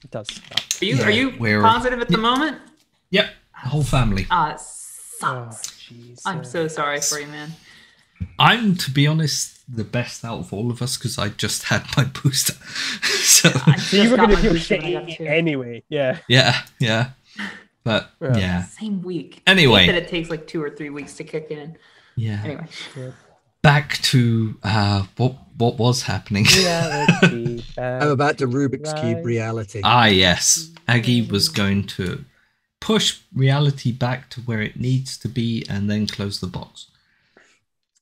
It does. Are you Yeah, are you we're- positive at the moment? Yep, whole family. It Oh, sucks. jeez. I'm so sorry for you, man. I'm, to be honest, the best out of all of us because I just had my booster. So I So you just were got going to my feel booster when I got shitty two. anyway. Yeah. yeah. But Yeah. yeah, Same week. Anyway. I hate that it takes like 2 or 3 weeks to kick in. yeah. Anyway, Back to what was happening. Reality. I'm about to Rubik's Cube Right. reality. Ah, yes. Aggie was going to push reality back to where it needs to be and then close the box.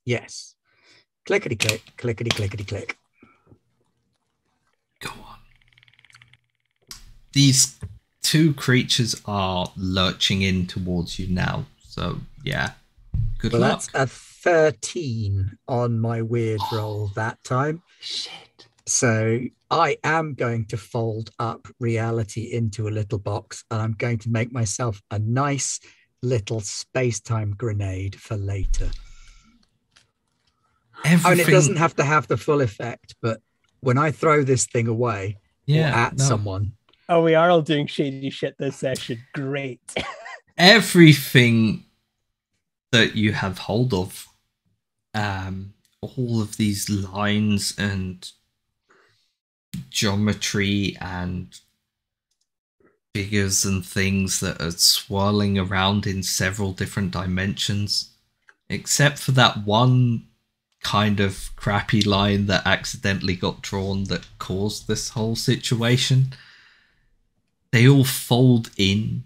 Yes. Clickety click, clickety clickety click. Go on. These two creatures are lurching in towards you now. So, yeah. Good Well, luck. that's a 13 on my weird roll that time. shit. So I am going to fold up reality into a little box and I'm going to make myself a nice little space-time grenade for later. I mean, it Everything. doesn't have to have the full effect, but when I throw this thing away or at someone. Oh, we are all doing shady shit this session. Great. Everything that you have hold of, all of these lines and geometry and figures and things that are swirling around in several different dimensions, except for that one kind of crappy line that accidentally got drawn that caused this whole situation. They all fold in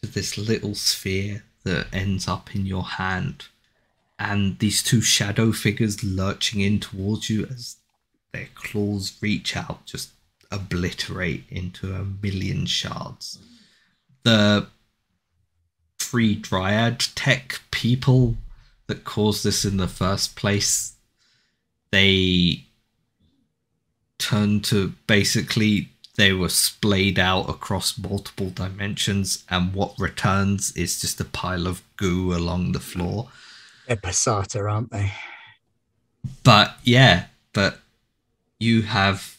to this little sphere that ends up in your hand, and these two shadow figures lurching in towards you as their claws reach out just obliterate into a million shards. The free dryad tech people that caused this in the first place, they turned to basically they were splayed out across multiple dimensions, and what returns is just a pile of goo along the floor. They're Passata, aren't they? But you have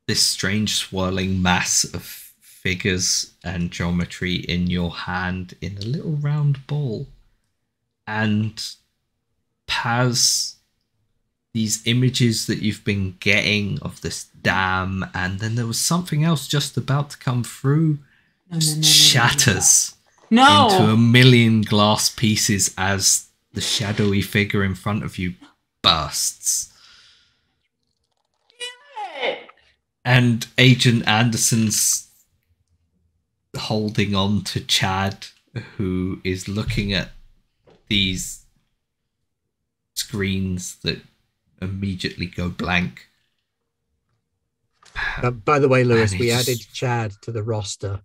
this strange swirling mass of figures and geometry in your hand in a little round ball. And Paz, these images that you've been getting of this dam, and then there was something else just about to come through, shatters into a million glass pieces as the shadowy figure in front of you bursts. And Agent Anderson's holding on to Chad, who is looking at these screens that immediately go blank. By the way, Lewis, we added Chad to the roster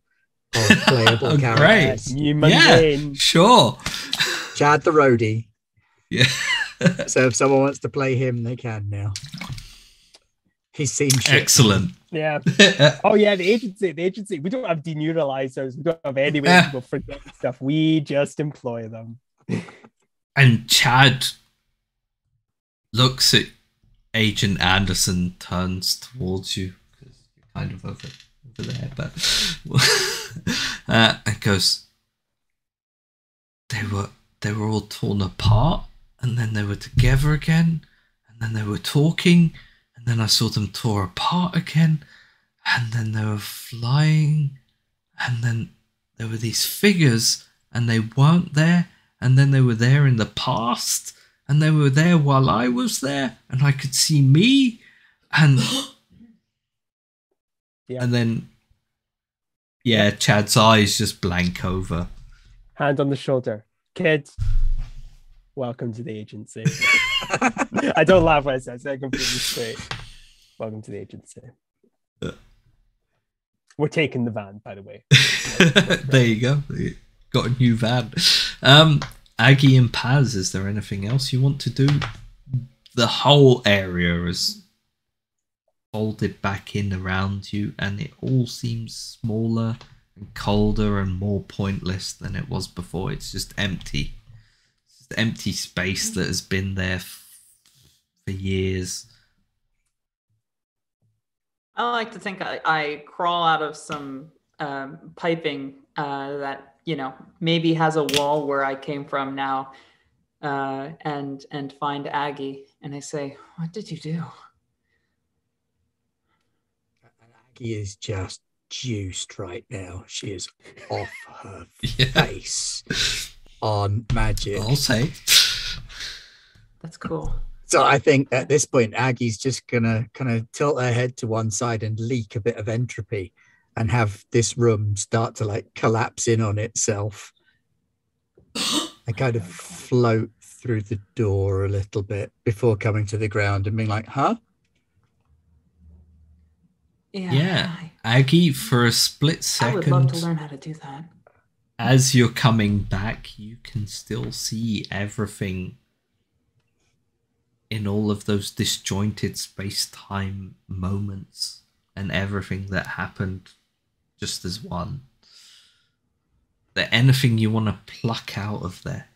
of playable characters. Great. Yeah, sure. Chad the roadie. Yeah. So if someone wants to play him, they can now. He's seen shit. Excellent. Yeah. Oh yeah, the agency. We don't have deneuralizers. We don't have any way people forget stuff. We just employ them. And Chad looks at Agent Anderson, turns towards you because you're kind of over there, but and goes, They were all torn apart, and then they were together again, and then they were talking. And then I saw them tore apart again, and then they were flying, and then there were these figures, and they weren't there, and then they were there in the past, and they were there while I was there, and I could see me, and and then Chad's eyes just blank over. Hand on the shoulder, kids. Welcome to the agency. I don't laugh when I say it completely straight. Welcome to the agency. We're taking the van, by the way. There you go. You got a new van. Aggie and Paz, is there anything else you want to do? The whole area is folded back in around you, and it all seems smaller and colder and more pointless than it was before. It's just empty. Empty space that has been there for years. I like to think I crawl out of some piping that maybe has a wall where I came from now, and find Aggie, and I say, "What did you do?" Aggie is just juiced right now. She is off her face. On magic. I'll say. That's cool. So I think at this point, Aggie's just gonna kind of tilt her head to one side and leak a bit of entropy and have this room start to like collapse in on itself and kind of float through the door a little bit before coming to the ground and being like, huh? Yeah. Aggie, for a split second, I would love to learn how to do that. As you're coming back, you can still see everything in all of those disjointed space-time moments and everything that happened just as one. Is there anything you want to pluck out of there?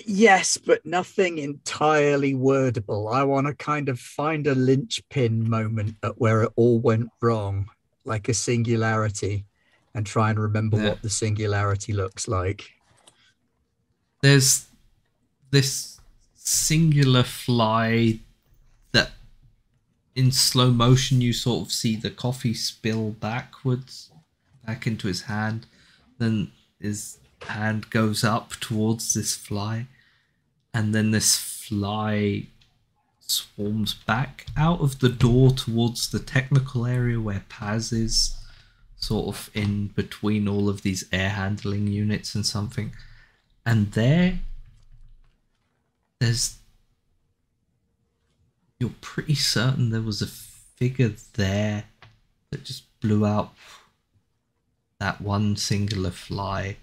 Yes, but nothing entirely wordable. I want to kind of find a linchpin moment at where it all went wrong, like a singularity, and try and remember Yeah. what the singularity looks like. There's this singular fly that in slow motion you sort of see the coffee spill backwards back into his hand. Then his hand goes up towards this fly, and then this fly swarms back out of the door towards the technical area where Paz is, sort of in between all of these air handling units and something. And there's you're pretty certain there was a figure there that just blew out that one singular fly,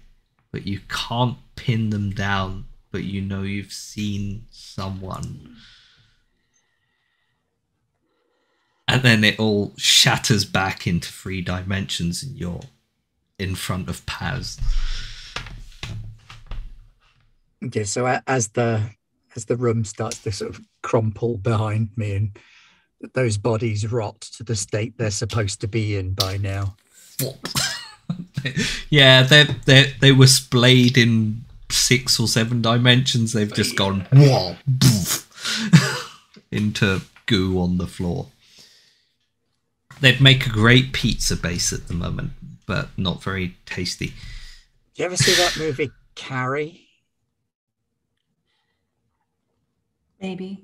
but you can't pin them down, but you know you've seen someone. And then it all shatters back into 3 dimensions and you're in front of Paz. Okay, so as the room starts to sort of crumple behind me and those bodies rot to the state they're supposed to be in by now. Yeah, they were splayed in 6 or 7 dimensions. They've just gone whoa, into goo on the floor. They'd make a great pizza base at the moment, but not very tasty. Do you ever see that movie Carrie? Maybe.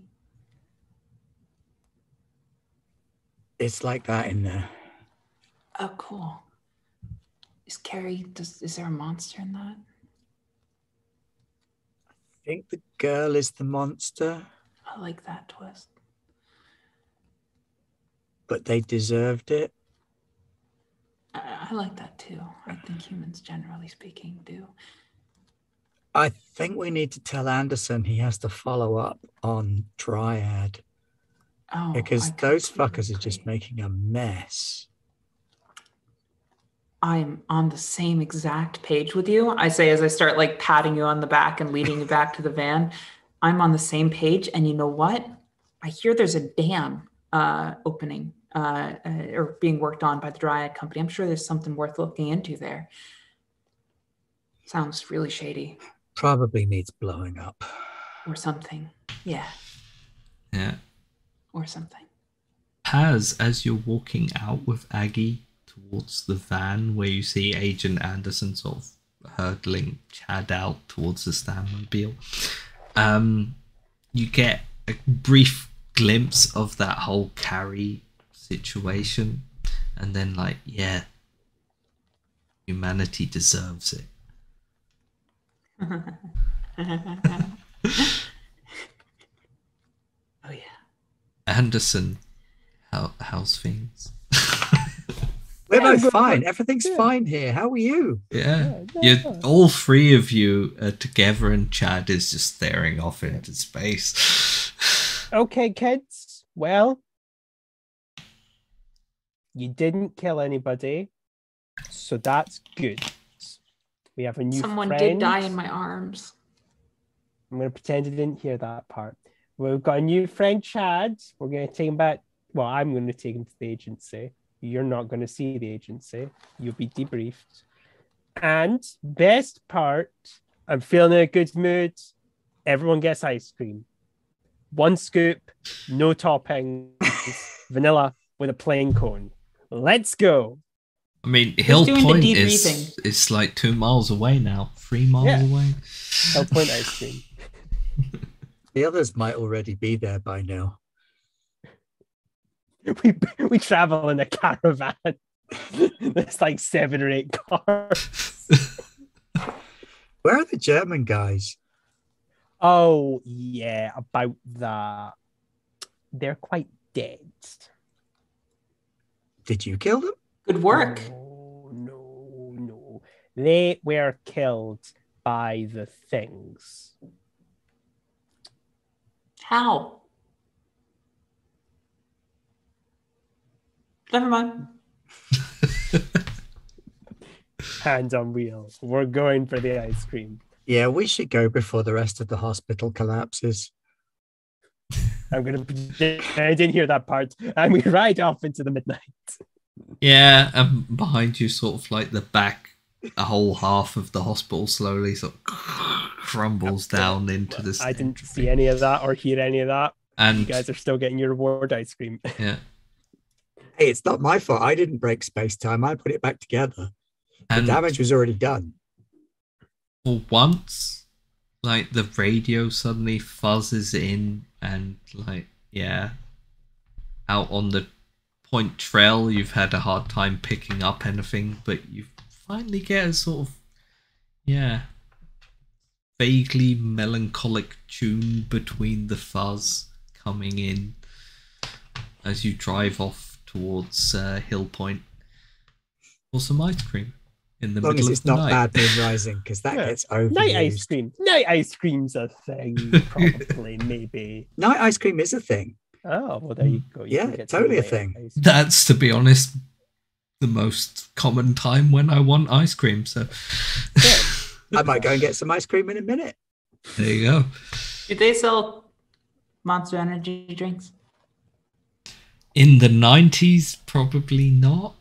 It's like that in there. Oh, cool. Is Carrie? Is there a monster in that? I think the girl is the monster, I like that twist. but they deserved it. I like that too. I think humans, generally speaking, do. I think we need to tell Anderson he has to follow up on Dryad, Oh, because I those completely fuckers are just agree. making a mess. I'm on the same exact page with you. I say as I start like patting you on the back and leading you back to the van, I'm on the same page. And you know what? I hear there's a dam opening or being worked on by the Dryad Company. I'm sure there's something worth looking into there. Sounds really shady Probably needs blowing up. or something. Yeah, Yeah. or something. Paz, as you're walking out with Aggie towards the van where you see Agent Anderson sort of hurdling Chad out towards the Stanmobile, you get a brief glimpse of that whole Carrie situation, and then like, yeah, humanity deserves it. Oh yeah. Anderson, how's things? We're Yeah, both good, fine. good. Everything's Yeah. fine here. How are you? Yeah, Yeah. you all 3 of you are together, and Chad is just staring off into space. Okay, kids. Well, you didn't kill anybody, so that's good. We have a new Someone friend. did die in my arms. I'm going to pretend I didn't hear that part. We've got a new friend, Chad. We're going to take him back. Well, I'm going to take him to the agency. You're not going to see the agency. You'll be debriefed. And best part, I'm feeling in a good mood. Everyone gets ice cream. 1 scoop, no toppings, vanilla with a plain cone. Let's go. I mean, Hill doing the Point debriefing? is like 2 miles away now, 3 miles Yeah. away. Hell Point ice cream. The others might already be there by now. We travel in a caravan. There's like 7 or 8 cars. Where are the German guys? Oh, yeah, about that. They're quite dead. Did you kill them? Good work. No. They were killed by the things. How? Never mind. Hands on wheels. We're going for the ice cream. Yeah, we should go before the rest of the hospital collapses. I'm gonna pretend I didn't hear that part, and we ride off into the midnight. Yeah, and behind you, sort of like the back, a whole half of the hospital slowly sort of crumbles down into the. I didn't see any of that or hear any of that. And you guys are still getting your reward ice cream. Yeah. Hey, it's not my fault. I didn't break space time. I put it back together. The damage was already done. For once, like the radio suddenly fuzzes in, and like, yeah, out on the point trail, you've had a hard time picking up anything, but you finally get a sort of, yeah, vaguely melancholic tune between the fuzz coming in as you drive off towards Hill Point for some ice cream in the middle of the night. As long as it's not Bad Moon Rising, because that gets overused. Night ice cream. Night ice cream's a thing, probably, maybe. Night ice cream is a thing. Oh, well, there you go. Yeah, totally a thing. That's, to be honest, the most common time when I want ice cream. So I might go and get some ice cream in a minute. There you go. Do they sell Monster Energy drinks? In the 90s, probably not.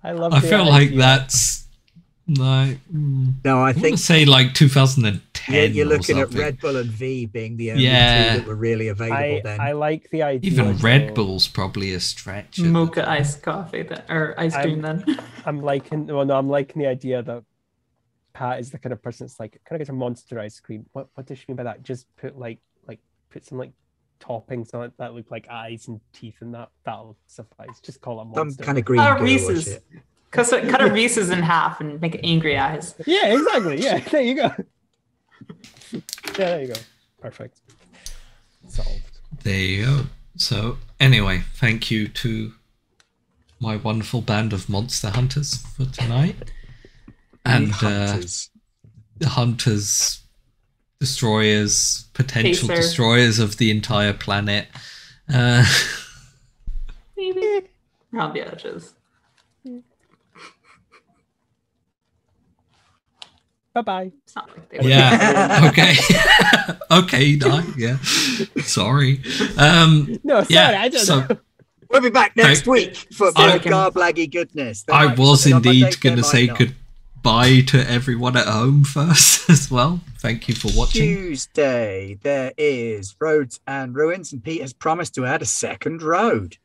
I feel like that's like no, I think say like 2010. Yeah, you're looking at Red Bull and V being the only two that were really available then. I like the idea. Even Red Bull's probably a stretch. Mocha iced coffee or ice cream then. I'm liking the idea that Pat is the kind of person that's like, can I get a Monster ice cream? What does she mean by that? Just put put some like toppings on it that look like eyes and teeth, and that'll suffice. Just call it Monster. Some kind of green Reese's. Cut a Reese's in half and make it angry eyes. Yeah, exactly. Yeah, there you go. Yeah, there you go. Perfect. Solved. There you go. So anyway, thank you to my wonderful band of monster hunters for tonight. And the hunters, destroyers, potential Pacer. Destroyers of the entire planet. Maybe around the edges. Bye-bye. It's not like they were. Yeah. Okay. Okay. No, yeah. Sorry. No, sorry. Yeah, I don't know. We'll be back next week for more Garblaggy goodness. I was indeed going to say goodbye to everyone at home first as well. Thank you for watching. Tuesday, there is Roads and Ruins, and Pete has promised to add a second road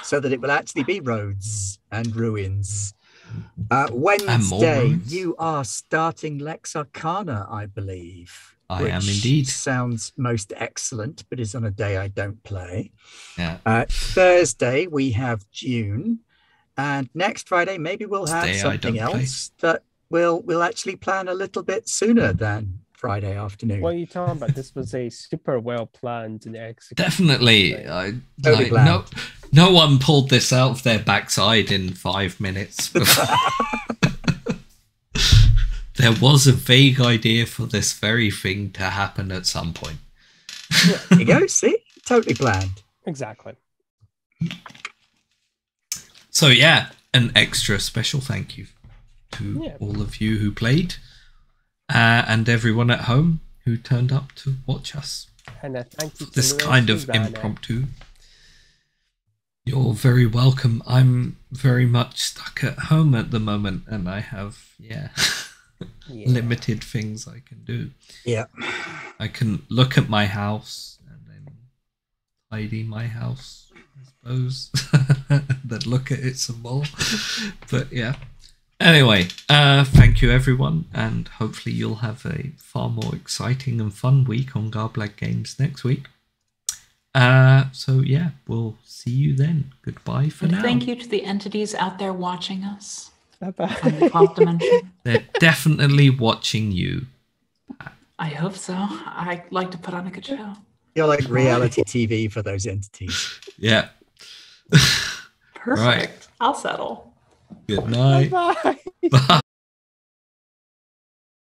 so that it will actually be Roads and Ruins. Wednesday, you are starting Lex Arcana, I believe. I am indeed. Sounds most excellent, but is on a day I don't play. Yeah. Thursday, we have June. And next Friday, maybe we'll have something else that we'll actually plan a little bit sooner than Friday afternoon. What are you talking about? This was a super well planned and executed. Definitely. No one pulled this out of their backside in 5 minutes. There was a vague idea for this very thing to happen at some point. There you go. See? Totally planned. Exactly. So yeah, an extra special thank you to all of you who played and everyone at home who turned up to watch us. And thank you for this kind of impromptu. You're very welcome. I'm very much stuck at home at the moment, and I have limited things I can do. Yeah, I can look at my house and then tidy my house, I suppose. Then look at it some more. But yeah. Anyway, thank you everyone, and hopefully you'll have a far more exciting and fun week on Garblag Games next week. So yeah, we'll see you then. Goodbye for now. Thank you to the entities out there watching us. Bye-bye. From the 12th dimension. They're definitely watching you. I hope so. I like to put on a good show. You're like reality TV for those entities. Yeah. Perfect. Right. I'll settle. Good night. Bye. Bye.